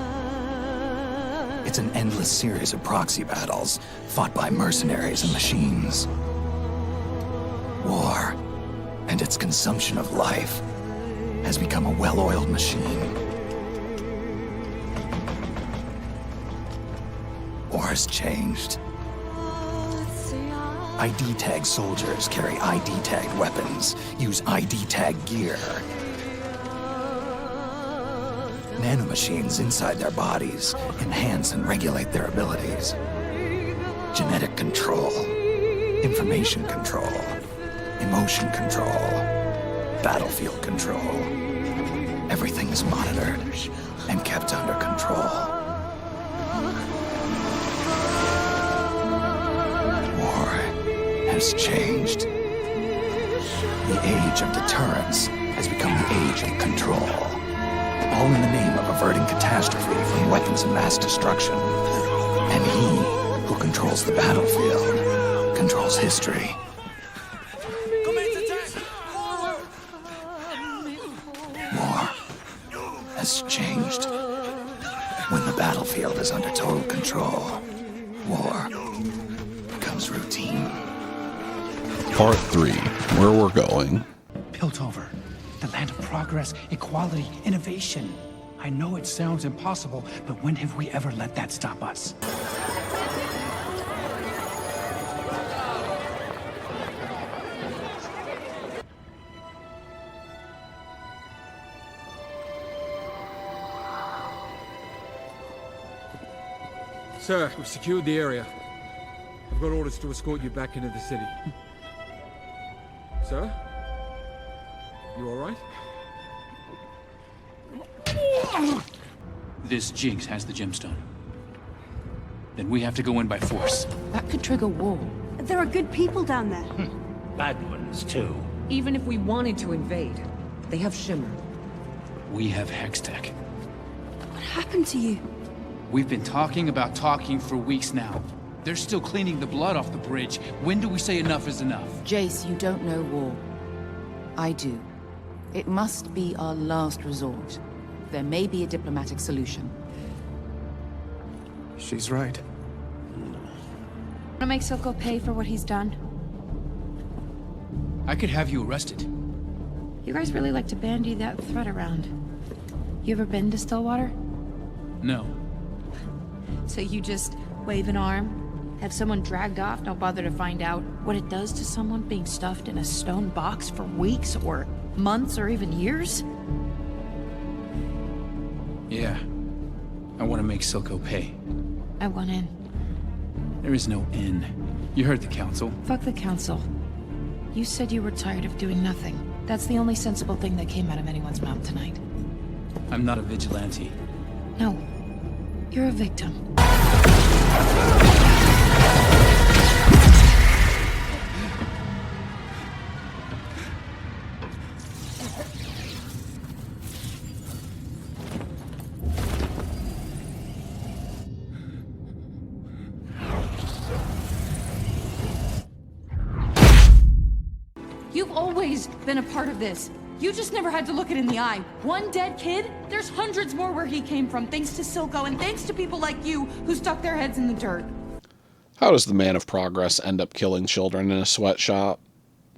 It's an endless series of proxy battles fought by mercenaries and machines. War and its consumption of life has become a well-oiled machine. War has changed. ID-tagged soldiers carry ID-tagged weapons, use ID-tagged gear. Nanomachines inside their bodies enhance and regulate their abilities. Genetic control, information control, emotion control, battlefield control. Everything is monitored and kept under control. Has changed. The age of deterrence has become the age of control. All in the name of averting catastrophe from weapons of mass destruction. And he who controls the battlefield controls history. War has changed. When the battlefield is under total control, war becomes routine. Part 3, where we're going. Piltover, the land of progress, equality, innovation. I know it sounds impossible, but when have we ever let that stop us? Sir, we've secured the area. I've got orders to escort you back into the city. Sir? You alright? This Jinx has the gemstone. Then we have to go in by force. That could trigger war. There are good people down there. Bad ones, too. Even if we wanted to invade, they have Shimmer. We have Hextech. What happened to you? We've been talking about talking for weeks now. They're still cleaning the blood off the bridge. When do we say enough is enough? Jace, you don't know war. I do. It must be our last resort. There may be a diplomatic solution. She's right. Want to make Silco pay for what he's done? I could have you arrested. You guys really like to bandy that threat around. You ever been to Stillwater? No. So you just wave an arm, have someone dragged off, don't bother to find out what it does to someone being stuffed in a stone box for weeks or months or even years? Yeah. I want to make Silco pay. I want in. There is no in. You heard the council. Fuck the council. You said you were tired of doing nothing. That's the only sensible thing that came out of anyone's mouth tonight. I'm not a vigilante. No. You're a victim. You've always been a part of this. You just never had to look it in the eye. One dead kid? There's hundreds more where he came from, thanks to Silco and thanks to people like you who stuck their heads in the dirt. How does the man of progress end up killing children in a sweatshop?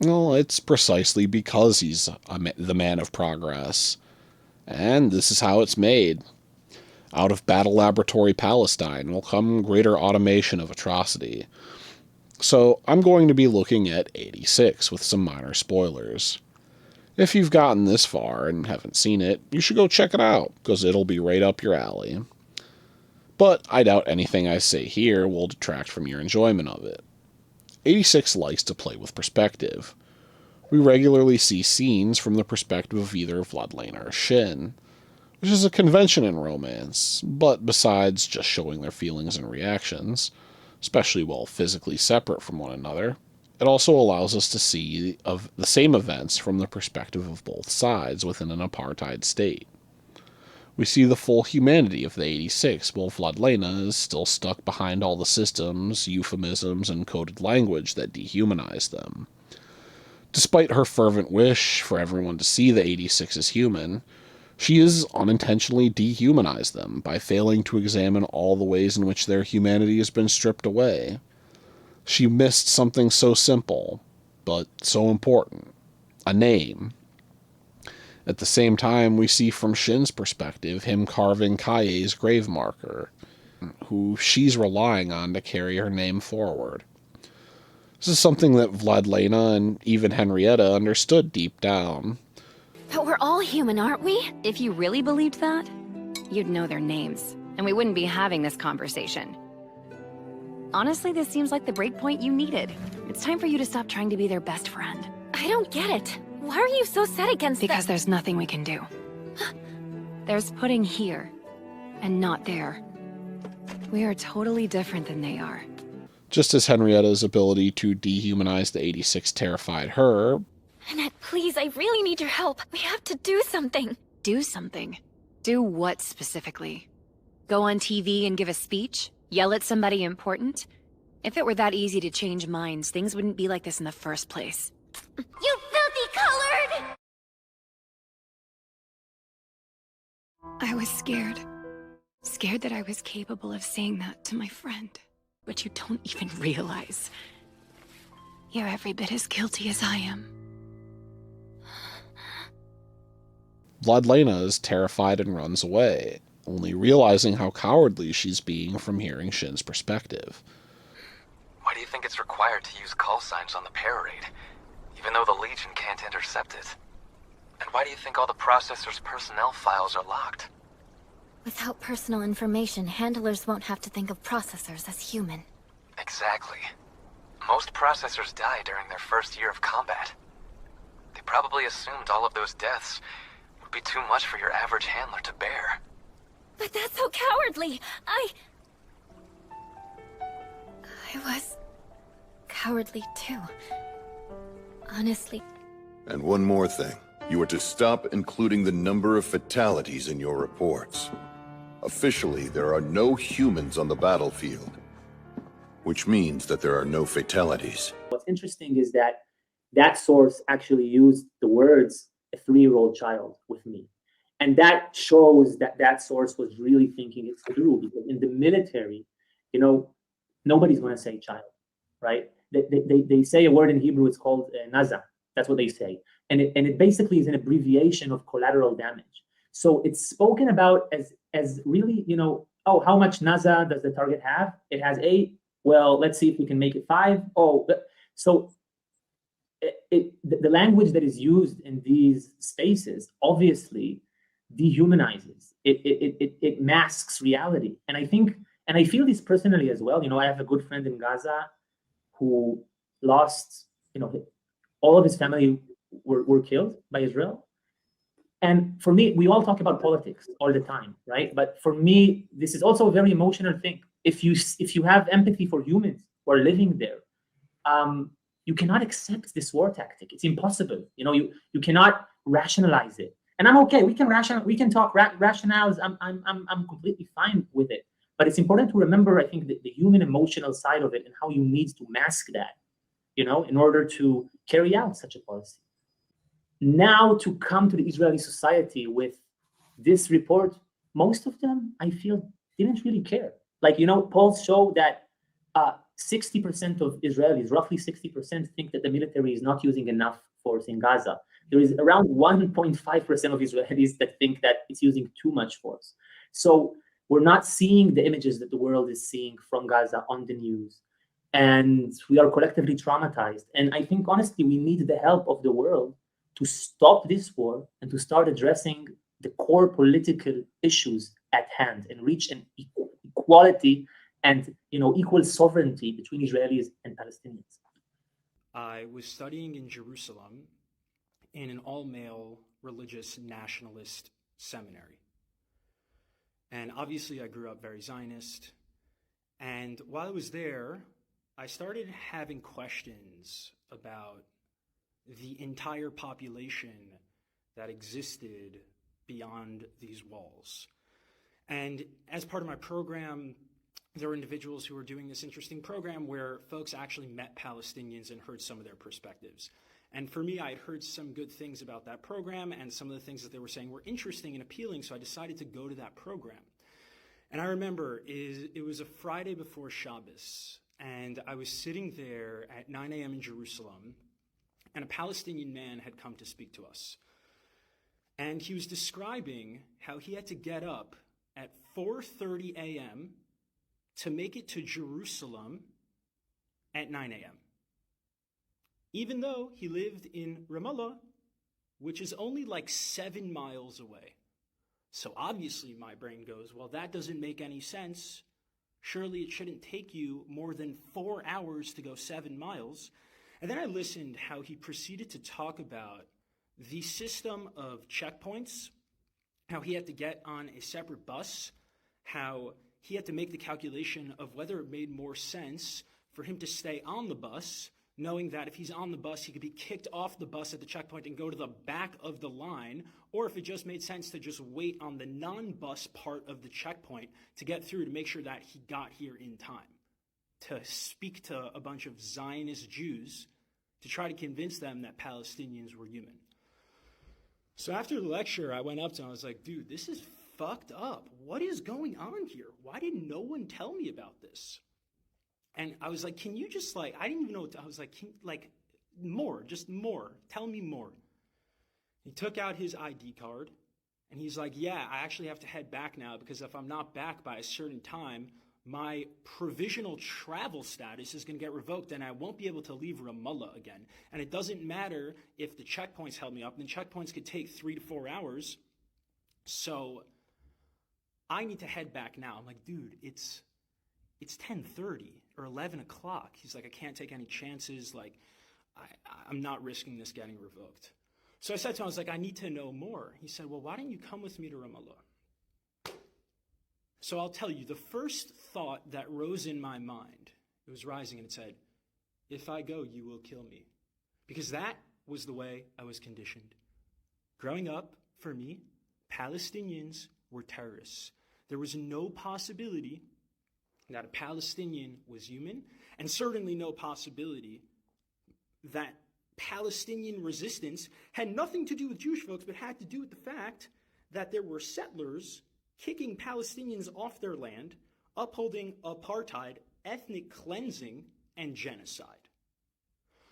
Well, it's precisely because he's the man of progress. And this is how it's made. Out of Battle Laboratory Palestine will come greater automation of Atrocity. So I'm going to be looking at 86 with some minor spoilers. If you've gotten this far and haven't seen it, you should go check it out, because it'll be right up your alley. But I doubt anything I say here will detract from your enjoyment of it. 86 likes to play with perspective. We regularly see scenes from the perspective of either Vladlena or Shin, which is a convention in romance, but besides just showing their feelings and reactions, especially while physically separate from one another, it also allows us to see the same events from the perspective of both sides within an apartheid state. We see the full humanity of the 86 while Vladlena is still stuck behind all the systems, euphemisms, and coded language that dehumanize them. Despite her fervent wish for everyone to see the 86 as human, she has unintentionally dehumanized them by failing to examine all the ways in which their humanity has been stripped away. She missed something so simple, but so important: a name. At the same time, we see from Shin's perspective him carving Kaye's grave marker, who she's relying on to carry her name forward. This is something that Vladlena and even Henrietta understood deep down. But we're all human, aren't we? If you really believed that, you'd know their names, and we wouldn't be having this conversation. Honestly, this seems like the breakpoint you needed. It's time for you to stop trying to be their best friend. I don't get it. Why are you so set against Because there's nothing we can do. There's pudding here, and not there. We are totally different than they are. Just as Henrietta's ability to dehumanize the 86 terrified her, Annette, please, I really need your help. We have to do something. Do something? Do what specifically? Go on TV and give a speech? Yell at somebody important? If it were that easy to change minds, things wouldn't be like this in the first place. You filthy colored! I was scared. Scared that I was capable of saying that to my friend. But you don't even realize. You're every bit as guilty as I am. Vladlena is terrified and runs away, only realizing how cowardly she's being from hearing Shin's perspective. Why do you think it's required to use call signs on the pair raid, even though the Legion can't intercept it? And why do you think all the processor's personnel files are locked? Without personal information, handlers won't have to think of processors as human. Exactly. Most processors die during their first year of combat. They probably assumed all of those deaths would be too much for your average handler to bear. But that's so cowardly! I was cowardly too. Honestly. And one more thing. You are to stop including the number of fatalities in your reports. Officially, there are no humans on the battlefield, which means that there are no fatalities. What's interesting is that that source actually used the words "a 3-year-old child" with me. And that shows that that source was really thinking it through, because in the military, you know, nobody's going to say child, right? They say a word in Hebrew, it's called naza. That's what they say. And it basically is an abbreviation of collateral damage. So it's spoken about as really, you know, oh, how much naza does the target have? It has 8. Well, let's see if we can make it 5. Oh, so the language that is used in these spaces obviously dehumanizes. It masks reality. And I think, and I feel this personally as well. You know, I have a good friend in Gaza who lost, you know, all of his family were killed by Israel. And for me, we all talk about politics all the time, right? But for me, this is also a very emotional thing. If you have empathy for humans who are living there, you cannot accept this war tactic. It's impossible. You know, you cannot rationalize it. And I'm okay. We can talk rationales. I'm completely fine with it. But it's important to remember, I think, the human emotional side of it and how you need to mask that, you know, in order to carry out such a policy. now to come to the Israeli society with this report, most of them, I feel, didn't really care. Like, polls show that 60% of Israelis, roughly 60%, think that the military is not using enough force in Gaza. There is around 1.5% of Israelis that think that it's using too much force. So we're not seeing the images that the world is seeing from Gaza on the news. And we are collectively traumatized. And I think, honestly, we need the help of the world to stop this war and to start addressing the core political issues at hand and reach an equality and equal sovereignty between Israelis and Palestinians. I was studying in Jerusalem in an all-male religious nationalist seminary. And obviously I grew up very Zionist. And while I was there, I started having questions about the entire population that existed beyond these walls. And as part of my program, there were individuals who were doing this interesting program where folks actually met Palestinians and heard some of their perspectives. And for me, I had heard some good things about that program, and some of the things that they were saying were interesting and appealing, so I decided to go to that program. And I remember it was a Friday before Shabbos, and I was sitting there at 9 a.m. in Jerusalem, and a Palestinian man had come to speak to us. And he was describing how he had to get up at 4:30 a.m. to make it to Jerusalem at 9 a.m. Even though he lived in Ramallah, which is only like 7 miles away. So obviously my brain goes, well, that doesn't make any sense. Surely it shouldn't take you more than 4 hours to go 7 miles. And then I listened how he proceeded to talk about the system of checkpoints, how he had to get on a separate bus, how he had to make the calculation of whether it made more sense for him to stay on the bus, knowing that if he's on the bus, he could be kicked off the bus at the checkpoint and go to the back of the line, or if it just made sense to just wait on the non-bus part of the checkpoint to get through to make sure that he got here in time, to speak to a bunch of Zionist Jews to try to convince them that Palestinians were human. So after the lecture, I went up to him, I was like, dude, this is fucked up. What is going on here? Why did no one tell me about this? And I was like, can you just I didn't even know what I was like, more, just more. Tell me more. He took out his ID card and he's like, yeah, I actually have to head back now because if I'm not back by a certain time, my provisional travel status is going to get revoked and I won't be able to leave Ramallah again. And it doesn't matter if the checkpoints held me up. And the checkpoints could take 3 to 4 hours. So I need to head back now. I'm like, dude, it's 10:30 or 11 o'clock. He's like, I can't take any chances. I'm not risking this getting revoked. So I said to him, I was like, I need to know more. He said, well, why don't you come with me to Ramallah? So I'll tell you, the first thought that rose in my mind, it was rising and it said, if I go, you will kill me. Because that was the way I was conditioned. Growing up, for me, Palestinians were terrorists. There was no possibility that a Palestinian was human, and certainly no possibility that Palestinian resistance had nothing to do with Jewish folks, but had to do with the fact that there were settlers kicking Palestinians off their land, upholding apartheid, ethnic cleansing, and genocide.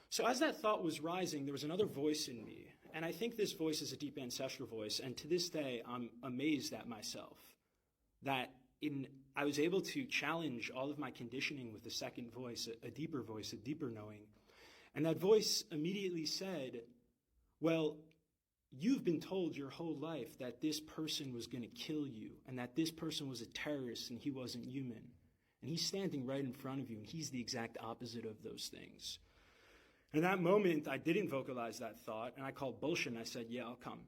So as that thought was rising, there was another voice in me, and I think this voice is a deep ancestral voice, and to this day, I'm amazed at myself that I was able to challenge all of my conditioning with a second voice, a deeper voice, a deeper knowing. And that voice immediately said, well, you've been told your whole life that this person was going to kill you and that this person was a terrorist and he wasn't human. And he's standing right in front of you and he's the exact opposite of those things. In that moment, I didn't vocalize that thought and I called bullshit and I said, yeah, I'll come.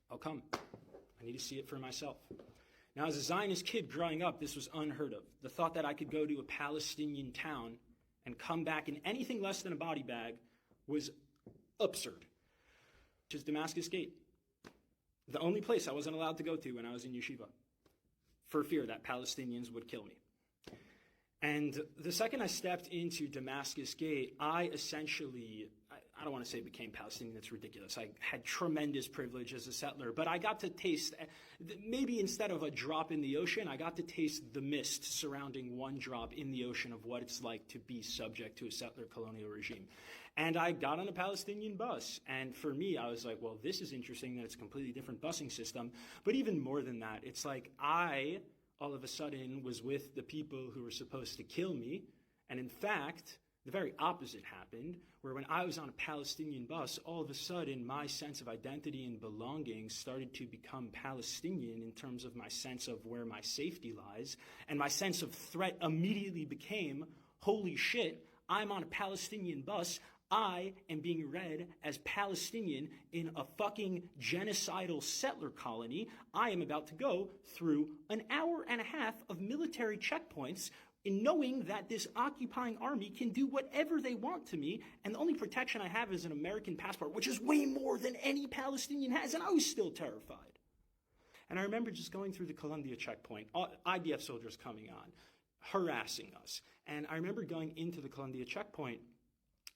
I'll come. I need to see it for myself. Now, as a Zionist kid growing up, this was unheard of. The thought that I could go to a Palestinian town and come back in anything less than a body bag was absurd. Which is Damascus Gate, the only place I wasn't allowed to go to when I was in yeshiva, for fear that Palestinians would kill me. And the second I stepped into Damascus Gate, I I don't want to say became Palestinian, that's ridiculous. I had tremendous privilege as a settler, but I got to taste, maybe instead of a drop in the ocean, I got to taste the mist surrounding one drop in the ocean of what it's like to be subject to a settler colonial regime. And I got on a Palestinian bus, and for me, I was like, well, this is interesting that it's a completely different busing system, but even more than that, it's like I, all of a sudden, was with the people who were supposed to kill me, and in fact, the very opposite happened, where when I was on a Palestinian bus, all of a sudden my sense of identity and belonging started to become Palestinian in terms of my sense of where my safety lies, and my sense of threat immediately became, holy shit, I'm on a Palestinian bus, I am being read as Palestinian in a fucking genocidal settler colony. I am about to go through an hour and a half of military checkpoints in knowing that this occupying army can do whatever they want to me, and the only protection I have is an American passport, which is way more than any Palestinian has, and I was still terrified. And I remember just going through the Columbia checkpoint, IDF soldiers coming on, harassing us. And I remember going into the Columbia checkpoint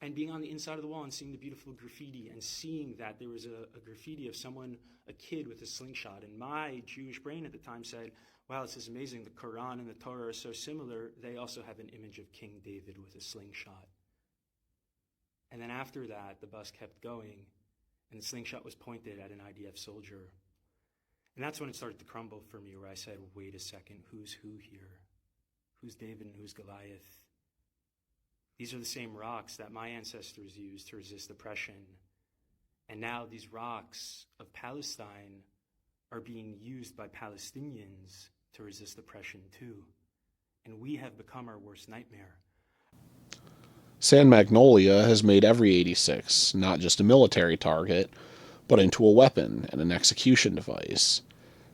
and being on the inside of the wall and seeing the beautiful graffiti and seeing that there was a graffiti of someone, a kid with a slingshot. And my Jewish brain at the time said, wow, this is amazing. The Quran and the Torah are so similar. They also have an image of King David with a slingshot. And then after that, the bus kept going, and the slingshot was pointed at an IDF soldier. And that's when it started to crumble for me, where I said, wait a second, who's who here? Who's David and who's Goliath? These are the same rocks that my ancestors used to resist oppression. And now these rocks of Palestine are being used by Palestinians to resist oppression too. And we have become our worst nightmare. San Magnolia has made every 86 not just a military target, but into a weapon and an execution device,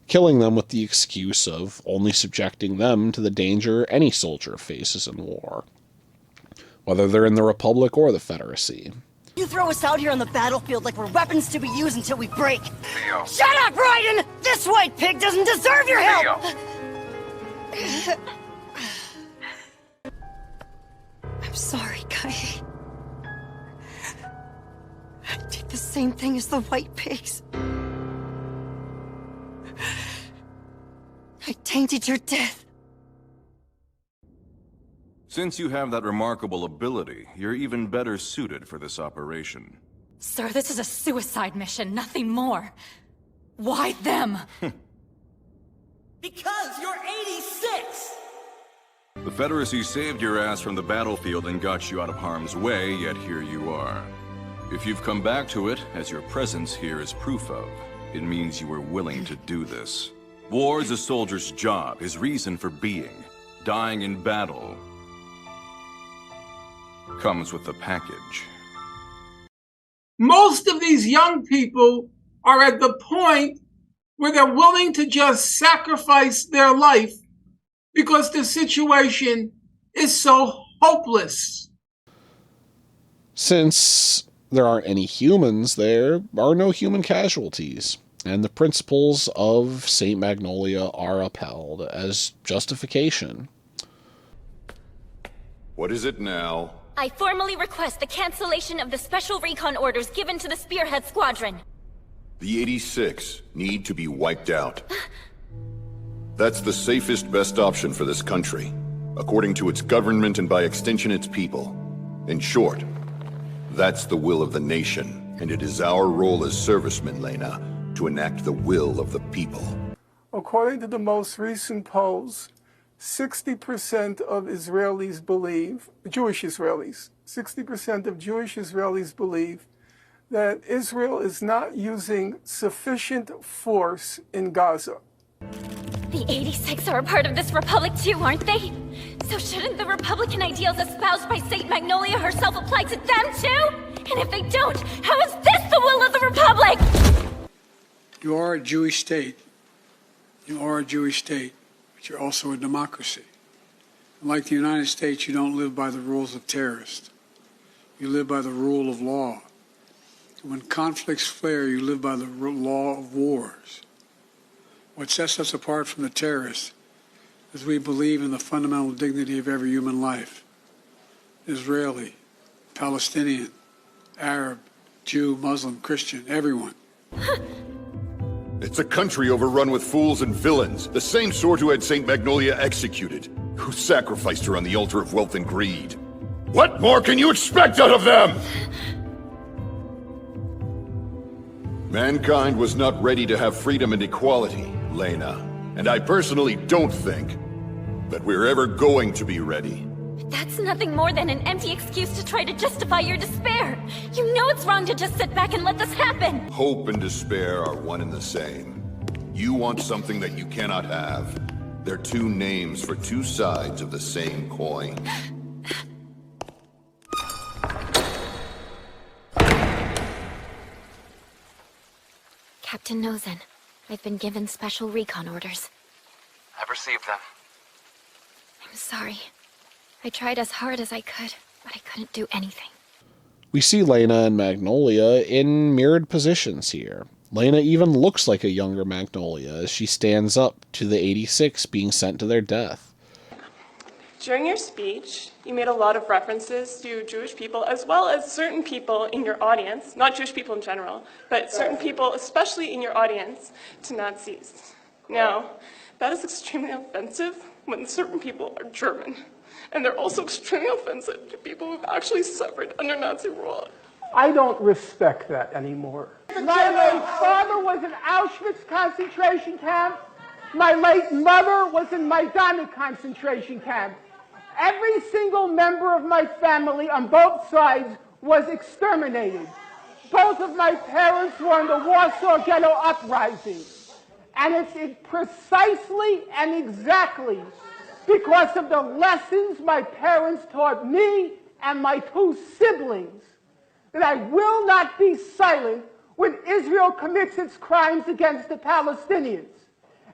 killing them with the excuse of only subjecting them to the danger any soldier faces in war, whether they're in the Republic or the Confederacy. You throw us out here on the battlefield like we're weapons to be used until we break. Leo. Shut up, Raiden! This white pig doesn't deserve your help! I'm sorry, Kai. I did the same thing as the white pigs. I tainted your death. Since you have that remarkable ability, you're even better suited for this operation. Sir, this is a suicide mission, nothing more. Why them? Because you're 86! The Confederacy saved your ass from the battlefield and got you out of harm's way, yet here you are. If you've come back to it, as your presence here is proof of, it means you were willing to do this. War is a soldier's job, his reason for being. Dying in battle comes with the package. Most of these young people are at the point where they're willing to just sacrifice their life because the situation is so hopeless. Since there aren't any humans, there are no human casualties, and the principles of St. Magnolia are upheld as justification. What is it now? I formally request the cancellation of the special recon orders given to the Spearhead Squadron. The 86 need to be wiped out. That's the safest, best option for this country, according to its government and by extension its people. In short, that's the will of the nation, and it is our role as servicemen, Lena, to enact the will of the people. According to the most recent polls, 60% of Israelis believe, Jewish Israelis, 60% of Jewish Israelis believe that Israel is not using sufficient force in Gaza. The 86 are a part of this republic too, aren't they? So shouldn't the Republican ideals espoused by St. Magnolia herself apply to them too? And if they don't, how is this the will of the Republic? You are a Jewish state. You are a Jewish state, but you're also a democracy. Like the United States, you don't live by the rules of terrorists. You live by the rule of law. And when conflicts flare, you live by the law of wars. What sets us apart from the terrorists is we believe in the fundamental dignity of every human life. Israeli, Palestinian, Arab, Jew, Muslim, Christian, everyone. It's a country overrun with fools and villains, the same sort who had St. Magnolia executed, who sacrificed her on the altar of wealth and greed. What more can you expect out of them? Mankind was not ready to have freedom and equality, Lena. And I personally don't think that we're ever going to be ready. That's nothing more than an empty excuse to try to justify your despair. You know it's wrong to just sit back and let this happen. Hope and despair are one and the same. You want something that you cannot have. They're two names for two sides of the same coin. Captain Nozen, I've been given special recon orders. I've received them. I'm sorry. I tried as hard as I could, but I couldn't do anything. We see Lena and Magnolia in mirrored positions here. Lena even looks like a younger Magnolia as she stands up to the 86 being sent to their death. During your speech, you made a lot of references to Jewish people as well as certain people in your audience, not Jewish people in general, but certain people, especially in your audience, to Nazis. Now, that is extremely offensive when certain people are German. And they're also extremely offensive to people who've actually suffered under Nazi rule. I don't respect that anymore. My late father was in Auschwitz concentration camp. My late mother was in Majdanek concentration camp. Every single member of my family on both sides was exterminated. Both of my parents were in the Warsaw Ghetto Uprising. And it's precisely and exactly because of the lessons my parents taught me and my two siblings that I will not be silent when Israel commits its crimes against the Palestinians.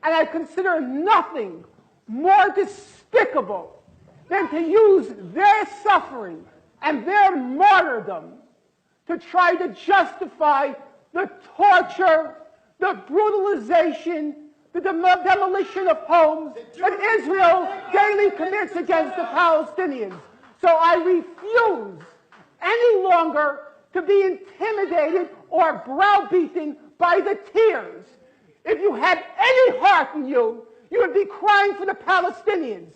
And I consider nothing more despicable than to use their suffering and their martyrdom to try to justify the torture, the brutalization, the demolition of homes that Israel daily commits against the Palestinians. So I refuse any longer to be intimidated or browbeaten by the tears. If you had any heart in you, you would be crying for the Palestinians.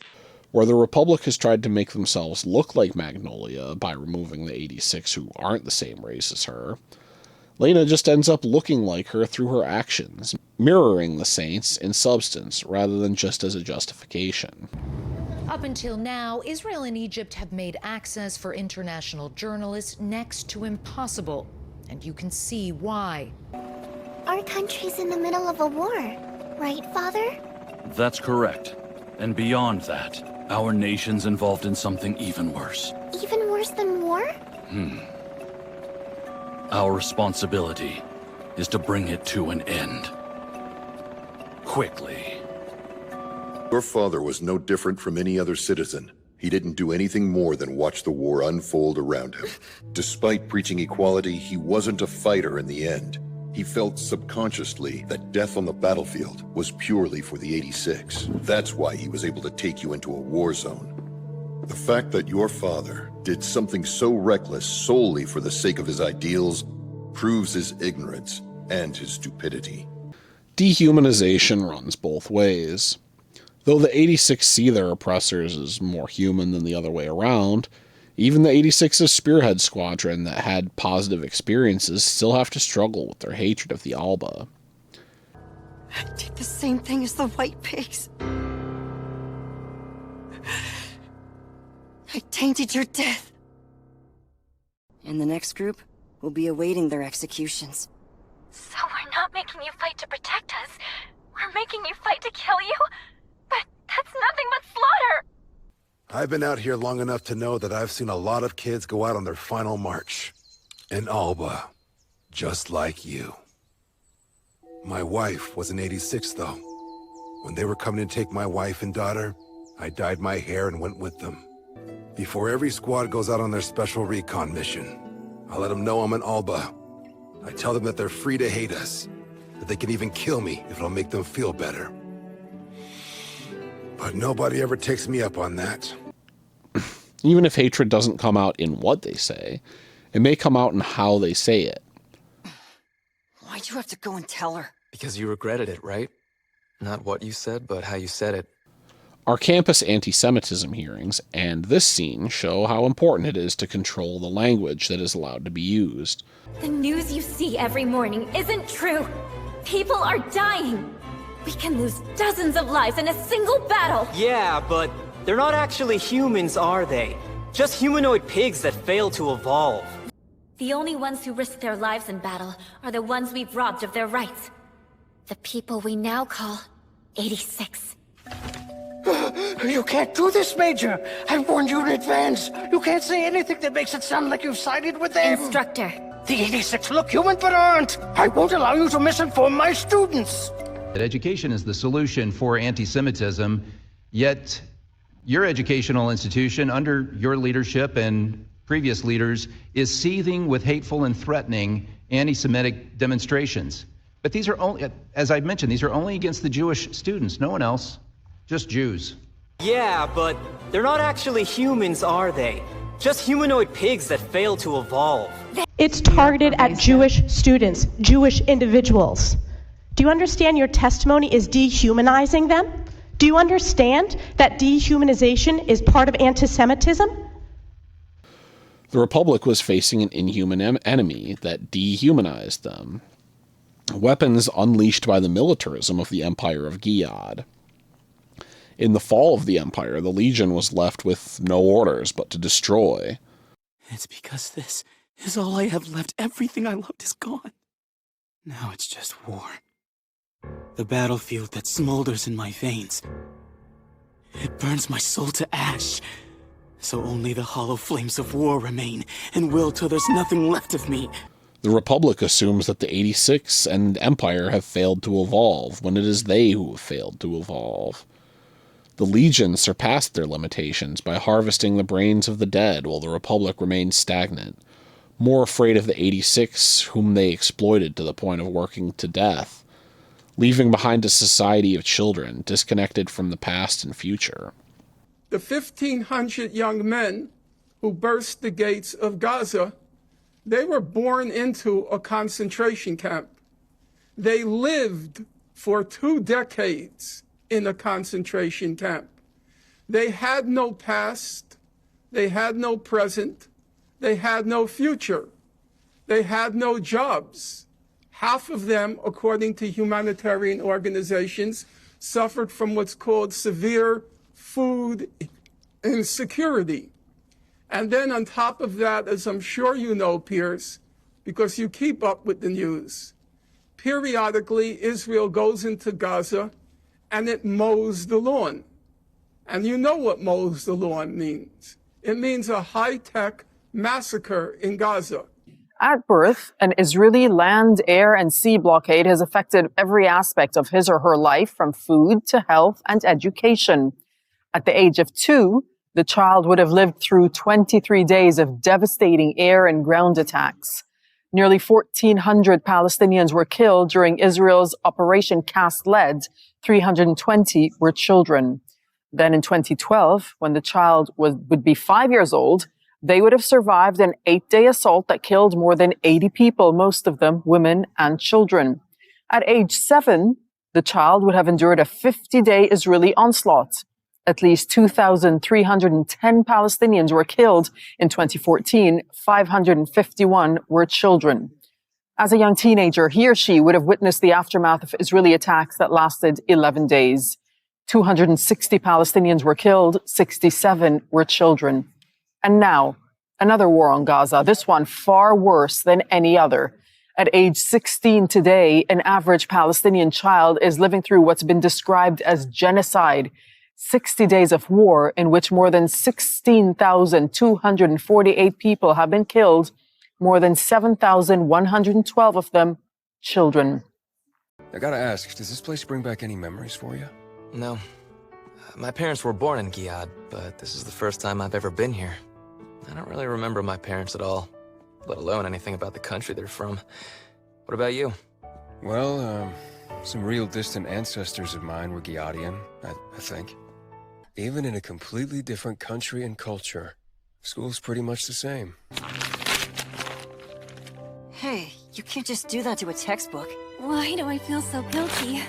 Where the Republic has tried to make themselves look like Magnolia by removing the 86 who aren't the same race as her, Lena just ends up looking like her through her actions, mirroring the Saints in substance rather than just as a justification. Up until now, Israel and Egypt have made access for international journalists next to impossible, and you can see why. Our country's in the middle of a war, right, Father? That's correct. And beyond that, our nation's involved in something even worse. Even worse than war? Our responsibility is to bring it to an end. Quickly. Your father was no different from any other citizen. He didn't do anything more than watch the war unfold around him. Despite preaching equality, he wasn't a fighter in the end. He felt subconsciously that death on the battlefield was purely for the 86. That's why he was able to take you into a war zone. The fact that your father did something so reckless solely for the sake of his ideals proves his ignorance and his stupidity. Dehumanization runs both ways. Though the 86 see their oppressors as more human than the other way around, even the 86's spearhead squadron that had positive experiences still have to struggle with their hatred of the Alba. I did the same thing as the white pigs. I tainted your death. And the next group will be awaiting their executions. So we're not making you fight to protect us. We're making you fight to kill you? But that's nothing but slaughter! I've been out here long enough to know that I've seen a lot of kids go out on their final march. In Alba. Just like you. My wife was in 86, though. When they were coming to take my wife and daughter, I dyed my hair and went with them. Before every squad goes out on their special recon mission, I let them know I'm in Alba. I tell them that they're free to hate us, that they can even kill me if it'll make them feel better. But nobody ever takes me up on that. Even if hatred doesn't come out in what they say, It may come out in how they say it. Why'd you have to go and tell her? Because you regretted it, right? Not what you said, but how you said it. Our campus anti-Semitism hearings and this scene show how important it is to control the language that is allowed to be used. The news you see every morning isn't true. People are dying. We can lose dozens of lives in a single battle. Yeah, but they're not actually humans, are they? Just humanoid pigs that fail to evolve. The only ones who risk their lives in battle are the ones we've robbed of their rights. The people we now call 86. You can't do this, Major! I warned you in advance! You can't say anything that makes it sound like you've sided with them! Instructor. The 86 look human but aren't! I won't allow you to misinform my students! That education is the solution for anti-Semitism, yet your educational institution, under your leadership and previous leaders, is seething with hateful and threatening anti-Semitic demonstrations. But these are only, as I mentioned, these are only against the Jewish students, no one else. Just Jews. Yeah, but they're not actually humans, are they? Just humanoid pigs that fail to evolve. It's targeted at Jewish students, Jewish individuals. Do you understand your testimony is dehumanizing them? Do you understand that dehumanization is part of anti-Semitism? The Republic was facing an inhuman enemy that dehumanized them. Weapons unleashed by the militarism of the Empire of Gilead. In the fall of the Empire, the Legion was left with no orders but to destroy. It's because this is all I have left. Everything I loved is gone. Now it's just war. The battlefield that smolders in my veins. It burns my soul to ash. So only the hollow flames of war remain and will till there's nothing left of me. The Republic assumes that the 86 and Empire have failed to evolve, when it is they who have failed to evolve. The Legion surpassed their limitations by harvesting the brains of the dead, while the Republic remained stagnant, more afraid of the 86, whom they exploited to the point of working to death, leaving behind a society of children disconnected from the past and future. The 1,500 young men who burst the gates of Gaza, they were born into a concentration camp. They lived for 2 decades in a concentration camp. They had no past, they had no present, they had no future, they had no jobs. Half of them, according to humanitarian organizations, suffered from what's called severe food insecurity. And then on top of that, as I'm sure you know, Pierce, because you keep up with the news, periodically Israel goes into Gaza and it mows the lawn. And you know what mows the lawn means. It means a high-tech massacre in Gaza. At birth, an Israeli land, air, and sea blockade has affected every aspect of his or her life, from food to health and education. At the age of 2, the child would have lived through 23 days of devastating air and ground attacks. Nearly 1,400 Palestinians were killed during Israel's Operation Cast Lead. 320 were children. Then in 2012, when the child would be 5 years old, they would have survived an 8-day assault that killed more than 80 people, most of them women and children. At age 7, the child would have endured a 50-day Israeli onslaught. At least 2,310 Palestinians were killed in 2014. 551 were children. As a young teenager, he or she would have witnessed the aftermath of Israeli attacks that lasted 11 days. 260 Palestinians were killed, 67 were children. And now, another war on Gaza, this one far worse than any other. At age 16 today, an average Palestinian child is living through what's been described as genocide. 60 days of war in which more than 16,248 people have been killed, more than 7,112 of them children. I gotta ask, does this place bring back any memories for you? No. My parents were born in Gilead, but this is the first time I've ever been here. I don't really remember my parents at all, let alone anything about the country they're from. What about you? Well, some real distant ancestors of mine were Gileadian, I think. Even in a completely different country and culture, school's pretty much the same. You can't just do that to a textbook. Why do I feel so guilty?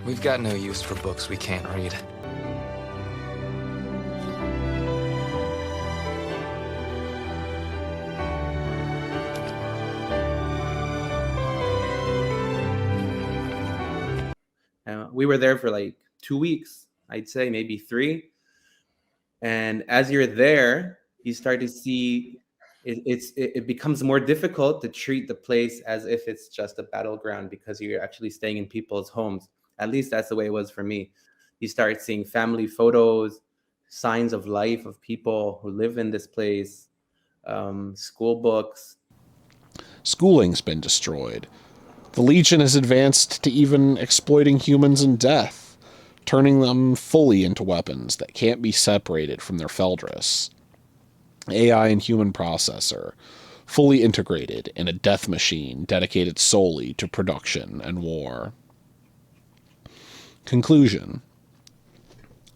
We've got no use for books we can't read. We were there for like 2 weeks, I'd say maybe 3. And as you're there, you start to see it becomes more difficult to treat the place as if it's just a battleground because you're actually staying in people's homes. At least that's the way it was for me. You start seeing family photos, signs of life of people who live in this place, school books. Schooling's been destroyed. The Legion has advanced to even exploiting humans in death, turning them fully into weapons that can't be separated from their Feldris. AI and human processor, fully integrated in a death machine dedicated solely to production and war. Conclusion.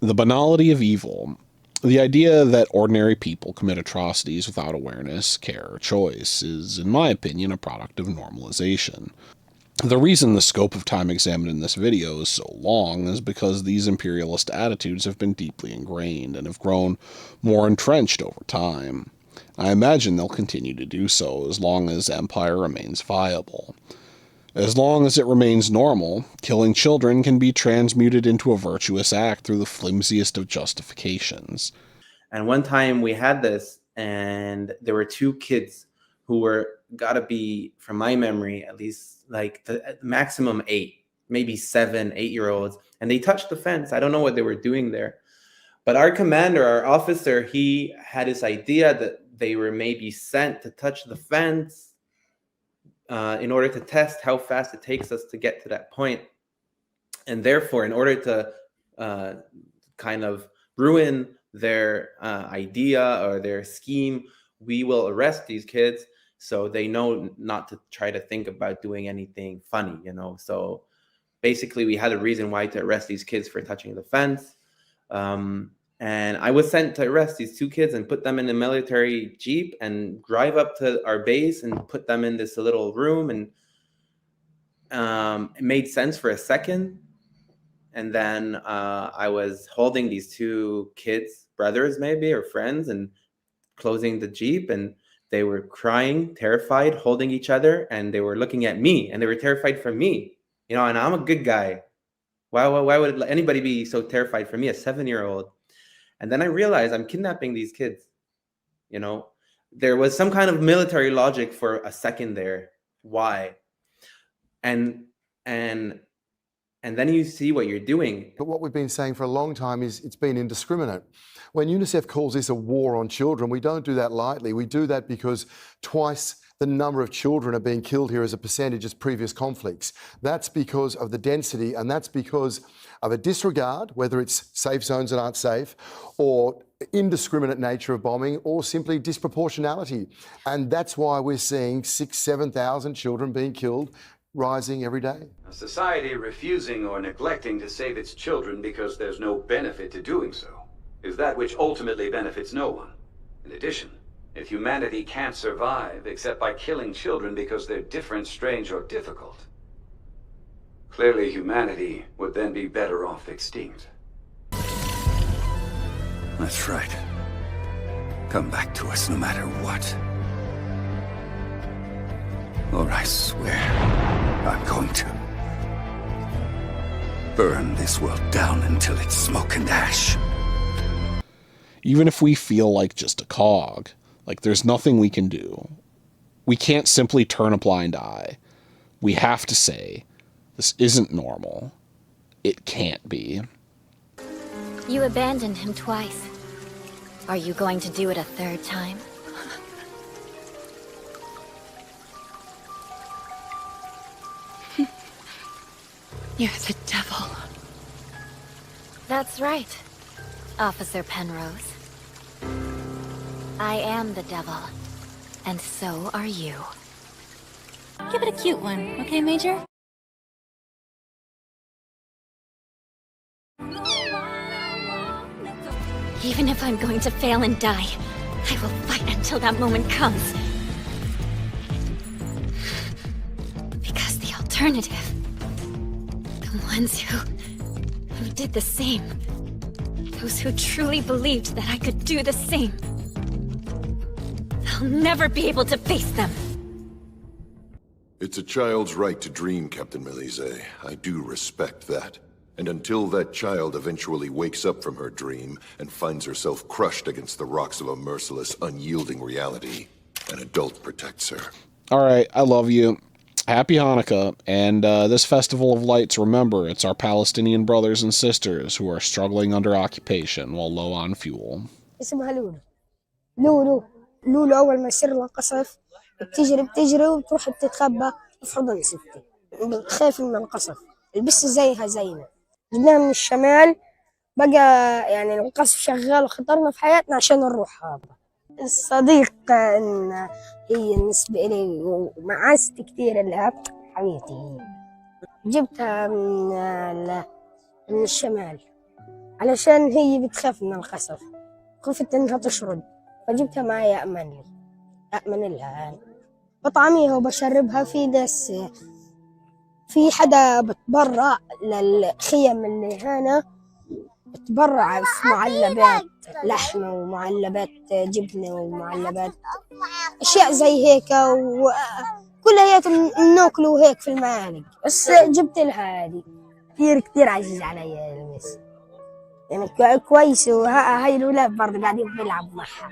The banality of evil, the idea that ordinary people commit atrocities without awareness, care, or choice, is, in my opinion, a product of normalization. The reason the scope of time examined in this video is so long is because these imperialist attitudes have been deeply ingrained and have grown more entrenched over time. I imagine they'll continue to do so as long as empire remains viable. As long as it remains normal, killing children can be transmuted into a virtuous act through the flimsiest of justifications. And one time we had this, and there were 2 kids who were, gotta be, from my memory, at least like the maximum 8, maybe 7, 8-year-olds, and they touched the fence. I don't know what they were doing there. But our commander, our officer, he had this idea that they were maybe sent to touch the fence in order to test how fast it takes us to get to that point. And therefore, in order to kind of ruin their idea or their scheme, we will arrest these kids so they know not to try to think about doing anything funny, you know. So basically, we had a reason why to arrest these kids for touching the fence. And I was sent to arrest these 2 kids and put them in a military jeep and drive up to our base and put them in this little room. And it made sense for a second. And then I was holding these 2 kids, brothers maybe, or friends, and closing the jeep. And they were crying, terrified, holding each other. And they were looking at me, and they were terrified for me. You know, and I'm a good guy. Why would anybody be so terrified for me, a 7-year-old? And then I realized I'm kidnapping these kids. You know, there was some kind of military logic for a second there. Why? And then you see what you're doing. But what we've been saying for a long time is it's been indiscriminate. When UNICEF calls this a war on children, we don't do that lightly. We do that because twice the number of children are being killed here as a percentage as previous conflicts. That's because of the density, and that's because of a disregard, whether it's safe zones that aren't safe, or indiscriminate nature of bombing, or simply disproportionality. And that's why we're seeing 6,000 to 7,000 children being killed, rising every day. A society refusing or neglecting to save its children because there's no benefit to doing so is that which ultimately benefits no one. In addition, if humanity can't survive except by killing children because they're different, strange, or difficult, clearly humanity would then be better off extinct. That's right. Come back to us no matter what. Or I swear, I'm going to burn this world down until it's smoke and ash. Even if we feel like just a cog, like there's nothing we can do. We can't simply turn a blind eye. We have to say, this isn't normal. It can't be. You abandoned him twice. Are you going to do it a 3rd time? You're the devil. That's right, Officer Penrose. I am the devil, and so are you. Give it a cute one, okay, Major? Even if I'm going to fail and die, I will fight until that moment comes. alternative. The ones who did the same. Those who truly believed that I could do the same. I'll never be able to face them. It's a child's right to dream, Captain Melise. I do respect that. And until that child eventually wakes up from her dream and finds herself crushed against the rocks of a merciless, unyielding reality, an adult protects her. All right, I love you. Happy Hanukkah, and this Festival of Lights, remember, it's our Palestinian brothers and sisters who are struggling under occupation while low on fuel. اسمها لولو. لولو أول ما يصير لها قصف بتجري وتروح بتتخبى في حضن ستي. بتخاف من القصف. البس زيها زينا. جبناها من الشمال بقى يعني القصف شغال وخطرنا في حياتنا عشان نروح هذا. الصديق إن هي بالنسبة لي ومعزت كتير لها حبيبتي. جبتها من الشمال علشان هي بتخاف من القصف. خفت إنها تشرد فجبتها معي أأمن لها. بطعميها وبشربها في ناس في حدا بتبرع للخيم اللي هنا بتبرع في معلبات لحمة ومعلبات جبنة ومعلبات أشياء زي هيك وكلها ناكلوا هيك في المعالق. بس جبت لها هذه كتير عزيز علي المس يعني كويس. وهاي الولاد برضه قاعدين بيلعبوا معها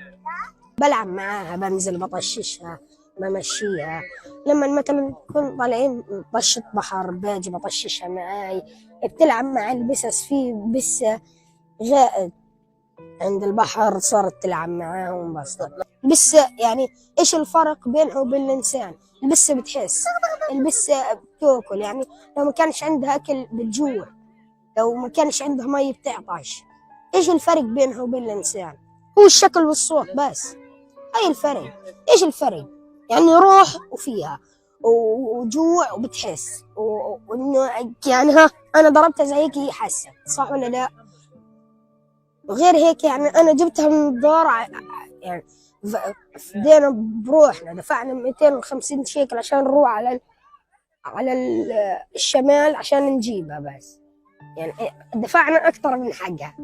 بلعب معاها بنزل بطششها بمشيها. لما مثلا نكون طالعين طشة بحر باجي بطششها معاي بتلعب مع البسس في بس غائد عند البحر صارت تلعب معاهم. بس يعني ايش الفرق بينها وبين الانسان؟ البسة بتحس البسة بتاكل يعني لو ما كانش عندها اكل بتجوع لو ما كانش عندها مي بتعطش. ايش الفرق بينها وبين الانسان؟ هو الشكل والصوت بس. هاي الفرق. ايش الفرق؟ يعني روح وفيها وجوع وبتحس وانه يعني ها انا ضربتها زي هيك هي حست صح ولا لا؟ وغير هيك يعني انا جبتها من الدار يعني فدينا بروحنا دفعنا 250 شيكل عشان نروح على الشمال عشان نجيبها. بس يعني دفعنا اكثر من حقها.